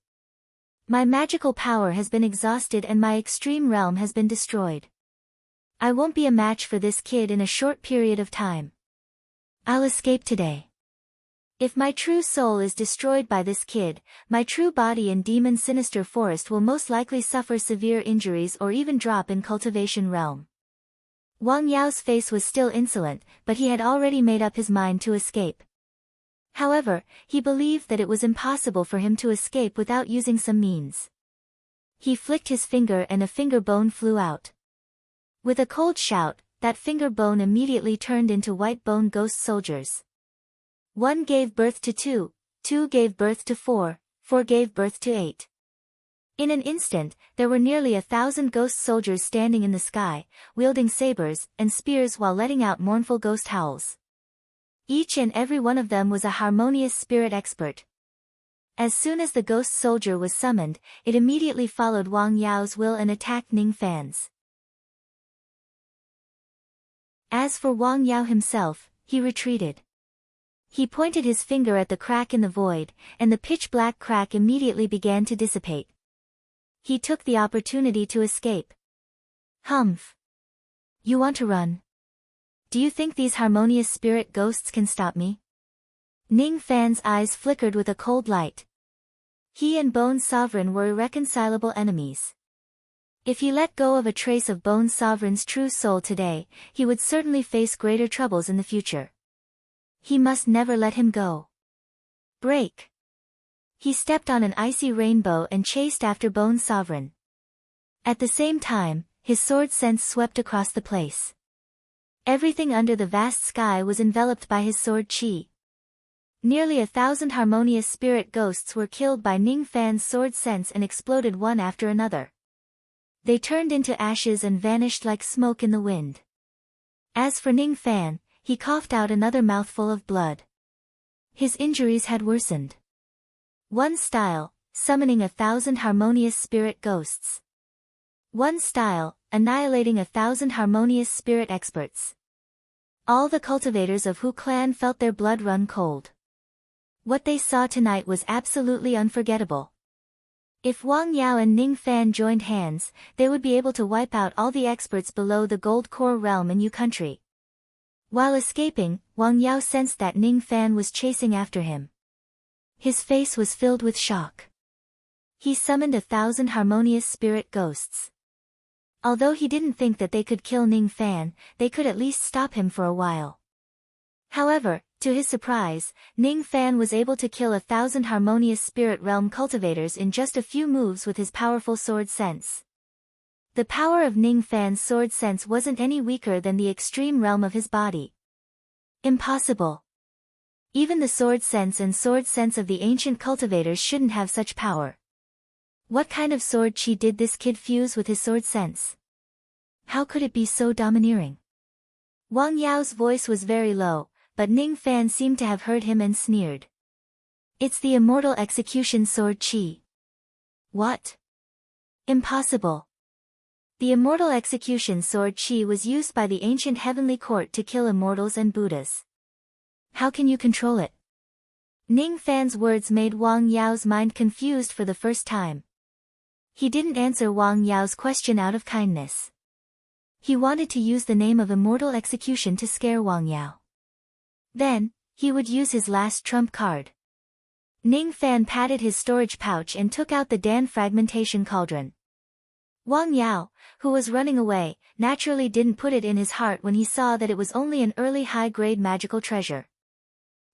[SPEAKER 1] My magical power has been exhausted and my extreme realm has been destroyed. I won't be a match for this kid in a short period of time. I'll escape today. If my true soul is destroyed by this kid, my true body in Demon Sinister Forest will most likely suffer severe injuries or even drop in cultivation realm. Wang Yao's face was still insolent, but he had already made up his mind to escape. However, he believed that it was impossible for him to escape without using some means. He flicked his finger and a finger bone flew out. With a cold shout, that finger bone immediately turned into white bone ghost soldiers. 1 gave birth to 2, 2 gave birth to 4, 4 gave birth to 8. In an instant, there were nearly 1,000 ghost soldiers standing in the sky, wielding sabers and spears while letting out mournful ghost howls. Each and every one of them was a harmonious spirit expert. As soon as the ghost soldier was summoned, it immediately followed Wang Yao's will and attacked Ning Fan's. As for Wang Yao himself, he retreated. He pointed his finger at the crack in the void, and the pitch-black crack immediately began to dissipate. He took the opportunity to escape. Humph! You want to run? Do you think these harmonious spirit ghosts can stop me? Ning Fan's eyes flickered with a cold light. He and Bone Sovereign were irreconcilable enemies. If he let go of a trace of Bone Sovereign's true soul today, he would certainly face greater troubles in the future. He must never let him go. Break! He stepped on an icy rainbow and chased after Bone Sovereign. At the same time, his sword sense swept across the place. Everything under the vast sky was enveloped by his sword chi. Nearly 1,000 harmonious spirit ghosts were killed by Ning Fan's sword sense and exploded one after another. They turned into ashes and vanished like smoke in the wind. As for Ning Fan, he coughed out another mouthful of blood. His injuries had worsened. One style, summoning 1,000 harmonious spirit ghosts. One style, annihilating 1,000 harmonious spirit experts. All the cultivators of Hu clan felt their blood run cold. What they saw tonight was absolutely unforgettable. If Wang Yao and Ning Fan joined hands, they would be able to wipe out all the experts below the Gold Core realm in Yu country. While escaping, Wang Yao sensed that Ning Fan was chasing after him. His face was filled with shock. He summoned 1,000 harmonious spirit ghosts. Although he didn't think that they could kill Ning Fan, they could at least stop him for a while. However, to his surprise, Ning Fan was able to kill 1,000 harmonious spirit realm cultivators in just a few moves with his powerful sword sense. The power of Ning Fan's sword sense wasn't any weaker than the extreme realm of his body. Impossible. Even the sword sense and sword sense of the ancient cultivators shouldn't have such power. What kind of sword chi did this kid fuse with his sword sense? How could it be so domineering? Wang Yao's voice was very low, but Ning Fan seemed to have heard him and sneered. It's the immortal execution sword chi. What? Impossible. The immortal execution sword chi was used by the ancient heavenly court to kill immortals and Buddhas. How can you control it? Ning Fan's words made Wang Yao's mind confused for the first time. He didn't answer Wang Yao's question out of kindness. He wanted to use the name of immortal execution to scare Wang Yao. Then, he would use his last trump card. Ning Fan patted his storage pouch and took out the Dan fragmentation cauldron. Wang Yao, who was running away, naturally didn't put it in his heart when he saw that it was only an early high-grade magical treasure.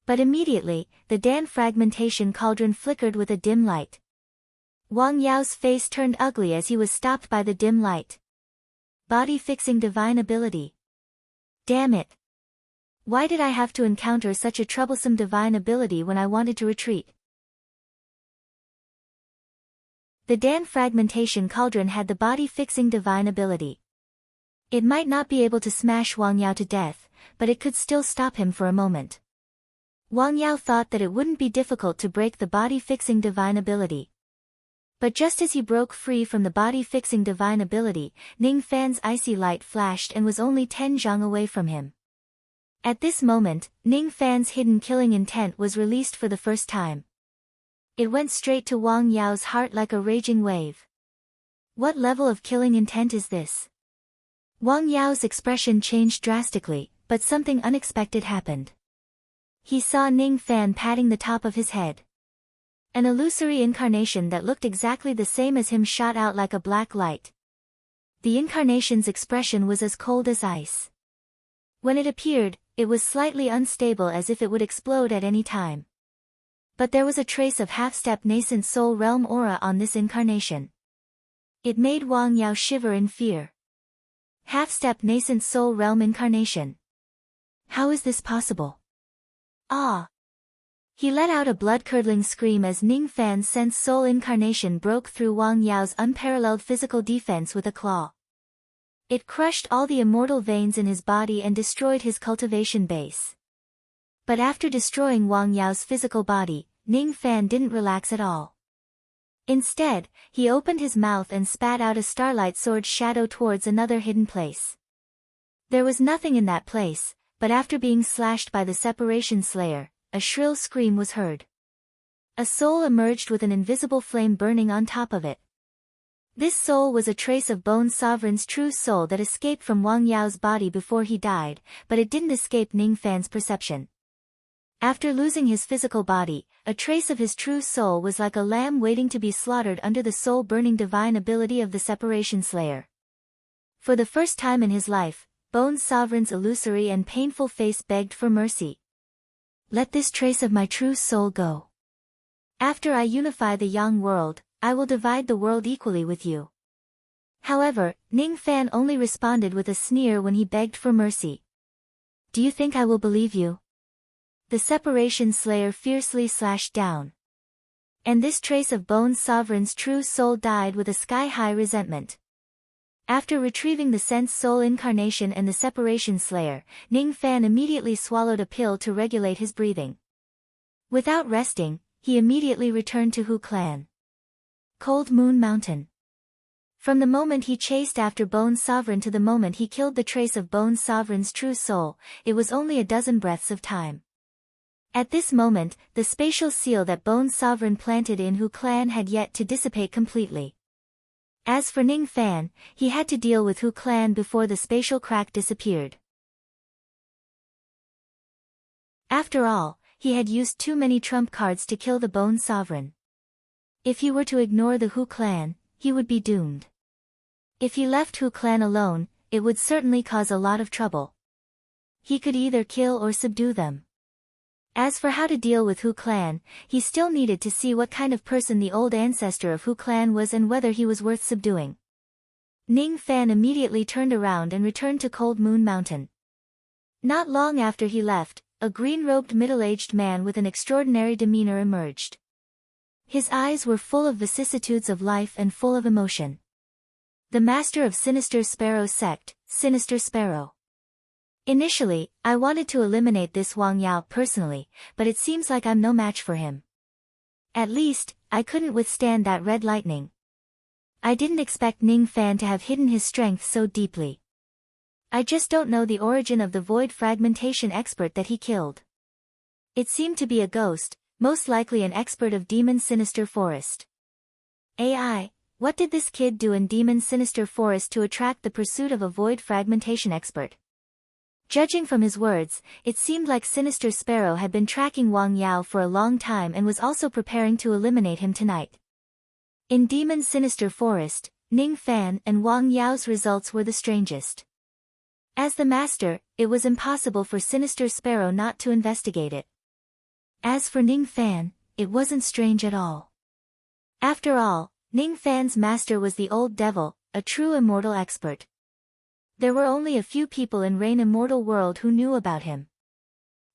[SPEAKER 1] But immediately, the Dan fragmentation cauldron flickered with a dim light. Wang Yao's face turned ugly as he was stopped by the dim light. Body-fixing divine ability. Damn it. Why did I have to encounter such a troublesome divine ability when I wanted to retreat? The Dan fragmentation cauldron had the body-fixing divine ability. It might not be able to smash Wang Yao to death, but it could still stop him for a moment. Wang Yao thought that it wouldn't be difficult to break the body-fixing divine ability. But just as he broke free from the body-fixing divine ability, Ning Fan's icy light flashed and was only 10 zhang away from him. At this moment, Ning Fan's hidden killing intent was released for the first time. It went straight to Wang Yao's heart like a raging wave. What level of killing intent is this? Wang Yao's expression changed drastically, but something unexpected happened. He saw Ning Fan patting the top of his head. An illusory incarnation that looked exactly the same as him shot out like a black light. The incarnation's expression was as cold as ice. When it appeared, it was slightly unstable as if it would explode at any time. But there was a trace of half-step nascent soul realm aura on this incarnation. It made Wang Yao shiver in fear. Half-step nascent soul realm incarnation. How is this possible? Ah! He let out a blood-curdling scream as Ning Fan's sense soul incarnation broke through Wang Yao's unparalleled physical defense with a claw. It crushed all the immortal veins in his body and destroyed his cultivation base. But after destroying Wang Yao's physical body, Ning Fan didn't relax at all. Instead, he opened his mouth and spat out a starlight sword shadow towards another hidden place. There was nothing in that place, but after being slashed by the separation slayer, a shrill scream was heard. A soul emerged with an invisible flame burning on top of it. This soul was a trace of Bone Sovereign's true soul that escaped from Wang Yao's body before he died, but it didn't escape Ning Fan's perception. After losing his physical body, a trace of his true soul was like a lamb waiting to be slaughtered under the soul-burning divine ability of the separation slayer. For the first time in his life, Bone Sovereign's illusory and painful face begged for mercy. Let this trace of my true soul go. After I unify the Yang world, I will divide the world equally with you. However, Ning Fan only responded with a sneer when he begged for mercy. Do you think I will believe you? The separation slayer fiercely slashed down. And this trace of Bone's sovereign's true soul died with a sky-high resentment. After retrieving the sense soul incarnation and the separation slayer, Ning Fan immediately swallowed a pill to regulate his breathing. Without resting, he immediately returned to Hu Clan. Cold Moon Mountain. From the moment he chased after Bone's sovereign to the moment he killed the trace of Bone's sovereign's true soul, it was only a dozen breaths of time. At this moment, the spatial seal that Bone's sovereign planted in Hu Clan had yet to dissipate completely. As for Ning Fan, he had to deal with Hu Clan before the spatial crack disappeared. After all, he had used too many trump cards to kill the Bone Sovereign. If he were to ignore the Hu Clan, he would be doomed. If he left Hu Clan alone, it would certainly cause a lot of trouble. He could either kill or subdue them. As for how to deal with Hu Clan, he still needed to see what kind of person the old ancestor of Hu Clan was and whether he was worth subduing. Ning Fan immediately turned around and returned to Cold Moon Mountain. Not long after he left, a green-robed middle-aged man with an extraordinary demeanor emerged. His eyes were full of vicissitudes of life and full of emotion. The master of Sinister Sparrow's sect, Sinister Sparrow. Initially, I wanted to eliminate this Wang Yao personally, but it seems like I'm no match for him. At least, I couldn't withstand that red lightning. I didn't expect Ning Fan to have hidden his strength so deeply. I just don't know the origin of the void fragmentation expert that he killed. It seemed to be a ghost, most likely an expert of Demon Sinister Forest. AI, what did this kid do in Demon Sinister Forest to attract the pursuit of a void fragmentation expert? Judging from his words, it seemed like Sinister Sparrow had been tracking Wang Yao for a long time and was also preparing to eliminate him tonight. In Demon Sinister Forest, Ning Fan and Wang Yao's results were the strangest. As the master, it was impossible for Sinister Sparrow not to investigate it. As for Ning Fan, it wasn't strange at all. After all, Ning Fan's master was the old devil, a true immortal expert. There were only a few people in Rain Immortal World who knew about him.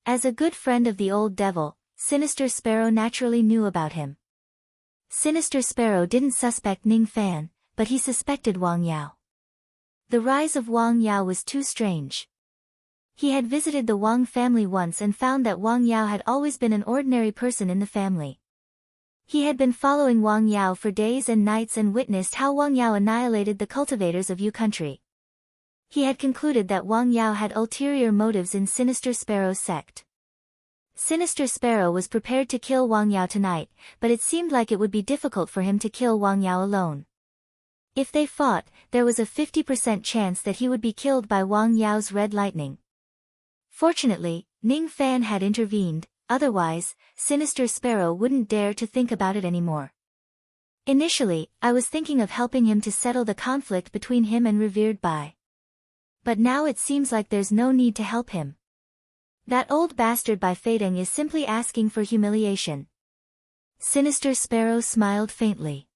[SPEAKER 1] As a good friend of the old devil, Sinister Sparrow naturally knew about him. Sinister Sparrow didn't suspect Ning Fan, but he suspected Wang Yao. The rise of Wang Yao was too strange. He had visited the Wang family once and found that Wang Yao had always been an ordinary person in the family. He had been following Wang Yao for days and nights and witnessed how Wang Yao annihilated the cultivators of Yu country. He had concluded that Wang Yao had ulterior motives in Sinister Sparrow's sect. Sinister Sparrow was prepared to kill Wang Yao tonight, but it seemed like it would be difficult for him to kill Wang Yao alone. If they fought, there was a 50% chance that he would be killed by Wang Yao's red lightning. Fortunately, Ning Fan had intervened, otherwise, Sinister Sparrow wouldn't dare to think about it anymore. Initially, I was thinking of helping him to settle the conflict between him and Revered Bai. But now it seems like there's no need to help him. That old bastard Bai Feideng is simply asking for humiliation. Sinister Sparrow smiled faintly.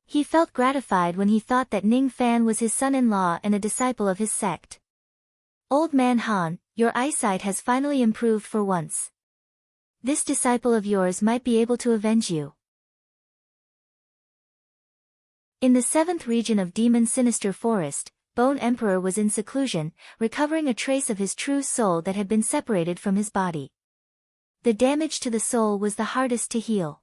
[SPEAKER 1] He felt gratified when he thought that Ning Fan was his son-in-law and a disciple of his sect. Old man Han, your eyesight has finally improved for once. This disciple of yours might be able to avenge you. In the 7th region of Demon Sinister Forest, Bone Emperor was in seclusion, recovering a trace of his true soul that had been separated from his body. The damage to the soul was the hardest to heal.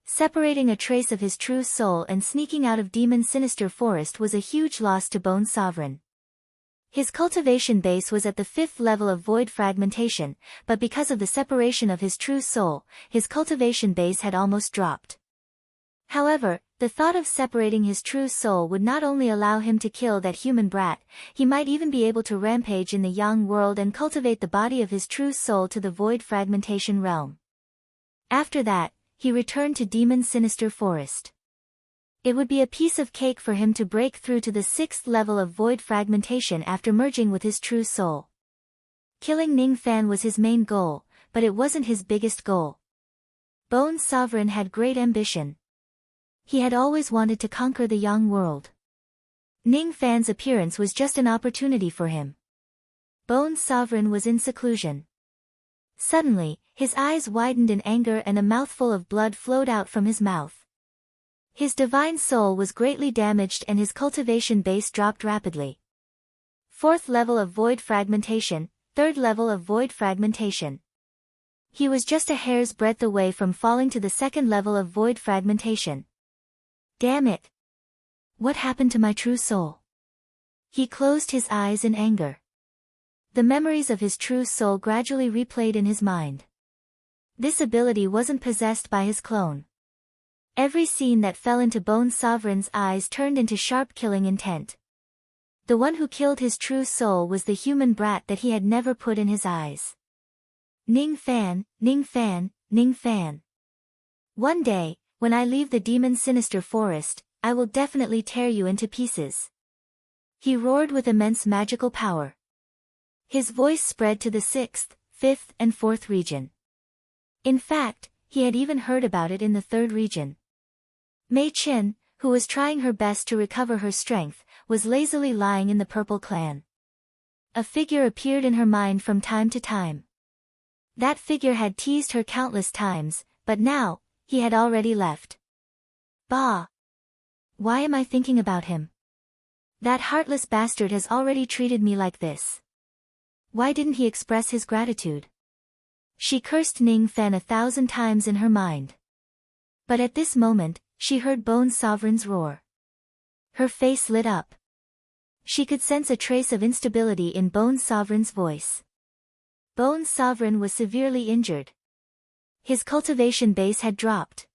[SPEAKER 1] Separating a trace of his true soul and sneaking out of Demon Sinister Forest was a huge loss to Bone Sovereign. His cultivation base was at the 5th level of void fragmentation, but because of the separation of his true soul, his cultivation base had almost dropped. However, the thought of separating his true soul would not only allow him to kill that human brat, he might even be able to rampage in the Yang world and cultivate the body of his true soul to the void fragmentation realm. After that, he returned to Demon Sinister Forest. It would be a piece of cake for him to break through to the 6th level of void fragmentation after merging with his true soul. Killing Ning Fan was his main goal, but it wasn't his biggest goal. Bone's sovereign had great ambition. He had always wanted to conquer the Yang world. Ning Fan's appearance was just an opportunity for him. Bone's sovereign was in seclusion. Suddenly, his eyes widened in anger and a mouthful of blood flowed out from his mouth. His divine soul was greatly damaged and his cultivation base dropped rapidly. 4th level of void fragmentation, 3rd level of void fragmentation. He was just a hair's breadth away from falling to the 2nd level of void fragmentation. Damn it! What happened to my true soul? He closed his eyes in anger. The memories of his true soul gradually replayed in his mind. This ability wasn't possessed by his clone. Every scene that fell into Bone's sovereign's eyes turned into sharp killing intent. The one who killed his true soul was the human brat that he had never put in his eyes. Ning Fan, Ning Fan, Ning Fan. One day, when I leave the demon's sinister forest, I will definitely tear you into pieces. He roared with immense magical power. His voice spread to the 6th, 5th and 4th region. In fact, he had even heard about it in the 3rd region. Mei Chen, who was trying her best to recover her strength, was lazily lying in the Purple Clan. A figure appeared in her mind from time to time. That figure had teased her countless times, but now, he had already left. Bah! Why am I thinking about him? That heartless bastard has already treated me like this. Why didn't he express his gratitude? She cursed Ning Fan 1,000 times in her mind. But at this moment, she heard Bone's sovereign's roar. Her face lit up. She could sense a trace of instability in Bone's sovereign's voice. Bone's sovereign was severely injured. His cultivation base had dropped.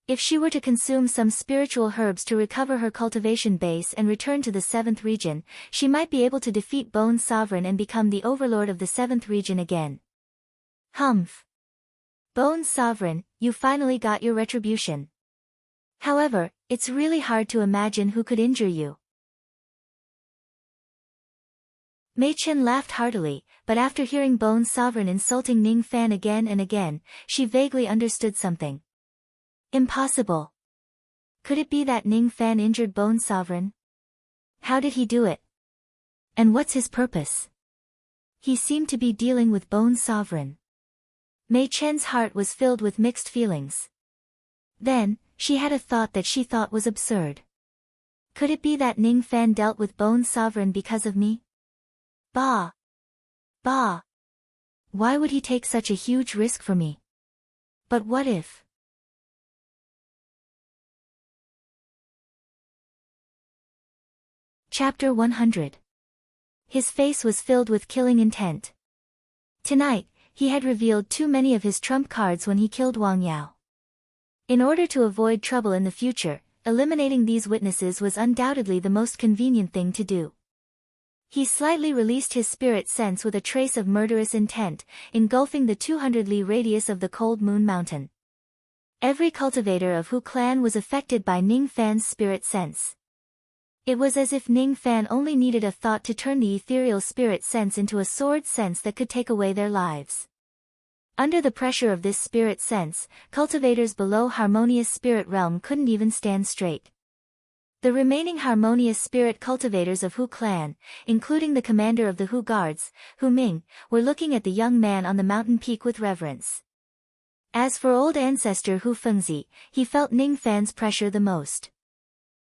[SPEAKER 1] If she were to consume some spiritual herbs to recover her cultivation base and return to the 7th region, she might be able to defeat Bone's sovereign and become the overlord of the 7th region again. Humph! Bone's sovereign, you finally got your retribution. However, it's really hard to imagine who could injure you. Mei Chen laughed heartily, but after hearing Bone's sovereign insulting Ning Fan again and again, she vaguely understood something. Impossible. Could it be that Ning Fan injured Bone's sovereign? How did he do it? And what's his purpose? He seemed to be dealing with Bone's sovereign. Mei Chen's heart was filled with mixed feelings. Then, she had a thought that she thought was absurd. Could it be that Ning Fan dealt with Bone's sovereign because of me? Bah! Bah! Why would he take such a huge risk for me? But what if? Chapter 100. His face was filled with killing intent. Tonight, he had revealed too many of his trump cards when he killed Wang Yao. In order to avoid trouble in the future, eliminating these witnesses was undoubtedly the most convenient thing to do. He slightly released his spirit sense with a trace of murderous intent, engulfing the 200 li radius of the Cold Moon Mountain. Every cultivator of Hu clan was affected by Ning Fan's spirit sense. It was as if Ning Fan only needed a thought to turn the ethereal spirit sense into a sword sense that could take away their lives. Under the pressure of this spirit sense, cultivators below Harmonious Spirit Realm couldn't even stand straight. The remaining Harmonious Spirit cultivators of Hu clan, including the commander of the Hu Guards, Hu Ming, were looking at the young man on the mountain peak with reverence. As for old ancestor Hu Fengzi, he felt Ning Fan's pressure the most.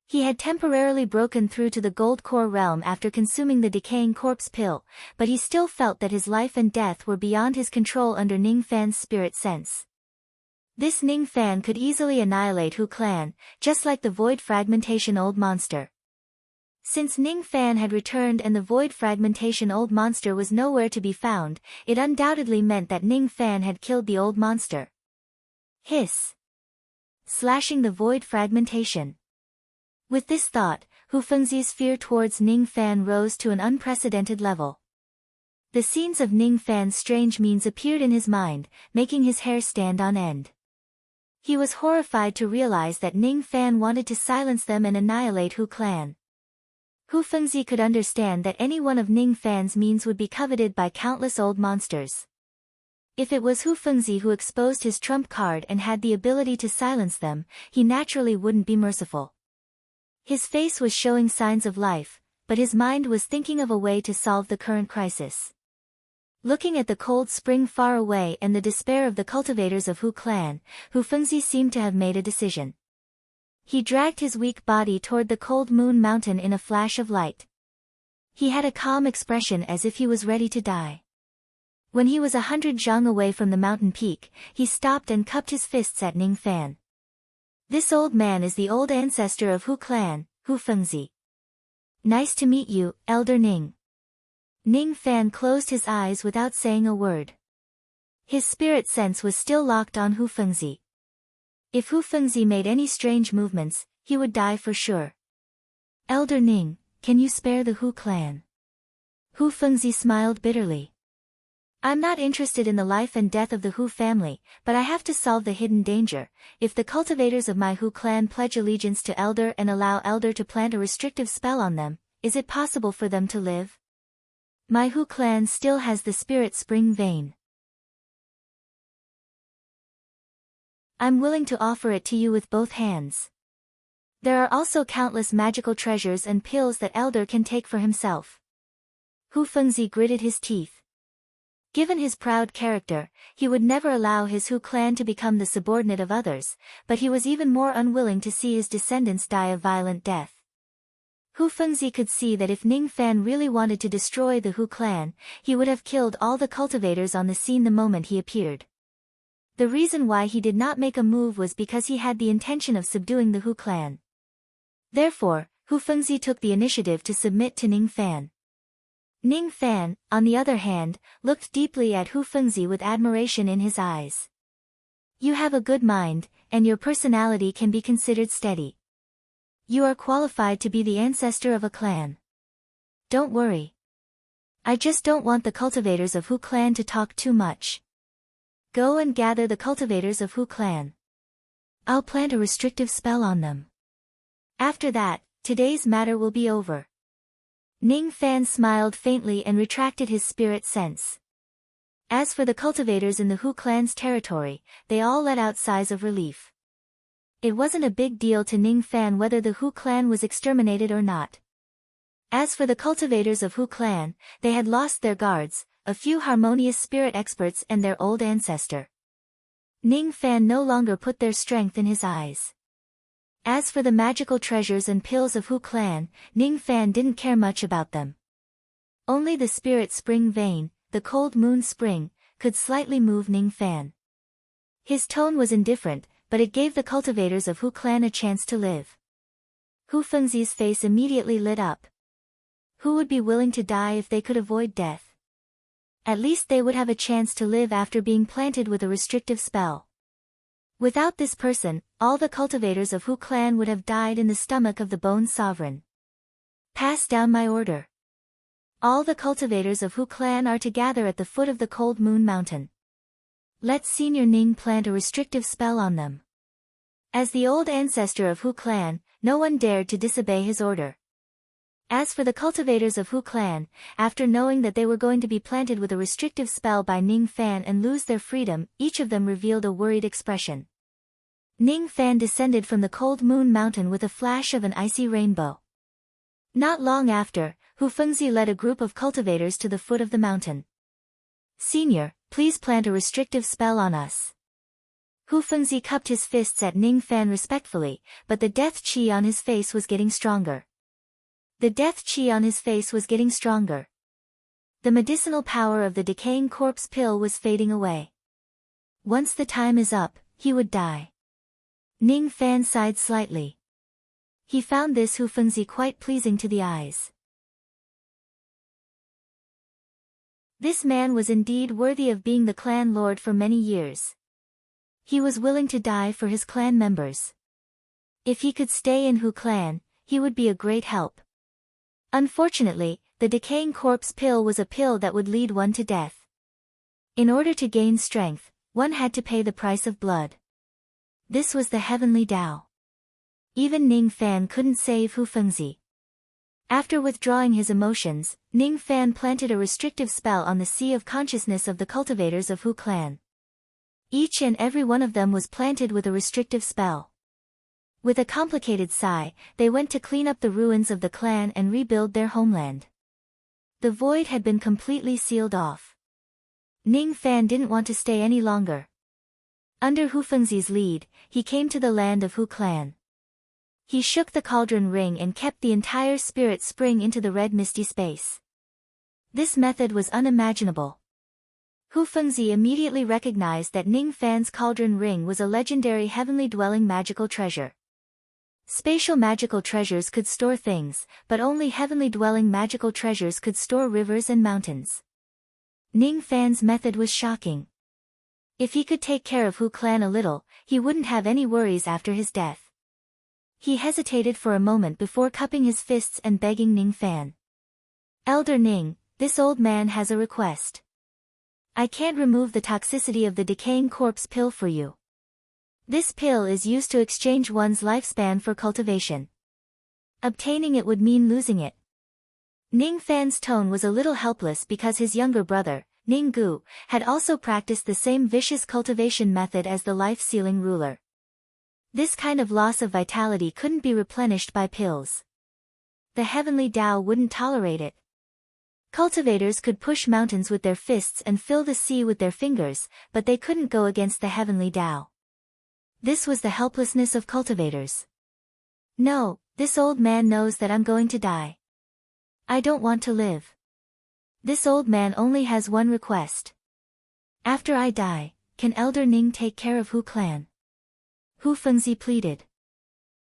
[SPEAKER 1] He had temporarily broken through to the Gold Core realm after consuming the decaying corpse pill, but he still felt that his life and death were beyond his control under Ning Fan's spirit sense. This Ning Fan could easily annihilate Hu clan, just like the Void Fragmentation Old Monster. Since Ning Fan had returned and the Void Fragmentation Old Monster was nowhere to be found, it undoubtedly meant that Ning Fan had killed the old monster. Hiss! Slashing the Void Fragmentation. With this thought, Hu Fengzi's fear towards Ning Fan rose to an unprecedented level. The scenes of Ning Fan's strange means appeared in his mind, making his hair stand on end. He was horrified to realize that Ning Fan wanted to silence them and annihilate Hu clan. Hu Fengzi could understand that any one of Ning Fan's means would be coveted by countless old monsters. If it was Hu Fengzi who exposed his trump card and had the ability to silence them, he naturally wouldn't be merciful. His face was showing signs of life, but his mind was thinking of a way to solve the current crisis. Looking at the cold spring far away and the despair of the cultivators of Hu clan, Hu Fengzi seemed to have made a decision. He dragged his weak body toward the cold moon mountain in a flash of light. He had a calm expression as if he was ready to die. When he was 100 zhang away from the mountain peak, he stopped and cupped his fists at Ning Fan. This old man is the old ancestor of Hu clan, Hu Fengzi. Nice to meet you, Elder Ning. Ning Fan closed his eyes without saying a word. His spirit sense was still locked on Hu Fengzi. If Hu Fengzi made any strange movements, he would die for sure. Elder Ning, can you spare the Hu clan? Hu Fengzi smiled bitterly. I'm not interested in the life and death of the Hu family, but I have to solve the hidden danger. If the cultivators of my Hu clan pledge allegiance to Elder and allow Elder to plant a restrictive spell on them, is it possible for them to live? My Hu clan still has the spirit spring vein. I'm willing to offer it to you with both hands. There are also countless magical treasures and pills that Elder can take for himself. Hu Fengzi gritted his teeth. Given his proud character, he would never allow his Hu clan to become the subordinate of others, but he was even more unwilling to see his descendants die a violent death. Hu Fengzi could see that if Ning Fan really wanted to destroy the Hu clan, he would have killed all the cultivators on the scene the moment he appeared. The reason why he did not make a move was because he had the intention of subduing the Hu clan. Therefore, Hu Fengzi took the initiative to submit to Ning Fan. Ning Fan, on the other hand, looked deeply at Hu Fengzi with admiration in his eyes. You have a good mind, and your personality can be considered steady. You are qualified to be the ancestor of a clan. Don't worry. I just don't want the cultivators of Hu clan to talk too much. Go and gather the cultivators of Hu clan. I'll plant a restrictive spell on them. After that, today's matter will be over. Ning Fan smiled faintly and retracted his spirit sense. As for the cultivators in the Hu clan's territory, they all let out sighs of relief. It wasn't a big deal to Ning Fan whether the Hu clan was exterminated or not. As for the cultivators of Hu clan, they had lost their guards, a few harmonious spirit experts and their old ancestor. Ning Fan no longer put their strength in his eyes. As for the magical treasures and pills of Hu clan, Ning Fan didn't care much about them. Only the spirit spring vein, the cold moon spring, could slightly move Ning Fan. His tone was indifferent, but it gave the cultivators of Hu clan a chance to live. Hu Fengzi's face immediately lit up. Who would be willing to die if they could avoid death? At least they would have a chance to live after being planted with a restrictive spell. Without this person, all the cultivators of Hu clan would have died in the stomach of the Bone Sovereign. Pass down my order. All the cultivators of Hu clan are to gather at the foot of the Cold Moon Mountain. Let Senior Ning plant a restrictive spell on them. As the old ancestor of Hu clan, no one dared to disobey his order. As for the cultivators of Hu clan, after knowing that they were going to be planted with a restrictive spell by Ning Fan and lose their freedom, each of them revealed a worried expression. Ning Fan descended from the Cold Moon Mountain with a flash of an icy rainbow. Not long after, Hu Fengzi led a group of cultivators to the foot of the mountain. Senior, please plant a restrictive spell on us. Hu Fengzi cupped his fists at Ning Fan respectfully, but the death chi on his face was getting stronger. The death chi on his face was getting stronger. The medicinal power of the decaying corpse pill was fading away. Once the time is up, he would die. Ning Fan sighed slightly. He found this Hu Fengzi quite pleasing to the eyes. This man was indeed worthy of being the clan lord for many years. He was willing to die for his clan members. If he could stay in Hu clan, he would be a great help. Unfortunately, the decaying corpse pill was a pill that would lead one to death. In order to gain strength, one had to pay the price of blood. This was the heavenly Tao. Even Ning Fan couldn't save Hu Fengzi. After withdrawing his emotions, Ning Fan planted a restrictive spell on the sea of consciousness of the cultivators of Hu clan. Each and every one of them was planted with a restrictive spell. With a complicated sigh, they went to clean up the ruins of the clan and rebuild their homeland. The void had been completely sealed off. Ning Fan didn't want to stay any longer. Under Hu Fengzi's lead, he came to the land of Hu clan. He shook the cauldron ring and kept the entire spirit spring into the red misty space. This method was unimaginable. Hu Fengzi immediately recognized that Ning Fan's cauldron ring was a legendary heavenly dwelling magical treasure. Spatial magical treasures could store things, but only heavenly dwelling magical treasures could store rivers and mountains. Ning Fan's method was shocking. If he could take care of Hu clan a little, he wouldn't have any worries after his death. He hesitated for a moment before cupping his fists and begging Ning Fan. "Elder Ning, this old man has a request. I can't remove the toxicity of the decaying corpse pill for you. This pill is used to exchange one's lifespan for cultivation. Obtaining it would mean losing it." Ning Fan's tone was a little helpless because his younger brother, Ning Gu, had also practiced the same vicious cultivation method as the life-sealing ruler. This kind of loss of vitality couldn't be replenished by pills. The heavenly Tao wouldn't tolerate it. Cultivators could push mountains with their fists and fill the sea with their fingers, but they couldn't go against the heavenly Tao. This was the helplessness of cultivators. "No, this old man knows that I'm going to die. I don't want to live. This old man only has one request. After I die, can Elder Ning take care of Hu clan?" Hu Fengzi pleaded.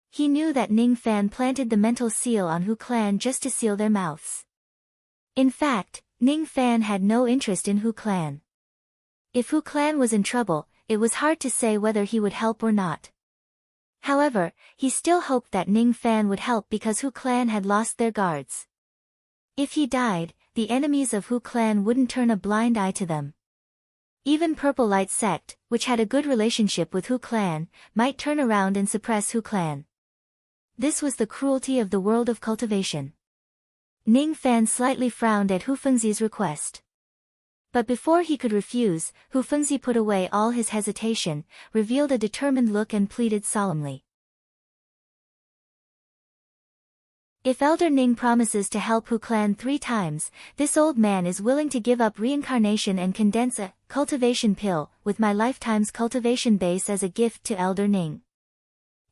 [SPEAKER 1] He knew that Ning Fan planted the mental seal on Hu clan just to seal their mouths. In fact, Ning Fan had no interest in Hu clan. If Hu clan was in trouble, it was hard to say whether he would help or not. However, he still hoped that Ning Fan would help because Hu clan had lost their guards. If he died, the enemies of Hu clan wouldn't turn a blind eye to them. Even Purple Light Sect, which had a good relationship with Hu clan, might turn around and suppress Hu clan. This was the cruelty of the world of cultivation. Ning Fan slightly frowned at Hu Fengzi's request. But before he could refuse, Hu Fengzi put away all his hesitation, revealed a determined look and pleaded solemnly. "If Elder Ning promises to help Hu clan 3 times, this old man is willing to give up reincarnation and condense a cultivation pill with my lifetime's cultivation base as a gift to Elder Ning."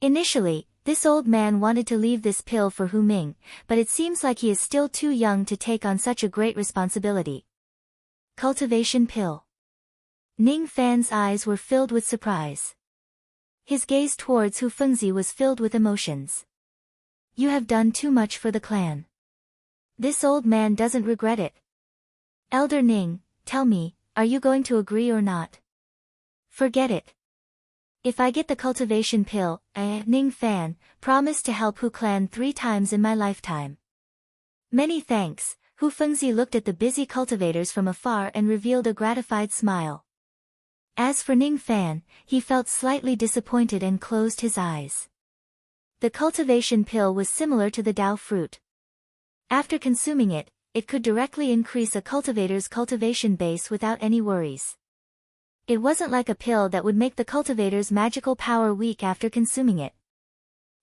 [SPEAKER 1] Initially, this old man wanted to leave this pill for Hu Ming, but it seems like he is still too young to take on such a great responsibility. Cultivation pill. Ning Fan's eyes were filled with surprise. His gaze towards Hu Fengzi was filled with emotions. "You have done too much for the clan. This old man doesn't regret it. Elder Ning, tell me, are you going to agree or not?" "Forget it. If I get the cultivation pill, Ning Fan, promise to help Hu clan 3 times in my lifetime." "Many thanks." Hu Fengzi looked at the busy cultivators from afar and revealed a gratified smile. As for Ning Fan, he felt slightly disappointed and closed his eyes. The cultivation pill was similar to the Dao fruit. After consuming it, it could directly increase a cultivator's cultivation base without any worries. It wasn't like a pill that would make the cultivator's magical power weak after consuming it.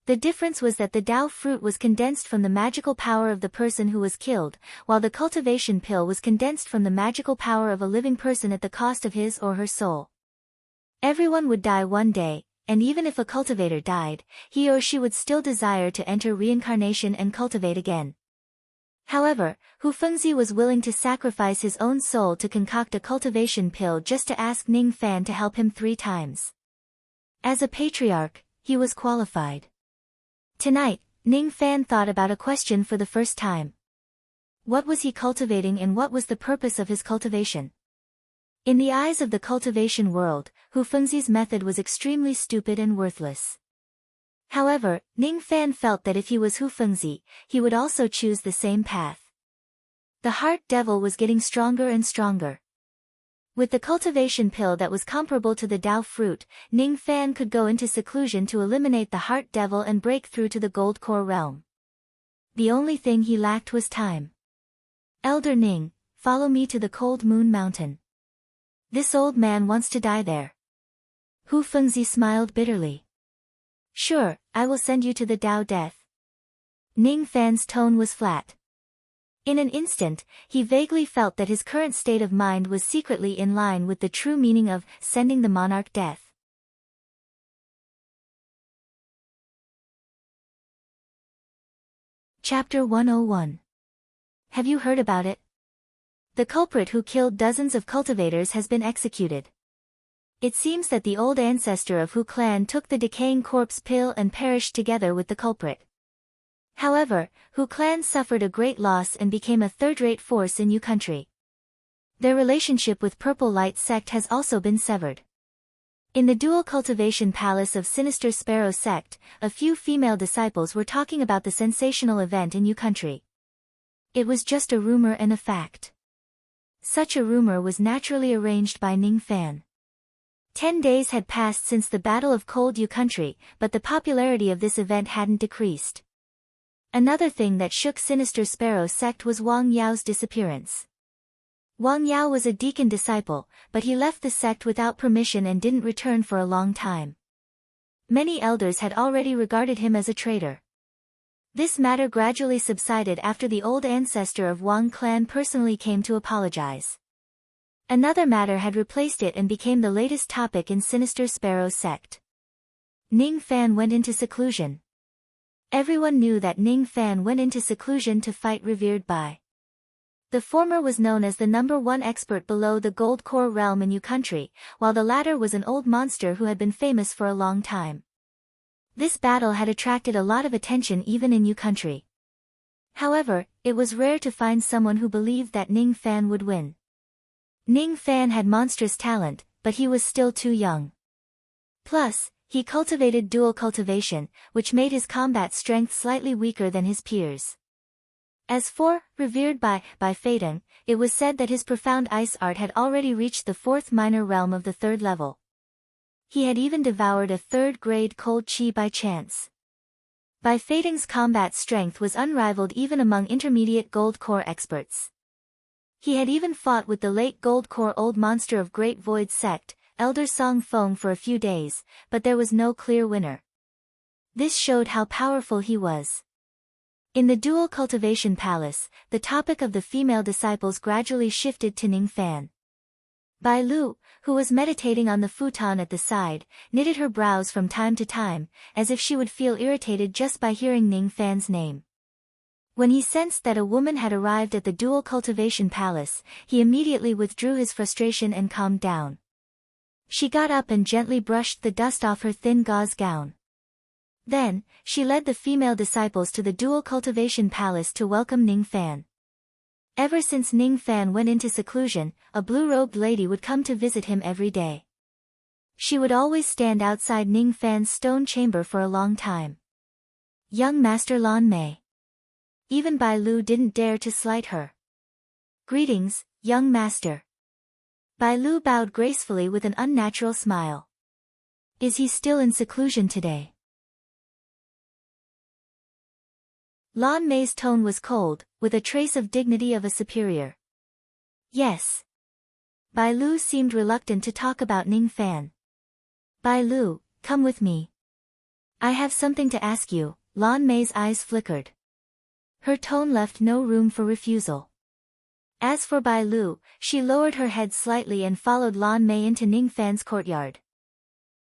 [SPEAKER 1] The difference was that the Dao fruit was condensed from the magical power of the person who was killed, while the cultivation pill was condensed from the magical power of a living person at the cost of his or her soul. Everyone would die one day, and even if a cultivator died, he or she would still desire to enter reincarnation and cultivate again. However, Hu Fengzi was willing to sacrifice his own soul to concoct a cultivation pill just to ask Ning Fan to help him 3 times. As a patriarch, he was qualified. Tonight, Ning Fan thought about a question for the first time. What was he cultivating and what was the purpose of his cultivation? In the eyes of the cultivation world, Hu Fengzi's method was extremely stupid and worthless. However, Ning Fan felt that if he was Hu Fengzi, he would also choose the same path. The heart devil was getting stronger and stronger. With the cultivation pill that was comparable to the Dao fruit, Ning Fan could go into seclusion to eliminate the heart devil and break through to the gold core realm. The only thing he lacked was time. Elder Ning, follow me to the cold moon mountain. This old man wants to die there. Hu Fengzi smiled bitterly. Sure, I will send you to the Dao Death. Ning Fan's tone was flat. In an instant, he vaguely felt that his current state of mind was secretly in line with the true meaning of sending the monarch death. Chapter 101. Have you heard about it? The culprit who killed dozens of cultivators has been executed. It seems that the old ancestor of Hu clan took the decaying corpse pill and perished together with the culprit. However, Hu clan suffered a great loss and became a third-rate force in Yu country. Their relationship with Purple Light sect has also been severed. In the dual cultivation palace of Sinister Sparrow sect, a few female disciples were talking about the sensational event in Yu country. It was just a rumor and a fact. Such a rumor was naturally arranged by Ning Fan. 10 days had passed since the Battle of Cold Yu country, but the popularity of this event hadn't decreased. Another thing that shook Sinister Sparrow sect was Wang Yao's disappearance. Wang Yao was a deacon disciple, but he left the sect without permission and didn't return for a long time. Many elders had already regarded him as a traitor. This matter gradually subsided after the old ancestor of Wang clan personally came to apologize. Another matter had replaced it and became the latest topic in Sinister Sparrow sect. Ning Fan went into seclusion. Everyone knew that Ning Fan went into seclusion to fight revered Bai. The former was known as the #1 expert below the Gold Core realm in Yu country, while the latter was an old monster who had been famous for a long time. This battle had attracted a lot of attention even in Yu country. However, it was rare to find someone who believed that Ning Fan would win. Ning Fan had monstrous talent, but he was still too young. Plus, he cultivated dual cultivation, which made his combat strength slightly weaker than his peers. As for revered Bai Feidong, it was said that his profound ice art had already reached the 4th minor realm of the 3rd level. He had even devoured a 3rd-grade cold chi by chance. Bai Feidong's combat strength was unrivaled even among intermediate Gold Core experts. He had even fought with the late Gold Core old monster of Great Void sect, Elder Song Feng, for a few days, but there was no clear winner. This showed how powerful he was. In the dual cultivation palace, the topic of the female disciples gradually shifted to Ning Fan. Bai Lu, who was meditating on the futon at the side, knitted her brows from time to time, as if she would feel irritated just by hearing Ning Fan's name. When he sensed that a woman had arrived at the dual cultivation palace, he immediately withdrew his frustration and calmed down. She got up and gently brushed the dust off her thin gauze gown. Then, she led the female disciples to the dual cultivation palace to welcome Ning Fan. Ever since Ning Fan went into seclusion, a blue-robed lady would come to visit him every day. She would always stand outside Ning Fan's stone chamber for a long time. Young Master Lan Mei. Even Bai Lu didn't dare to slight her. Greetings, young master. Bai Lu bowed gracefully with an unnatural smile. Is he still in seclusion today? Lan Mei's tone was cold, with a trace of dignity of a superior. Yes. Bai Lu seemed reluctant to talk about Ning Fan. Bai Lu, come with me. I have something to ask you. Lan Mei's eyes flickered. Her tone left no room for refusal. As for Bai Lu, she lowered her head slightly and followed Lan Mei into Ning Fan's courtyard.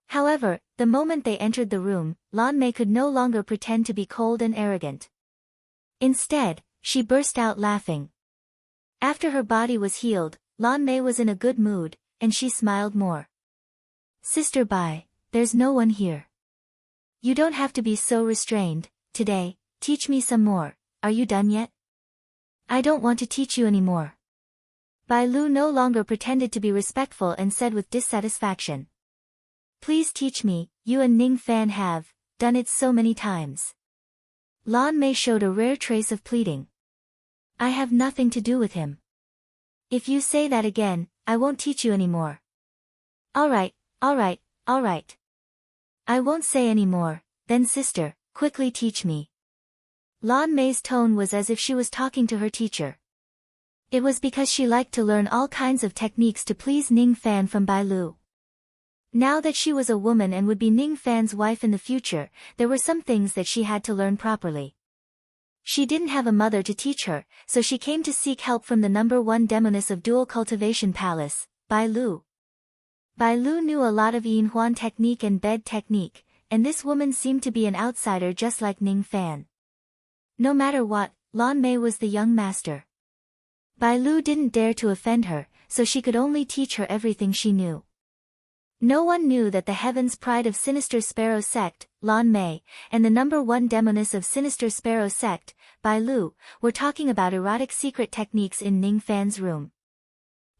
[SPEAKER 1] However, the moment they entered the room, Lan Mei could no longer pretend to be cold and arrogant. Instead, she burst out laughing. After her body was healed, Lan Mei was in a good mood, and she smiled more. Sister Bai, there's no one here. You don't have to be so restrained. Today, teach me some more. Are you done yet? I don't want to teach you anymore. Bai Lu no longer pretended to be respectful and said with dissatisfaction. Please teach me, you and Ning Fan have done it so many times. Lan Mei showed a rare trace of pleading. I have nothing to do with him. If you say that again, I won't teach you anymore. Alright, alright, alright. I won't say any more, then sister, quickly teach me. Lan Mei's tone was as if she was talking to her teacher. It was because she liked to learn all kinds of techniques to please Ning Fan from Bai Lu. Now that she was a woman and would be Ning Fan's wife in the future, there were some things that she had to learn properly. She didn't have a mother to teach her, so she came to seek help from the #1 demoness of Dual Cultivation Palace, Bai Lu. Bai Lu knew a lot of Yin Huan technique and bed technique, and this woman seemed to be an outsider just like Ning Fan. No matter what, Lan Mei was the young master. Bai Lu didn't dare to offend her, so she could only teach her everything she knew. No one knew that the Heaven's Pride of Sinister Sparrow Sect, Lan Mei, and the #1 demoness of Sinister Sparrow Sect, Bai Lu, were talking about erotic secret techniques in Ning Fan's room.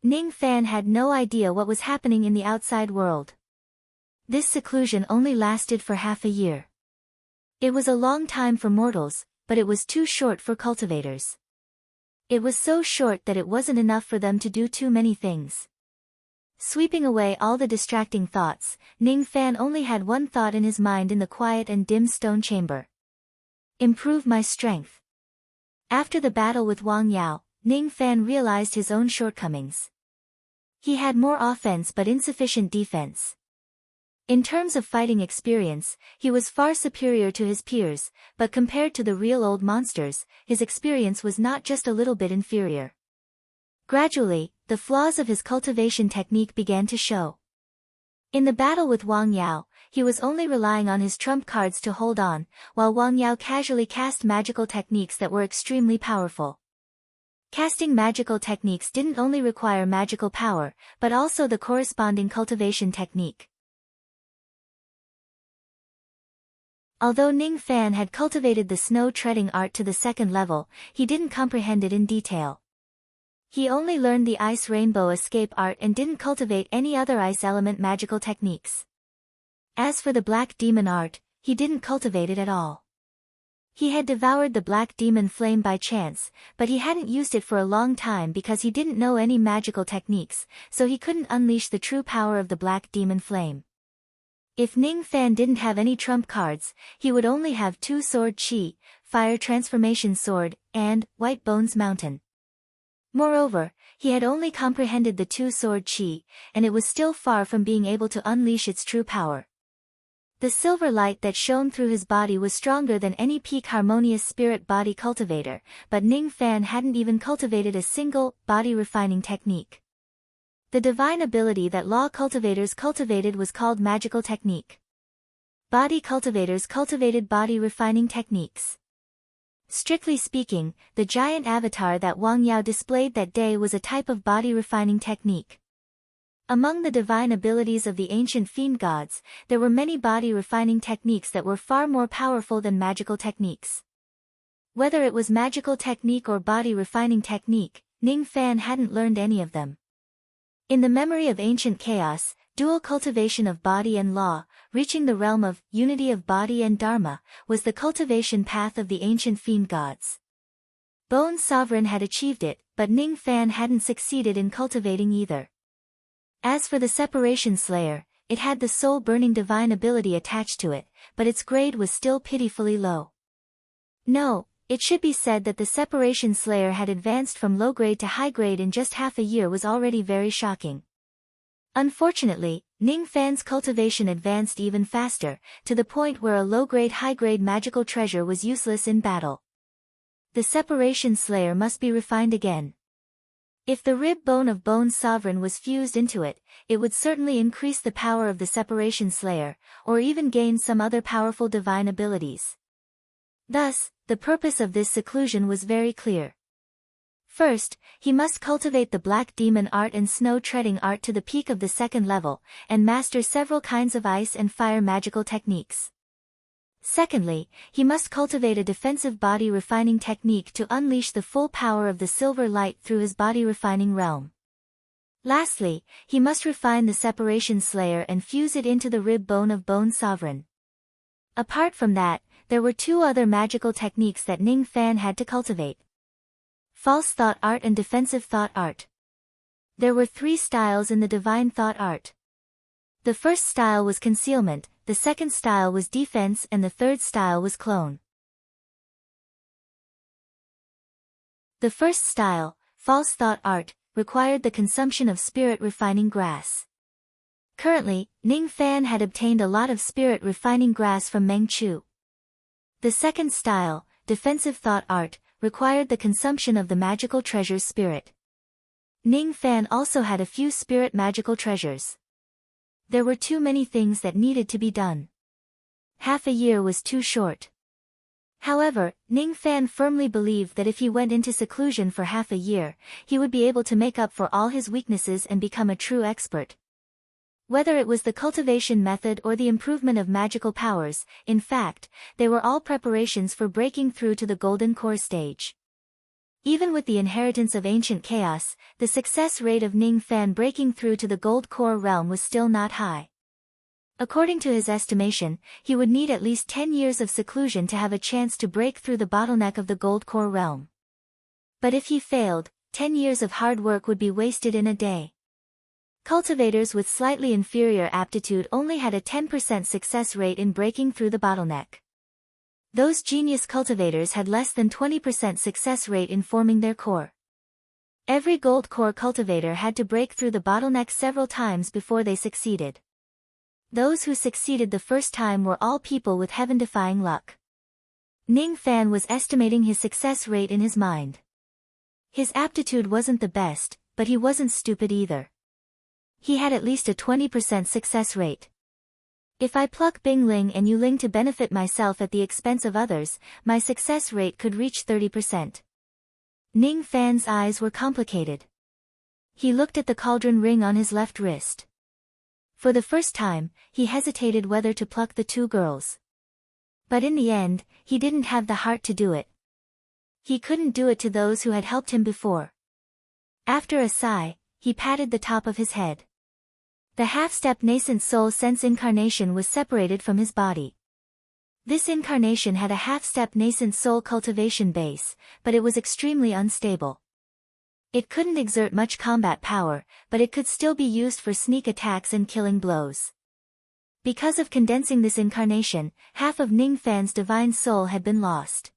[SPEAKER 1] Ning Fan had no idea what was happening in the outside world. This seclusion only lasted for half a year. It was a long time for mortals, but it was too short for cultivators. It was so short that it wasn't enough for them to do too many things. Sweeping away all the distracting thoughts, Ning Fan only had one thought in his mind in the quiet and dim stone chamber. Improve my strength. After the battle with Wang Yao, Ning Fan realized his own shortcomings. He had more offense but insufficient defense. In terms of fighting experience, he was far superior to his peers, but compared to the real old monsters, his experience was not just a little bit inferior. Gradually, the flaws of his cultivation technique began to show. In the battle with Wang Yao, he was only relying on his trump cards to hold on, while Wang Yao casually cast magical techniques that were extremely powerful. Casting magical techniques didn't only require magical power, but also the corresponding cultivation technique. Although Ning Fan had cultivated the snow treading art to the 2nd level, he didn't comprehend it in detail. He only learned the ice rainbow escape art and didn't cultivate any other ice element magical techniques. As for the black demon art, he didn't cultivate it at all. He had devoured the black demon flame by chance, but he hadn't used it for a long time because he didn't know any magical techniques, so he couldn't unleash the true power of the black demon flame. If Ning Fan didn't have any trump cards, he would only have 2 Sword Chi, Fire Transformation Sword, and White Bones Mountain. Moreover, he had only comprehended the 2 Sword Chi, and it was still far from being able to unleash its true power. The silver light that shone through his body was stronger than any peak harmonious spirit body cultivator, but Ning Fan hadn't even cultivated a single body refining technique. The divine ability that law cultivators cultivated was called magical technique. Body cultivators cultivated body refining techniques. Strictly speaking, the giant avatar that Wang Yao displayed that day was a type of body refining technique. Among the divine abilities of the ancient fiend gods, there were many body refining techniques that were far more powerful than magical techniques. Whether it was magical technique or body refining technique, Ning Fan hadn't learned any of them. In the memory of ancient chaos, dual cultivation of body and law, reaching the realm of unity of body and dharma, was the cultivation path of the ancient fiend gods. Bone Sovereign had achieved it, but Ning Fan hadn't succeeded in cultivating either. As for the Separation Slayer, it had the soul-burning divine ability attached to it, but its grade was still pitifully low. No, it should be said that the Separation Slayer had advanced from low grade to high grade in just half a year was already very shocking. Unfortunately, Ning Fan's cultivation advanced even faster, to the point where a low-grade high-grade magical treasure was useless in battle. The Separation Slayer must be refined again. If the rib bone of Bone Sovereign was fused into it, it would certainly increase the power of the Separation Slayer, or even gain some other powerful divine abilities. Thus, the purpose of this seclusion was very clear. First, he must cultivate the black demon art and snow treading art to the peak of the 2nd level, and master several kinds of ice and fire magical techniques. Secondly, he must cultivate a defensive body refining technique to unleash the full power of the silver light through his body refining realm. Lastly, he must refine the Separation Slayer and fuse it into the rib bone of Bone Sovereign. Apart from that, there were 2 other magical techniques that Ning Fan had to cultivate. False thought art and defensive thought art. There were 3 styles in the divine thought art. The first style was concealment, the second style was defense, and the third style was clone. The first style, false thought art, required the consumption of spirit-refining grass. Currently, Ning Fan had obtained a lot of spirit-refining grass from Meng Chu. The second style, defensive thought art, required the consumption of the magical treasure's spirit. Ning Fan also had a few spirit magical treasures. There were too many things that needed to be done. Half a year was too short. However, Ning Fan firmly believed that if he went into seclusion for half a year, he would be able to make up for all his weaknesses and become a true expert. Whether it was the cultivation method or the improvement of magical powers, in fact, they were all preparations for breaking through to the golden core stage. Even with the inheritance of ancient chaos, the success rate of Ning Fan breaking through to the gold core realm was still not high. According to his estimation, he would need at least 10 years of seclusion to have a chance to break through the bottleneck of the gold core realm. But if he failed, 10 years of hard work would be wasted in a day. Cultivators with slightly inferior aptitude only had a 10% success rate in breaking through the bottleneck. Those genius cultivators had less than 20% success rate in forming their core. Every gold core cultivator had to break through the bottleneck several times before they succeeded. Those who succeeded the first time were all people with heaven-defying luck. Ning Fan was estimating his success rate in his mind. His aptitude wasn't the best, but he wasn't stupid either. He had at least a 20% success rate. If I pluck Bing Ling and Yu Ling to benefit myself at the expense of others, my success rate could reach 30%. Ning Fan's eyes were complicated. He looked at the cauldron ring on his left wrist. For the first time, he hesitated whether to pluck the two girls. But in the end, he didn't have the heart to do it. He couldn't do it to those who had helped him before. After a sigh, he patted the top of his head. The half-step nascent soul sense incarnation was separated from his body. This incarnation had a half-step nascent soul cultivation base, but it was extremely unstable. It couldn't exert much combat power, but it could still be used for sneak attacks and killing blows. Because of condensing this incarnation, half of Ning Fan's divine soul had been lost.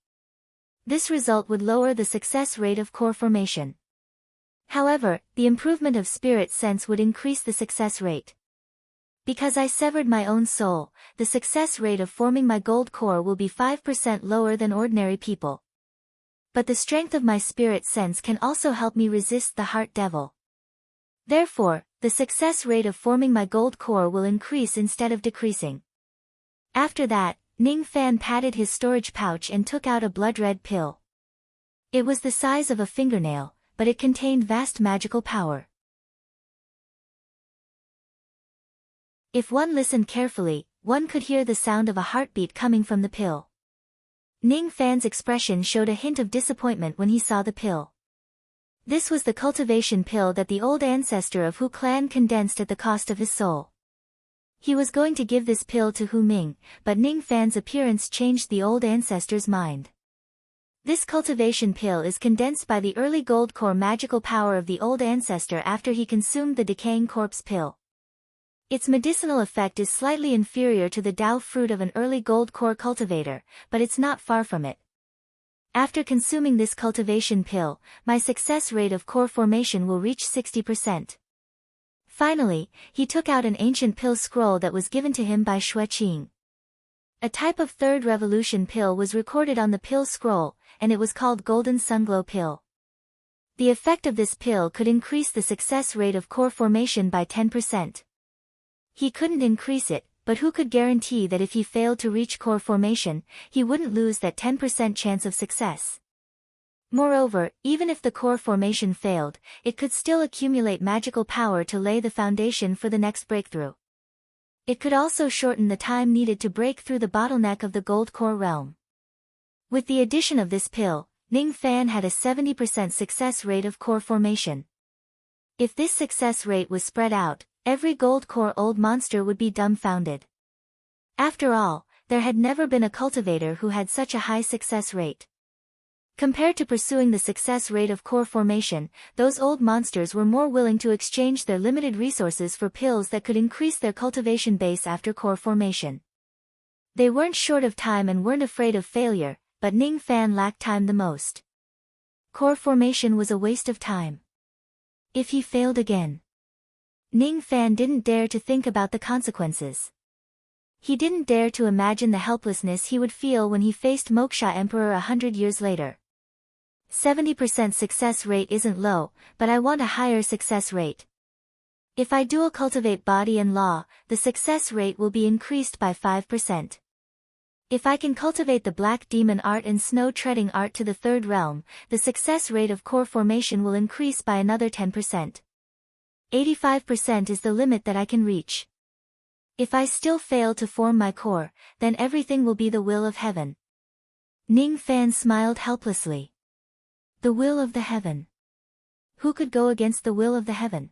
[SPEAKER 1] This result would lower the success rate of core formation. However, the improvement of spirit sense would increase the success rate. Because I severed my own soul, the success rate of forming my gold core will be 5% lower than ordinary people. But the strength of my spirit sense can also help me resist the heart devil. Therefore, the success rate of forming my gold core will increase instead of decreasing. After that, Ning Fan patted his storage pouch and took out a blood-red pill. It was the size of a fingernail, but it contained vast magical power. If one listened carefully, one could hear the sound of a heartbeat coming from the pill. Ning Fan's expression showed a hint of disappointment when he saw the pill. This was the cultivation pill that the old ancestor of Hu clan condensed at the cost of his soul. He was going to give this pill to Hu Ming, but Ning Fan's appearance changed the old ancestor's mind. This cultivation pill is condensed by the early gold core magical power of the old ancestor after he consumed the decaying corpse pill. Its medicinal effect is slightly inferior to the Dao fruit of an early gold core cultivator, but it's not far from it. After consuming this cultivation pill, my success rate of core formation will reach 60%. Finally, he took out an ancient pill scroll that was given to him by Xueqing. A type of third revolution pill was recorded on the pill scroll, and it was called Golden Sunglow Pill. The effect of this pill could increase the success rate of core formation by 10%. He couldn't increase it, but who could guarantee that if he failed to reach core formation, he wouldn't lose that 10% chance of success? Moreover, even if the core formation failed, it could still accumulate magical power to lay the foundation for the next breakthrough. It could also shorten the time needed to break through the bottleneck of the gold core realm. With the addition of this pill, Ning Fan had a 70% success rate of core formation. If this success rate was spread out, every gold core old monster would be dumbfounded. After all, there had never been a cultivator who had such a high success rate. Compared to pursuing the success rate of core formation, those old monsters were more willing to exchange their limited resources for pills that could increase their cultivation base after core formation. They weren't short of time and weren't afraid of failure, but Ning Fan lacked time the most. Core formation was a waste of time. If he failed again, Ning Fan didn't dare to think about the consequences. He didn't dare to imagine the helplessness he would feel when he faced Moksha Emperor 100 years later. 70% success rate isn't low, but I want a higher success rate. If I dual cultivate body and law, the success rate will be increased by 5%. If I can cultivate the black demon art and snow treading art to the third realm, the success rate of core formation will increase by another 10%. 85% is the limit that I can reach. If I still fail to form my core, then everything will be the will of heaven. Ning Fan smiled helplessly. The will of the heaven. Who could go against the will of the heaven?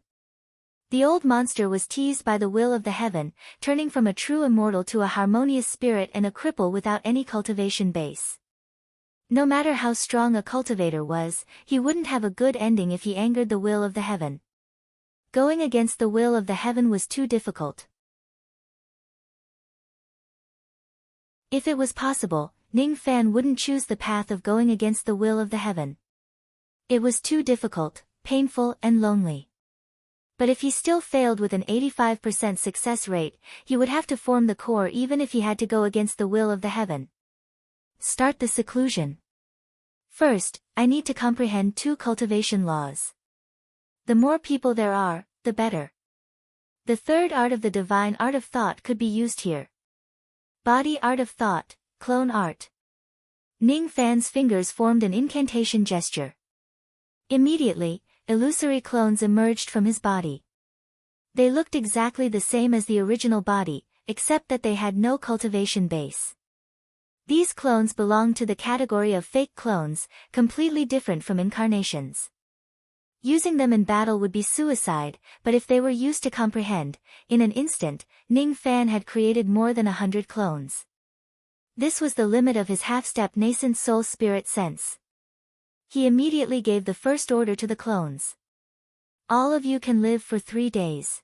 [SPEAKER 1] The old monster was teased by the will of the heaven, turning from a true immortal to a harmonious spirit and a cripple without any cultivation base. No matter how strong a cultivator was, he wouldn't have a good ending if he angered the will of the heaven. Going against the will of the heaven was too difficult. If it was possible, Ning Fan wouldn't choose the path of going against the will of the heaven. It was too difficult, painful and lonely. But if he still failed with an 85% success rate, he would have to form the core even if he had to go against the will of the heaven. Start the seclusion. First, I need to comprehend 2 cultivation laws. The more people there are, the better. The third art of the divine art of thought could be used here. Body art of thought, clone art. Ning Fan's fingers formed an incantation gesture. Immediately, illusory clones emerged from his body. They looked exactly the same as the original body, except that they had no cultivation base. These clones belonged to the category of fake clones, completely different from incarnations. Using them in battle would be suicide, but if they were used to comprehend, in an instant, Ning Fan had created more than 100 clones. This was the limit of his half-step nascent soul spirit sense. He immediately gave the first order to the clones. All of you can live for 3 days.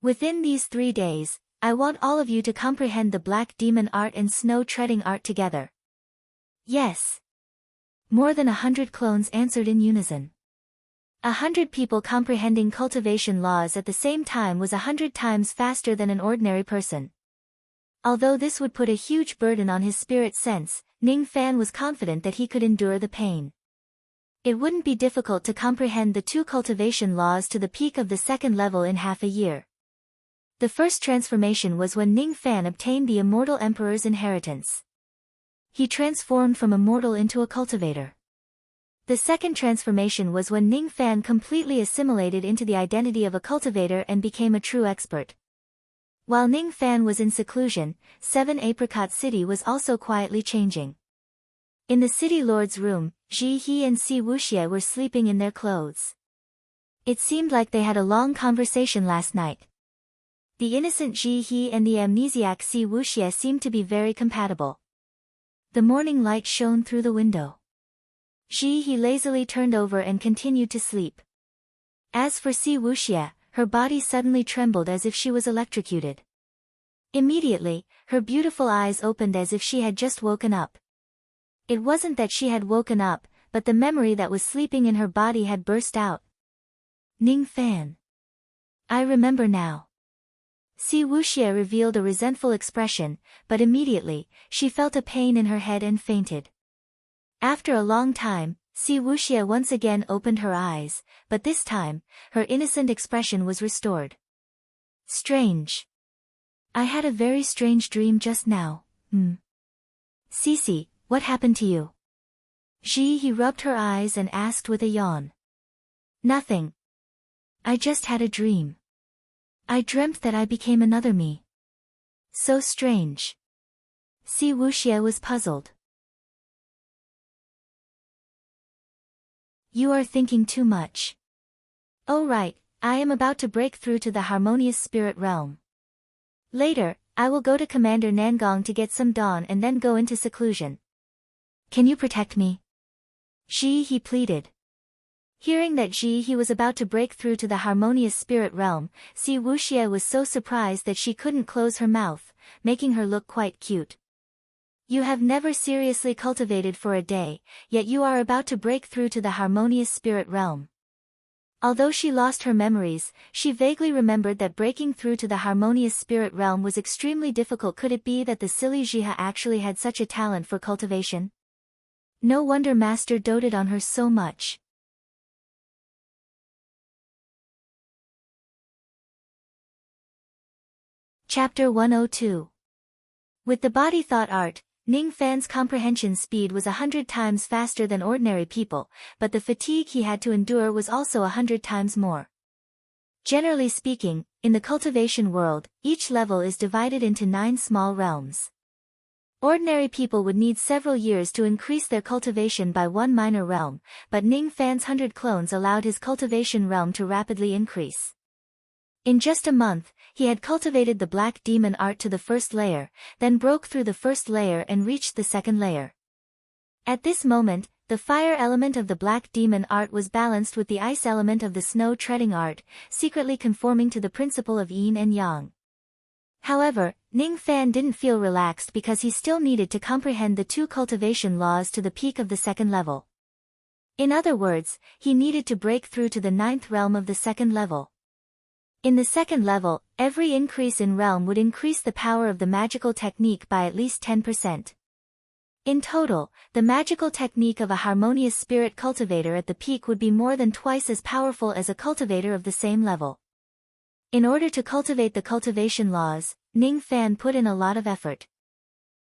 [SPEAKER 1] Within these 3 days, I want all of you to comprehend the black demon art and snow treading art together. Yes. More than 100 clones answered in unison. 100 people comprehending cultivation laws at the same time was 100 times faster than an ordinary person. Although this would put a huge burden on his spirit sense, Ning Fan was confident that he could endure the pain. It wouldn't be difficult to comprehend the 2 cultivation laws to the peak of the 2nd level in half a year. The first transformation was when Ning Fan obtained the immortal emperor's inheritance. He transformed from a mortal into a cultivator. The second transformation was when Ning Fan completely assimilated into the identity of a cultivator and became a true expert. While Ning Fan was in seclusion, 7 Apricot City was also quietly changing. In the city lord's room, Ji He and Si Wuxie were sleeping in their clothes. It seemed like they had a long conversation last night. The innocent Ji He and the amnesiac Si Wuxie seemed to be very compatible. The morning light shone through the window. Ji He lazily turned over and continued to sleep. As for Si Wuxie, her body suddenly trembled as if she was electrocuted. Immediately, her beautiful eyes opened as if she had just woken up. It wasn't that she had woken up, but the memory that was sleeping in her body had burst out. Ning Fan. I remember now. Si Wuxie revealed a resentful expression, but immediately, she felt a pain in her head and fainted. After a long time, Si Wuxie once again opened her eyes, but this time, her innocent expression was restored. Strange. I had a very strange dream just now. Cece, what happened to you? Ji He rubbed her eyes and asked with a yawn. Nothing. I just had a dream. I dreamt that I became another me. So strange. Si Wuxie was puzzled. You are thinking too much. Oh right, I am about to break through to the harmonious spirit realm. Later, I will go to Commander Nangong to get some dawn and then go into seclusion. Can you protect me? Ji He pleaded. Hearing that Ji He was about to break through to the harmonious spirit realm, Si Wuxie was so surprised that she couldn't close her mouth, making her look quite cute. You have never seriously cultivated for a day, yet you are about to break through to the harmonious spirit realm. Although she lost her memories, she vaguely remembered that breaking through to the harmonious spirit realm was extremely difficult. Could it be that the silly Jiha actually had such a talent for cultivation? No wonder Master doted on her so much. Chapter 102. With the body thought art, Ning Fan's comprehension speed was 100 times faster than ordinary people, but the fatigue he had to endure was also 100 times more. Generally speaking, in the cultivation world, each level is divided into 9 small realms. Ordinary people would need several years to increase their cultivation by one minor realm, but Ning Fan's 100 clones allowed his cultivation realm to rapidly increase. In just a month, he had cultivated the black demon art to the first layer, then broke through the first layer and reached the second layer. At this moment, the fire element of the black demon art was balanced with the ice element of the snow treading art, secretly conforming to the principle of yin and yang. However, Ning Fan didn't feel relaxed because he still needed to comprehend the 2 cultivation laws to the peak of the second level. In other words, he needed to break through to the 9th realm of the second level. In the second level, every increase in realm would increase the power of the magical technique by at least 10%. In total, the magical technique of a harmonious spirit cultivator at the peak would be more than twice as powerful as a cultivator of the same level. In order to cultivate the cultivation laws, Ning Fan put in a lot of effort.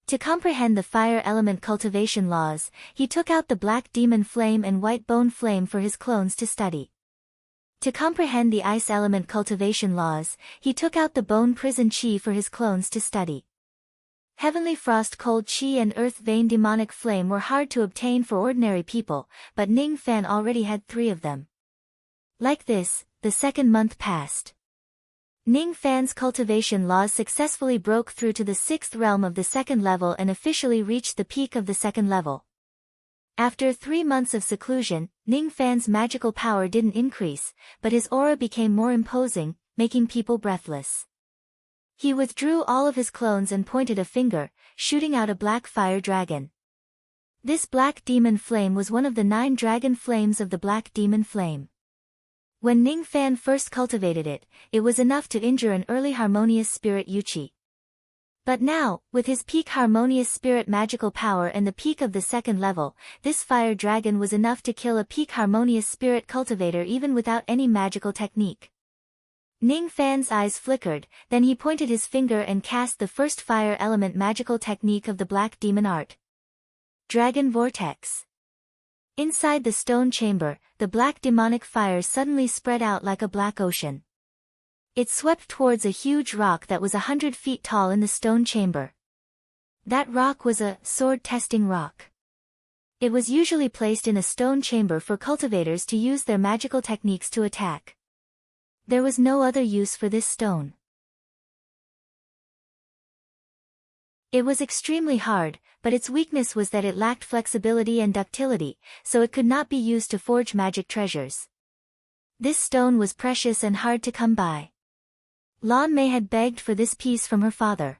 [SPEAKER 1] To comprehend the fire element cultivation laws, he took out the black demon flame and white bone flame for his clones to study. To comprehend the ice element cultivation laws, he took out the bone prison chi for his clones to study. Heavenly frost cold chi and earth vein demonic flame were hard to obtain for ordinary people, but Ning Fan already had 3 of them. Like this, the second month passed. Ning Fan's cultivation laws successfully broke through to the 6th realm of the second level and officially reached the peak of the second level. After 3 months of seclusion, Ning Fan's magical power didn't increase, but his aura became more imposing, making people breathless. He withdrew all of his clones and pointed a finger, shooting out a black fire dragon. This black demon flame was one of the 9 dragon flames of the black demon flame. When Ning Fan first cultivated it, it was enough to injure an early harmonious spirit Yuchi. But now, with his peak harmonious spirit magical power and the peak of the second level, this fire dragon was enough to kill a peak harmonious spirit cultivator even without any magical technique. Ning Fan's eyes flickered, then he pointed his finger and cast the first fire element magical technique of the black demon art. Dragon Vortex. Inside the stone chamber, the black demonic fire suddenly spread out like a black ocean. It swept towards a huge rock that was 100 feet tall in the stone chamber. That rock was a sword-testing rock. It was usually placed in a stone chamber for cultivators to use their magical techniques to attack. There was no other use for this stone. It was extremely hard, but its weakness was that it lacked flexibility and ductility, so it could not be used to forge magic treasures. This stone was precious and hard to come by. Lan Mei had begged for this piece from her father.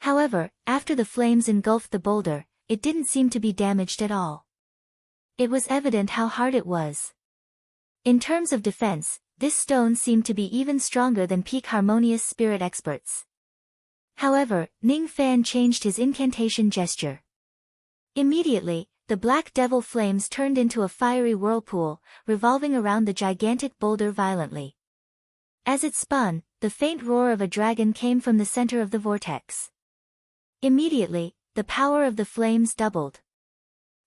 [SPEAKER 1] However, after the flames engulfed the boulder, it didn't seem to be damaged at all. It was evident how hard it was. In terms of defense, this stone seemed to be even stronger than peak harmonious spirit experts. However, Ning Fan changed his incantation gesture. Immediately, the black devil flames turned into a fiery whirlpool, revolving around the gigantic boulder violently. As it spun, the faint roar of a dragon came from the center of the vortex. Immediately, the power of the flames doubled.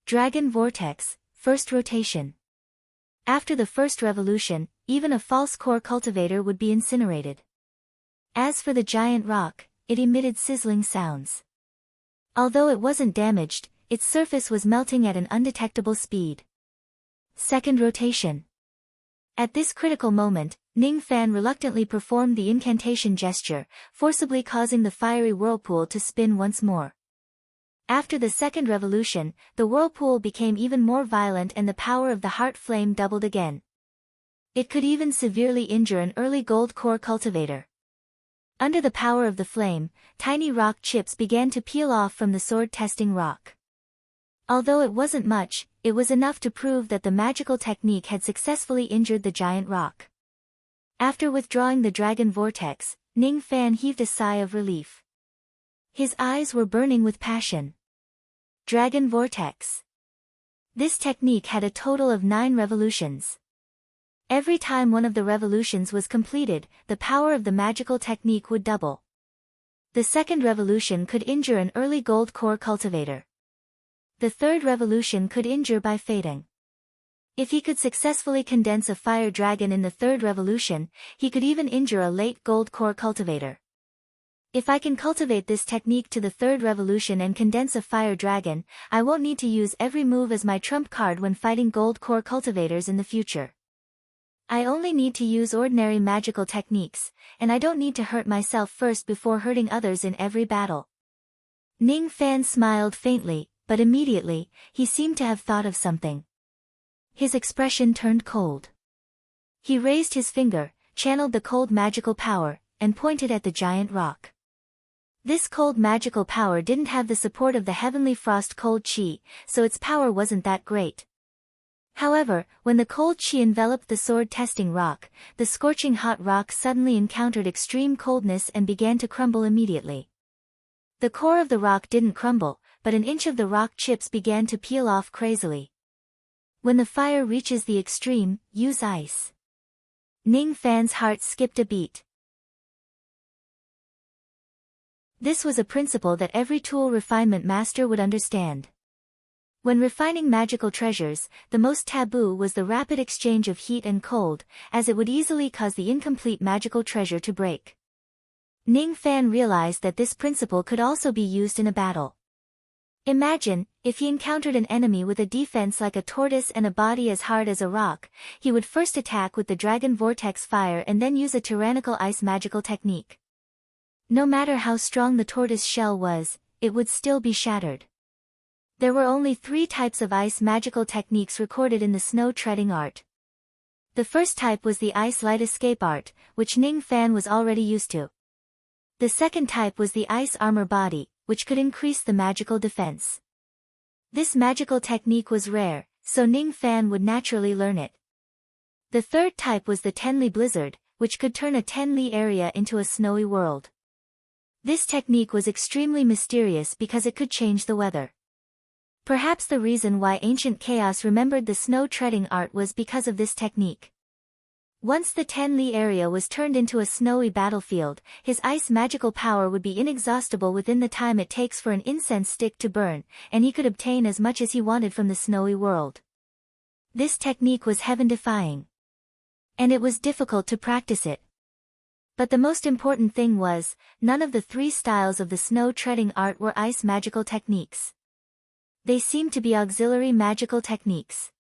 [SPEAKER 1] Dragon Vortex, first rotation. After the first revolution, even a false core cultivator would be incinerated. As for the giant rock, it emitted sizzling sounds. Although it wasn't damaged, its surface was melting at an undetectable speed. Second rotation. At this critical moment, Ning Fan reluctantly performed the incantation gesture, forcibly causing the fiery whirlpool to spin once more. After the second revolution, the whirlpool became even more violent and the power of the heart flame doubled again. It could even severely injure an early gold core cultivator. Under the power of the flame, tiny rock chips began to peel off from the sword-testing rock. Although it wasn't much, it was enough to prove that the magical technique had successfully injured the giant rock. After withdrawing the dragon vortex, Ning Fan heaved a sigh of relief. His eyes were burning with passion. Dragon vortex. This technique had a total of 9 revolutions. Every time one of the revolutions was completed, the power of the magical technique would double. The second revolution could injure an early gold core cultivator. The third revolution could injure by fading. If he could successfully condense a fire dragon in the third revolution, he could even injure a late gold core cultivator. If I can cultivate this technique to the third revolution and condense a fire dragon, I won't need to use every move as my trump card when fighting gold core cultivators in the future. I only need to use ordinary magical techniques, and I don't need to hurt myself first before hurting others in every battle. Ning Fan smiled faintly, but immediately, he seemed to have thought of something. His expression turned cold. He raised his finger, channeled the cold magical power, and pointed at the giant rock. This cold magical power didn't have the support of the heavenly frost cold chi, so its power wasn't that great. However, when the cold chi enveloped the sword-testing rock, the scorching hot rock suddenly encountered extreme coldness and began to crumble immediately. The core of the rock didn't crumble, but an inch of the rock chips began to peel off crazily. When the fire reaches the extreme, use ice. Ning Fan's heart skipped a beat. This was a principle that every tool refinement master would understand. When refining magical treasures, the most taboo was the rapid exchange of heat and cold, as it would easily cause the incomplete magical treasure to break. Ning Fan realized that this principle could also be used in a battle. Imagine, if he encountered an enemy with a defense like a tortoise and a body as hard as a rock, he would first attack with the dragon vortex fire and then use a tyrannical ice magical technique. No matter how strong the tortoise shell was, it would still be shattered. There were only 3 types of ice magical techniques recorded in the snow treading art. The first type was the ice light escape art, which Ning Fan was already used to. The second type was the ice armor body, which could increase the magical defense. This magical technique was rare, so Ning Fan would naturally learn it. The third type was the Tenli blizzard, which could turn a Tenli area into a snowy world. This technique was extremely mysterious because it could change the weather. Perhaps the reason why ancient chaos remembered the snow treading art was because of this technique. Once the Tenli area was turned into a snowy battlefield, his ice magical power would be inexhaustible within the time it takes for an incense stick to burn, and he could obtain as much as he wanted from the snowy world. This technique was heaven-defying. And it was difficult to practice it. But the most important thing was, none of the 3 styles of the snow treading art were ice magical techniques. They seemed to be auxiliary magical techniques.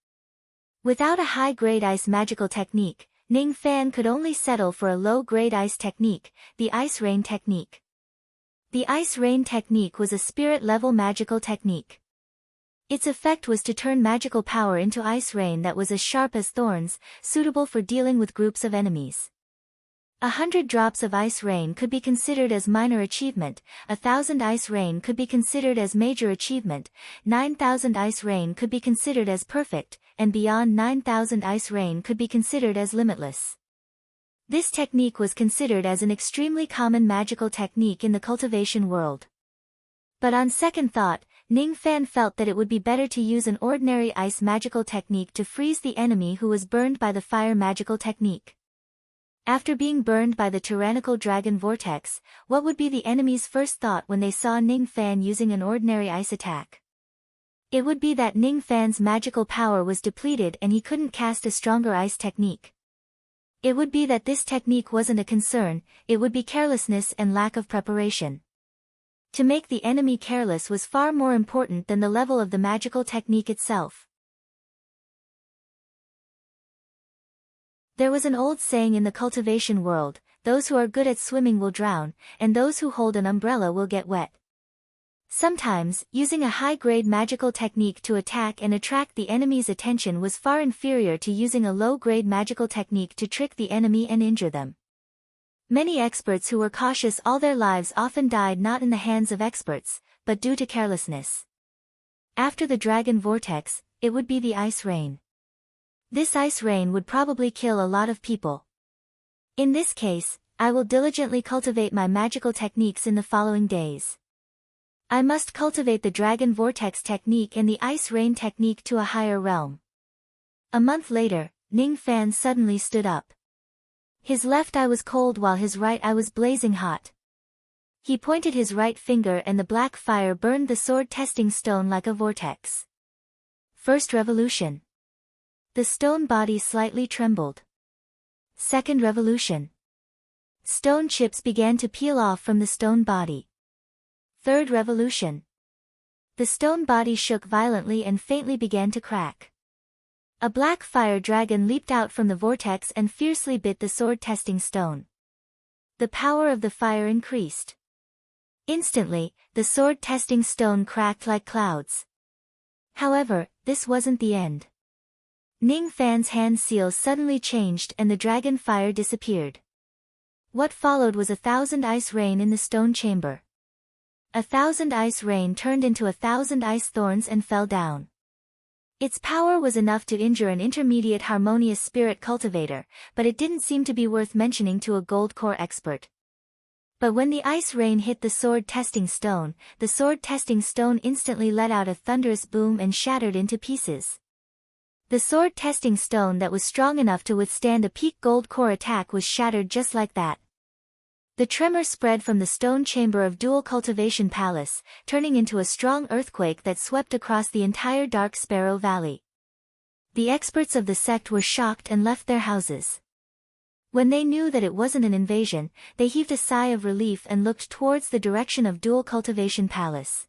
[SPEAKER 1] Without a high-grade ice magical technique, Ning Fan could only settle for a low-grade ice technique, the ice rain technique. The ice rain technique was a spirit-level magical technique. Its effect was to turn magical power into ice rain that was as sharp as thorns, suitable for dealing with groups of enemies. 100 drops of ice rain could be considered as minor achievement, 1,000 ice rain could be considered as major achievement, 9,000 ice rain could be considered as perfect, and beyond 9,000 ice rain could be considered as limitless. This technique was considered as an extremely common magical technique in the cultivation world. But on second thought, Ning Fan felt that it would be better to use an ordinary ice magical technique to freeze the enemy who was burned by the fire magical technique. After being burned by the tyrannical dragon vortex, what would be the enemy's first thought when they saw Ning Fan using an ordinary ice attack? It would be that Ning Fan's magical power was depleted and he couldn't cast a stronger ice technique. It would be that this technique wasn't a concern, it would be carelessness and lack of preparation. To make the enemy careless was far more important than the level of the magical technique itself. There was an old saying in the cultivation world, those who are good at swimming will drown, and those who hold an umbrella will get wet. Sometimes, using a high-grade magical technique to attack and attract the enemy's attention was far inferior to using a low-grade magical technique to trick the enemy and injure them. Many experts who were cautious all their lives often died not in the hands of experts, but due to carelessness. After the dragon vortex, it would be the ice rain. This ice rain would probably kill a lot of people. In this case, I will diligently cultivate my magical techniques in the following days. I must cultivate the dragon vortex technique and the ice rain technique to a higher realm. A month later, Ning Fan suddenly stood up. His left eye was cold while his right eye was blazing hot. He pointed his right finger and the black fire burned the sword testing stone like a vortex. First revolution. The stone body slightly trembled. Second revolution. Stone chips began to peel off from the stone body. Third revolution. The stone body shook violently and faintly began to crack. A black fire dragon leaped out from the vortex and fiercely bit the sword testing stone. The power of the fire increased. Instantly, the sword testing stone cracked like clouds. However, this wasn't the end. Ning Fan's hand seal suddenly changed and the dragon fire disappeared. What followed was 1,000 ice rain in the stone chamber. 1,000 ice rain turned into 1,000 ice thorns and fell down. Its power was enough to injure an intermediate harmonious spirit cultivator, but it didn't seem to be worth mentioning to a gold core expert. But when the ice rain hit the sword testing stone, the sword testing stone instantly let out a thunderous boom and shattered into pieces. The sword testing stone that was strong enough to withstand a peak gold core attack was shattered just like that. The tremor spread from the stone chamber of Dual Cultivation Palace, turning into a strong earthquake that swept across the entire Dark Sparrow Valley. The experts of the sect were shocked and left their houses. When they knew that it wasn't an invasion, they heaved a sigh of relief and looked towards the direction of Dual Cultivation Palace.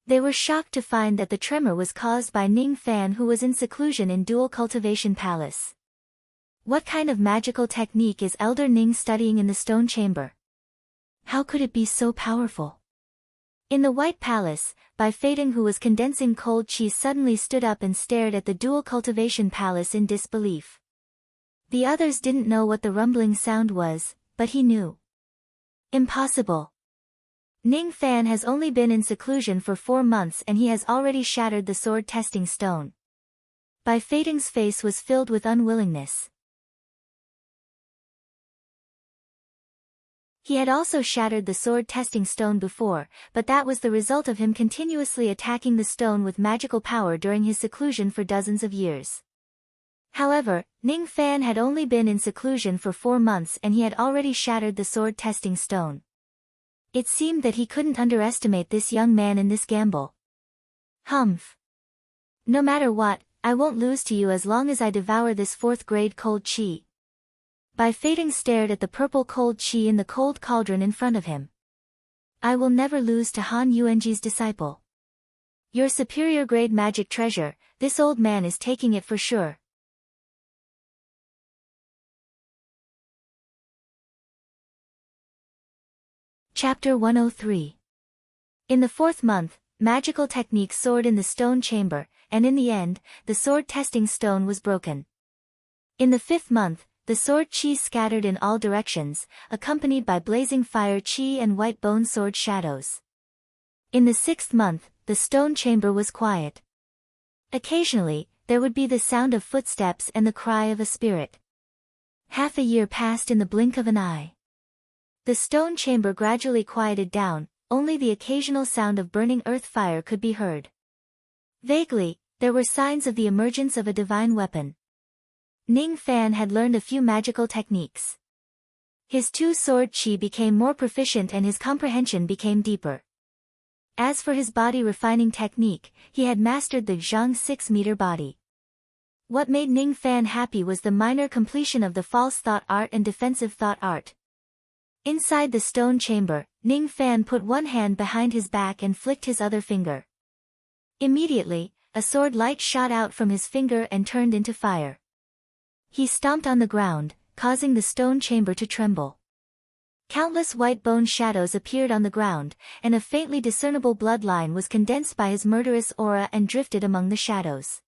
[SPEAKER 1] They were shocked to find that the tremor was caused by Ning Fan, who was in seclusion in Dual Cultivation Palace. What kind of magical technique is Elder Ning studying in the stone chamber? How could it be so powerful? In the White Palace, Bai Feidong, who was condensing cold chi, suddenly stood up and stared at the Dual Cultivation Palace in disbelief. The others didn't know what the rumbling sound was, but he knew. Impossible. Ning Fan has only been in seclusion for 4 months and he has already shattered the sword testing stone. Bai Feidong's face was filled with unwillingness. He had also shattered the sword testing stone before, but that was the result of him continuously attacking the stone with magical power during his seclusion for dozens of years. However, Ning Fan had only been in seclusion for 4 months and he had already shattered the sword testing stone. It seemed that he couldn't underestimate this young man in this gamble. Humph. No matter what, I won't lose to you as long as I devour this 4th grade cold chi. Bai Feidong stared at the purple cold chi in the cold cauldron in front of him. I will never lose to Han Yuanji's disciple. Your superior grade magic treasure, this old man is taking it for sure. Chapter 103. In the 4th month, magical technique soared in the stone chamber, and in the end, the sword testing stone was broken. In the 5th month, the sword chi scattered in all directions, accompanied by blazing fire chi and white bone sword shadows. In the 6th month, the stone chamber was quiet. Occasionally, there would be the sound of footsteps and the cry of a spirit. Half a year passed in the blink of an eye. The stone chamber gradually quieted down, only the occasional sound of burning earth fire could be heard. Vaguely, there were signs of the emergence of a divine weapon. Ning Fan had learned a few magical techniques. His 2-sword chi became more proficient and his comprehension became deeper. As for his body refining technique, he had mastered the Zhang 6-meter body. What made Ning Fan happy was the minor completion of the false thought art and defensive thought art. Inside the stone chamber, Ning Fan put one hand behind his back and flicked his other finger. Immediately, a sword light shot out from his finger and turned into fire. He stomped on the ground, causing the stone chamber to tremble. Countless white bone shadows appeared on the ground, and a faintly discernible bloodline was condensed by his murderous aura and drifted among the shadows.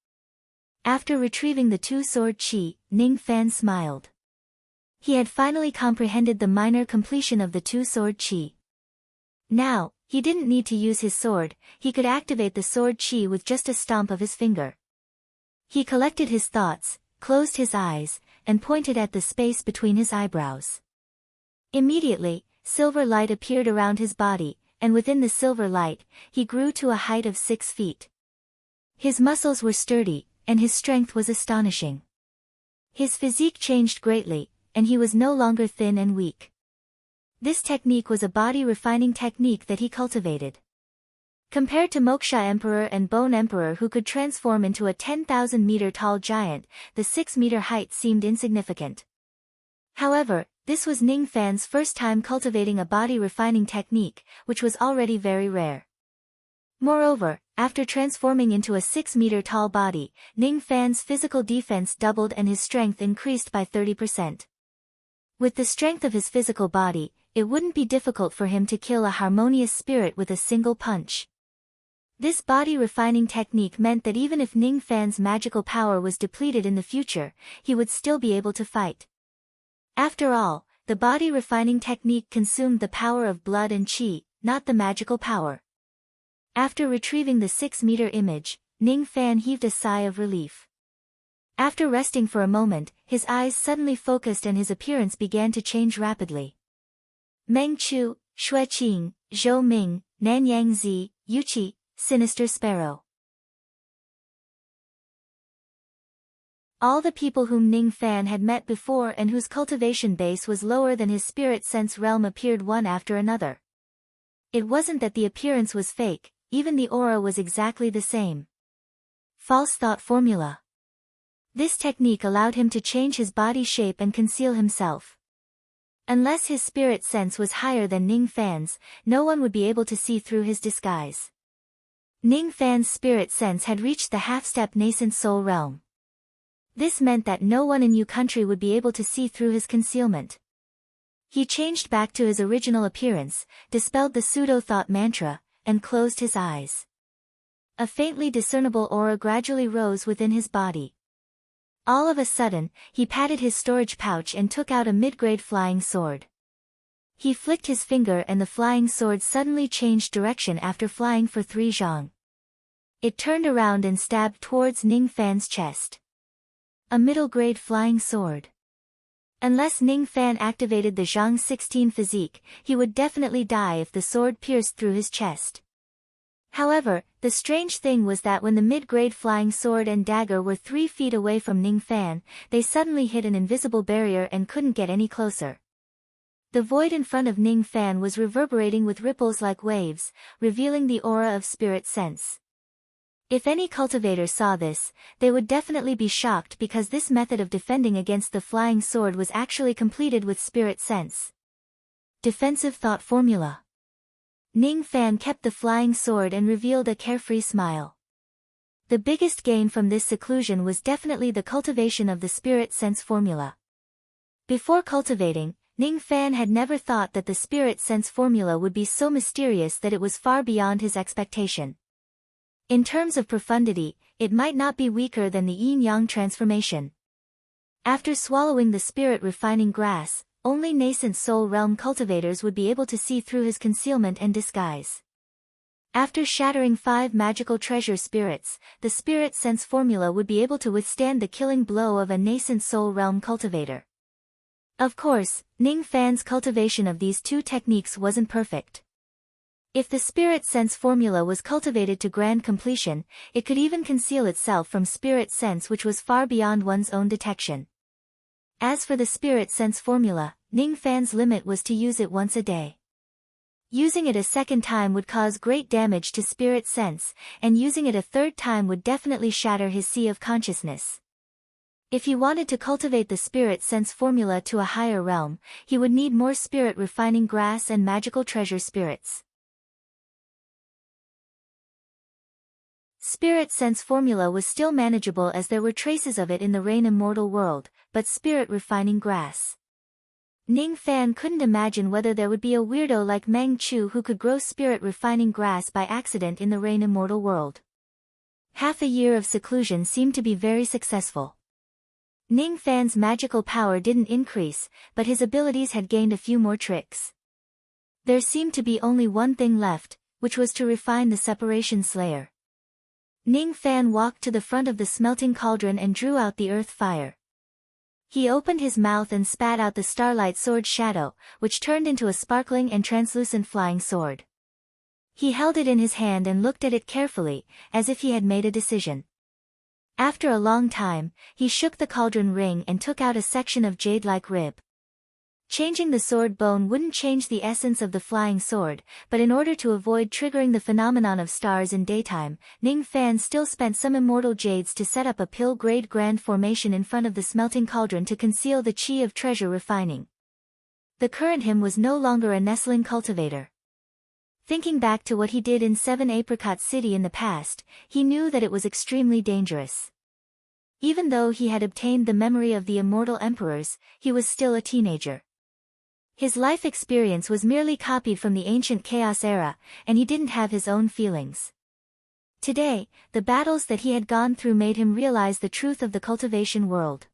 [SPEAKER 1] After retrieving the 2-sword chi, Ning Fan smiled. He had finally comprehended the minor completion of the two-sword chi. Now, he didn't need to use his sword, he could activate the sword chi with just a stomp of his finger. He collected his thoughts, closed his eyes, and pointed at the space between his eyebrows. Immediately, silver light appeared around his body, and within the silver light, he grew to a height of 6 feet. His muscles were sturdy, and his strength was astonishing. His physique changed greatly, and he was no longer thin and weak. This technique was a body-refining technique that he cultivated. Compared to Moksha Emperor and Bone Emperor who could transform into a 10,000-meter-tall giant, the 6-meter height seemed insignificant. However, this was Ning Fan's first time cultivating a body-refining technique, which was already very rare. Moreover, after transforming into a 6-meter-tall body, Ning Fan's physical defense doubled and his strength increased by 30%. With the strength of his physical body, it wouldn't be difficult for him to kill a harmonious spirit with a single punch. This body-refining technique meant that even if Ning Fan's magical power was depleted in the future, he would still be able to fight. After all, the body-refining technique consumed the power of blood and qi, not the magical power. After retrieving the 6-meter image, Ning Fan heaved a sigh of relief. After resting for a moment, his eyes suddenly focused and his appearance began to change rapidly. Meng Chu, Xue Qing, Zhou Ming, Nanyang Zi, Yuqi, Sinister Sparrow. All the people whom Ning Fan had met before and whose cultivation base was lower than his spirit sense realm appeared one after another. It wasn't that the appearance was fake, even the aura was exactly the same. False thought formula. This technique allowed him to change his body shape and conceal himself. Unless his spirit sense was higher than Ning Fan's, no one would be able to see through his disguise. Ning Fan's spirit sense had reached the half-step nascent soul realm. This meant that no one in Yu country would be able to see through his concealment. He changed back to his original appearance, dispelled the pseudo-thought mantra, and closed his eyes. A faintly discernible aura gradually rose within his body. All of a sudden, he patted his storage pouch and took out a mid-grade flying sword. He flicked his finger and the flying sword suddenly changed direction after flying for 3 zhang. It turned around and stabbed towards Ning Fan's chest. A middle-grade flying sword. Unless Ning Fan activated the Zhang 16 physique, he would definitely die if the sword pierced through his chest. However, the strange thing was that when the mid-grade flying sword and dagger were 3 feet away from Ning Fan, they suddenly hit an invisible barrier and couldn't get any closer. The void in front of Ning Fan was reverberating with ripples like waves, revealing the aura of spirit sense. If any cultivator saw this, they would definitely be shocked because this method of defending against the flying sword was actually completed with spirit sense. Defensive thought formula. Ning Fan kept the flying sword and revealed a carefree smile. The biggest gain from this seclusion was definitely the cultivation of the spirit sense formula. Before cultivating, Ning Fan had never thought that the spirit sense formula would be so mysterious that it was far beyond his expectation. In terms of profundity, it might not be weaker than the yin-yang transformation. After swallowing the spirit-refining grass, only nascent soul realm cultivators would be able to see through his concealment and disguise. After shattering 5 magical treasure spirits, the spirit sense formula would be able to withstand the killing blow of a nascent soul realm cultivator. Of course, Ning Fan's cultivation of these 2 techniques wasn't perfect. If the spirit sense formula was cultivated to grand completion, it could even conceal itself from spirit sense which was far beyond one's own detection. As for the spirit sense formula, Ning Fan's limit was to use it once a day. Using it a second time would cause great damage to spirit sense, and using it a third time would definitely shatter his sea of consciousness. If he wanted to cultivate the spirit sense formula to a higher realm, he would need more spirit refining grass and magical treasure spirits. Spirit sense formula was still manageable as there were traces of it in the Rain Immortal world, but spirit refining grass. Ning Fan couldn't imagine whether there would be a weirdo like Meng Chu who could grow spirit refining grass by accident in the Rain Immortal world. Half a year of seclusion seemed to be very successful. Ning Fan's magical power didn't increase, but his abilities had gained a few more tricks. There seemed to be only one thing left, which was to refine the separation slayer. Ning Fan walked to the front of the smelting cauldron and drew out the earth fire. He opened his mouth and spat out the starlight sword shadow, which turned into a sparkling and translucent flying sword. He held it in his hand and looked at it carefully, as if he had made a decision. After a long time, he shook the cauldron ring and took out a section of jade-like rib. Changing the sword bone wouldn't change the essence of the flying sword, but in order to avoid triggering the phenomenon of stars in daytime, Ning Fan still spent some immortal jades to set up a pill-grade grand formation in front of the smelting cauldron to conceal the chi of treasure refining. The current him was no longer a nestling cultivator. Thinking back to what he did in 7 Apricot City in the past, he knew that it was extremely dangerous. Even though he had obtained the memory of the immortal emperors, he was still a teenager. His life experience was merely copied from the ancient Chaos era, and he didn't have his own feelings. Today, the battles that he had gone through made him realize the truth of the cultivation world.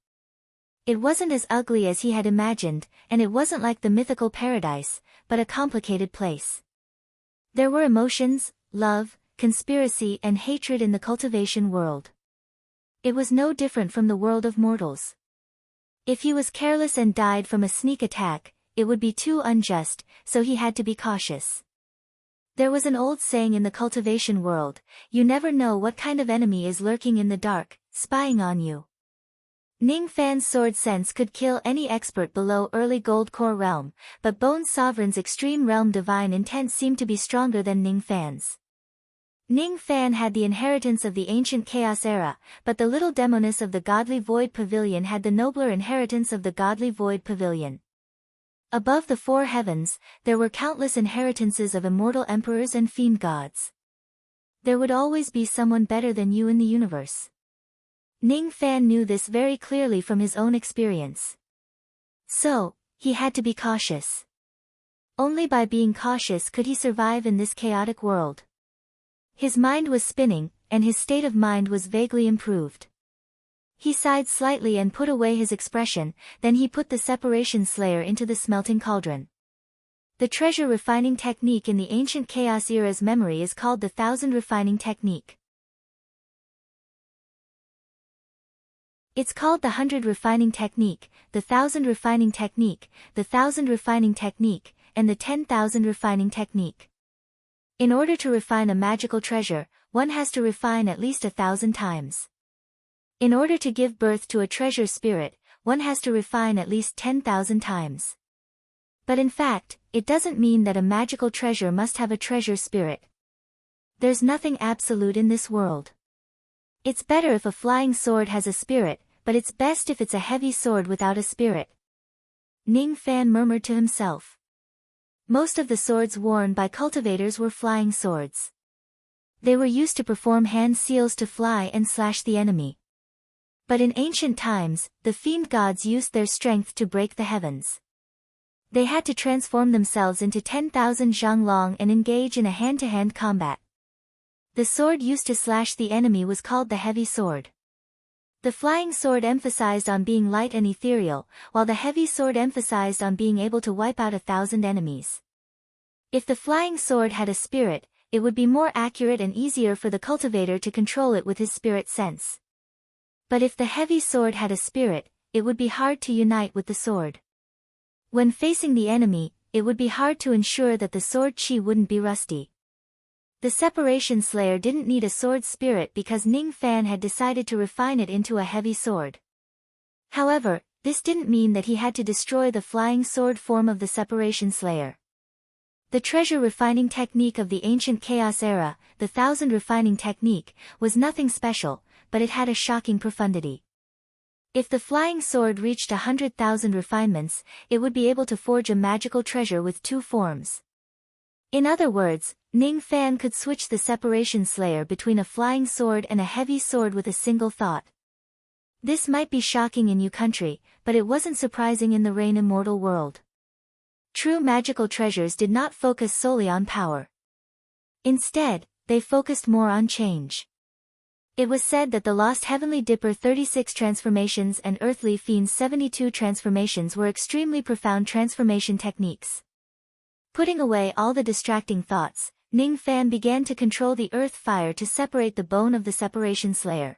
[SPEAKER 1] It wasn't as ugly as he had imagined, and it wasn't like the mythical paradise, but a complicated place. There were emotions, love, conspiracy and hatred in the cultivation world. It was no different from the world of mortals. If he was careless and died from a sneak attack, it would be too unjust, so he had to be cautious. There was an old saying in the cultivation world, you never know what kind of enemy is lurking in the dark, spying on you. Ning Fan's sword sense could kill any expert below early gold core realm, but Bone Sovereign's extreme realm divine intent seemed to be stronger than Ning Fan's. Ning Fan had the inheritance of the ancient Chaos era, but the little demoness of the Godly Void Pavilion had the nobler inheritance of the Godly Void Pavilion. Above the 4 heavens, there were countless inheritances of immortal emperors and fiend gods. There would always be someone better than you in the universe. Ning Fan knew this very clearly from his own experience. So, he had to be cautious. Only by being cautious could he survive in this chaotic world. His mind was spinning, and his state of mind was vaguely improved. He sighed slightly and put away his expression, then he put the separation slayer into the smelting cauldron. The treasure refining technique in the ancient Chaos era's memory is called the 1000 refining technique. It's called the 100 refining technique, the 1000 refining technique, the 1000 refining technique, and the 10,000 refining technique. In order to refine a magical treasure, one has to refine at least 1,000 times. In order to give birth to a treasure spirit, one has to refine at least 10,000 times. But in fact, it doesn't mean that a magical treasure must have a treasure spirit. There's nothing absolute in this world. It's better if a flying sword has a spirit, but it's best if it's a heavy sword without a spirit. Ning Fan murmured to himself. Most of the swords worn by cultivators were flying swords. They were used to perform hand seals to fly and slash the enemy. But in ancient times, the fiend gods used their strength to break the heavens. They had to transform themselves into 10,000 zhanglong and engage in a hand-to-hand combat. The sword used to slash the enemy was called the heavy sword. The flying sword emphasized on being light and ethereal, while the heavy sword emphasized on being able to wipe out 1,000 enemies. If the flying sword had a spirit, it would be more accurate and easier for the cultivator to control it with his spirit sense. But if the heavy sword had a spirit, it would be hard to unite with the sword. When facing the enemy, it would be hard to ensure that the sword chi wouldn't be rusty. The separation slayer didn't need a sword spirit because Ning Fan had decided to refine it into a heavy sword. However, this didn't mean that he had to destroy the flying sword form of the separation slayer. The treasure refining technique of the ancient Chaos era, the 1000 refining technique, was nothing special, but it had a shocking profundity. If the flying sword reached 100,000 refinements, it would be able to forge a magical treasure with 2 forms. In other words, Ning Fan could switch the separation slayer between a flying sword and a heavy sword with a single thought. This might be shocking in Yu country, but it wasn't surprising in the Rain Immortal world. True magical treasures did not focus solely on power. Instead, they focused more on change. It was said that the lost Heavenly Dipper 36 transformations and Earthly Fiend's 72 transformations were extremely profound transformation techniques. Putting away all the distracting thoughts, Ning Fan began to control the earth fire to separate the bone of the separation slayer.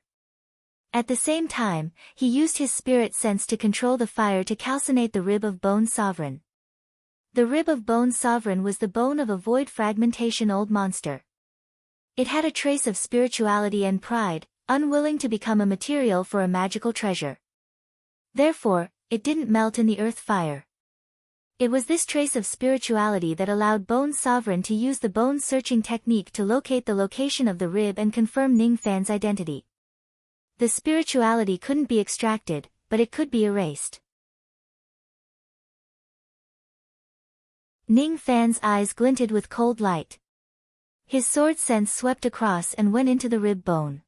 [SPEAKER 1] At the same time, he used his spirit sense to control the fire to calcinate the rib of Bone Sovereign. The rib of Bone Sovereign was the bone of a void fragmentation old monster. It had a trace of spirituality and pride, unwilling to become a material for a magical treasure. Therefore, it didn't melt in the earth fire. It was this trace of spirituality that allowed Bone Sovereign to use the bone-searching technique to locate the location of the rib and confirm Ning Fan's identity. The spirituality couldn't be extracted, but it could be erased. Ning Fan's eyes glinted with cold light. His sword sense swept across and went into the rib bone.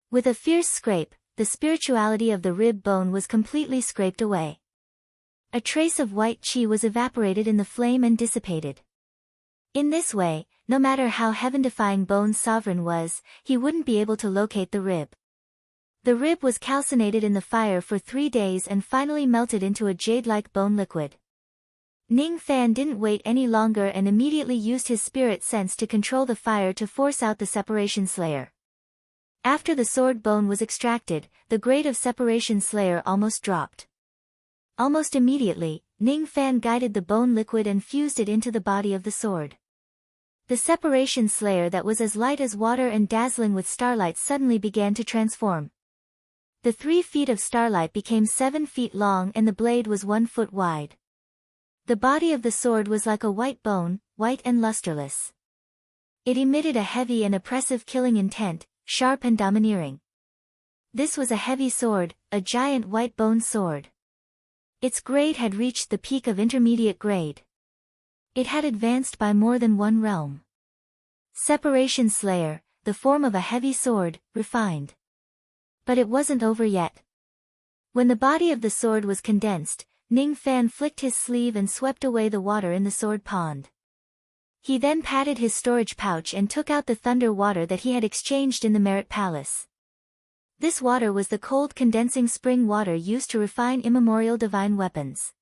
[SPEAKER 1] With a fierce scrape, the spirituality of the rib bone was completely scraped away. A trace of white chi was evaporated in the flame and dissipated. In this way, no matter how heaven-defying Bone Sovereign was, he wouldn't be able to locate the rib. The rib was calcinated in the fire for 3 days and finally melted into a jade-like bone liquid. Ning Fan didn't wait any longer and immediately used his spirit sense to control the fire to force out the separation slayer. After the sword bone was extracted, the grade of separation slayer almost dropped. Almost immediately, Ning Fan guided the bone liquid and fused it into the body of the sword. The separation slayer that was as light as water and dazzling with starlight suddenly began to transform. The 3 feet of starlight became 7 feet long and the blade was 1 foot wide. The body of the sword was like a white bone, white and lusterless. It emitted a heavy and oppressive killing intent, sharp and domineering. This was a heavy sword, a giant white bone sword. Its grade had reached the peak of intermediate grade. It had advanced by more than 1 realm. Separation Slayer, the form of a heavy sword, refined. But it wasn't over yet. When the body of the sword was condensed, Ning Fan flicked his sleeve and swept away the water in the sword pond. He then patted his storage pouch and took out the thunder water that he had exchanged in the Merit Palace. This water was the cold condensing spring water used to refine immemorial divine weapons.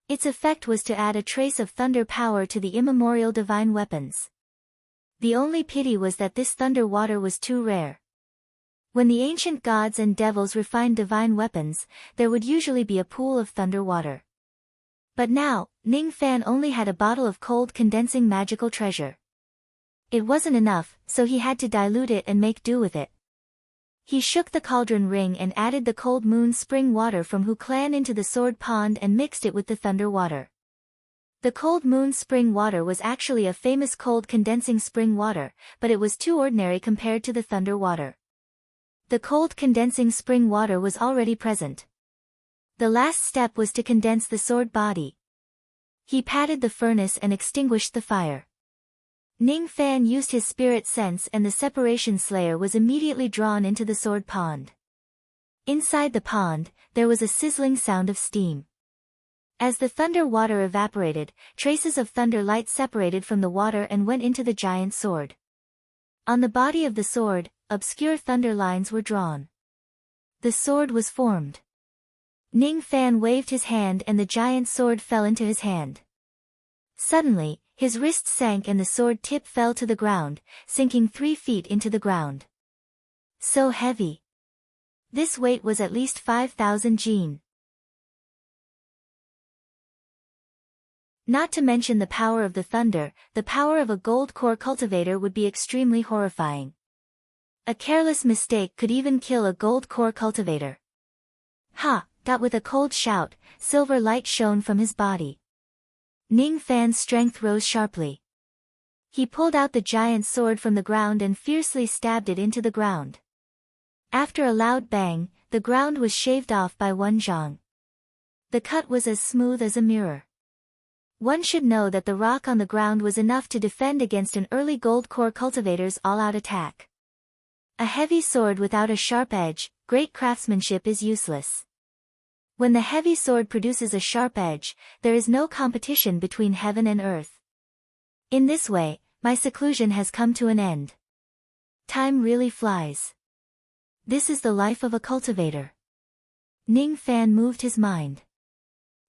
[SPEAKER 1] Its effect was to add a trace of thunder power to the immemorial divine weapons. The only pity was that this thunder water was too rare. When the ancient gods and devils refined divine weapons, there would usually be a pool of thunder water. But now, Ning Fan only had a bottle of cold condensing magical treasure. It wasn't enough, so he had to dilute it and make do with it. He shook the cauldron ring and added the cold moon spring water from Hu Clan into the sword pond and mixed it with the thunder water. The cold moon spring water was actually a famous cold condensing spring water, but it was too ordinary compared to the thunder water. The cold condensing spring water was already present. The last step was to condense the sword body. He patted the furnace and extinguished the fire. Ning Fan used his spirit sense and the separation slayer was immediately drawn into the sword pond. Inside the pond, there was a sizzling sound of steam. As the thunder water evaporated, traces of thunder light separated from the water and went into the giant sword. On the body of the sword, obscure thunder lines were drawn. The sword was formed. Ning Fan waved his hand and the giant sword fell into his hand. Suddenly, his wrist sank and the sword tip fell to the ground, sinking 3 feet into the ground. So heavy. This weight was at least 5,000 jin. Not to mention the power of the thunder, the power of a gold core cultivator would be extremely horrifying. A careless mistake could even kill a gold core cultivator. Ha! With a cold shout, silver light shone from his body. Ning Fan's strength rose sharply. He pulled out the giant sword from the ground and fiercely stabbed it into the ground. After a loud bang, the ground was shaved off by 1 zhang. The cut was as smooth as a mirror. One should know that the rock on the ground was enough to defend against an early gold core cultivator's all-out attack. A heavy sword without a sharp edge, great craftsmanship is useless. When the heavy sword produces a sharp edge, there is no competition between heaven and earth. In this way, my seclusion has come to an end. Time really flies. This is the life of a cultivator. Ning Fan moved his mind.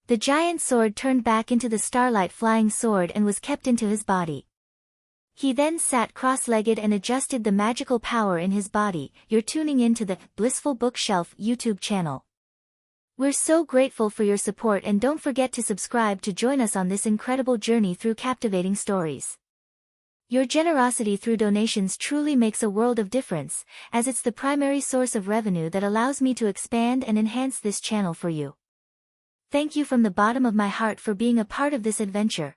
[SPEAKER 1] The giant sword turned back into the starlight flying sword and was kept into his body. He then sat cross-legged and adjusted the magical power in his body. You're tuning into the Blissful Bookshelf YouTube channel. We're so grateful for your support, and don't forget to subscribe to join us on this incredible journey through captivating stories. Your generosity through donations truly makes a world of difference, as it's the primary source of revenue that allows me to expand and enhance this channel for you. Thank you from the bottom of my heart for being a part of this adventure.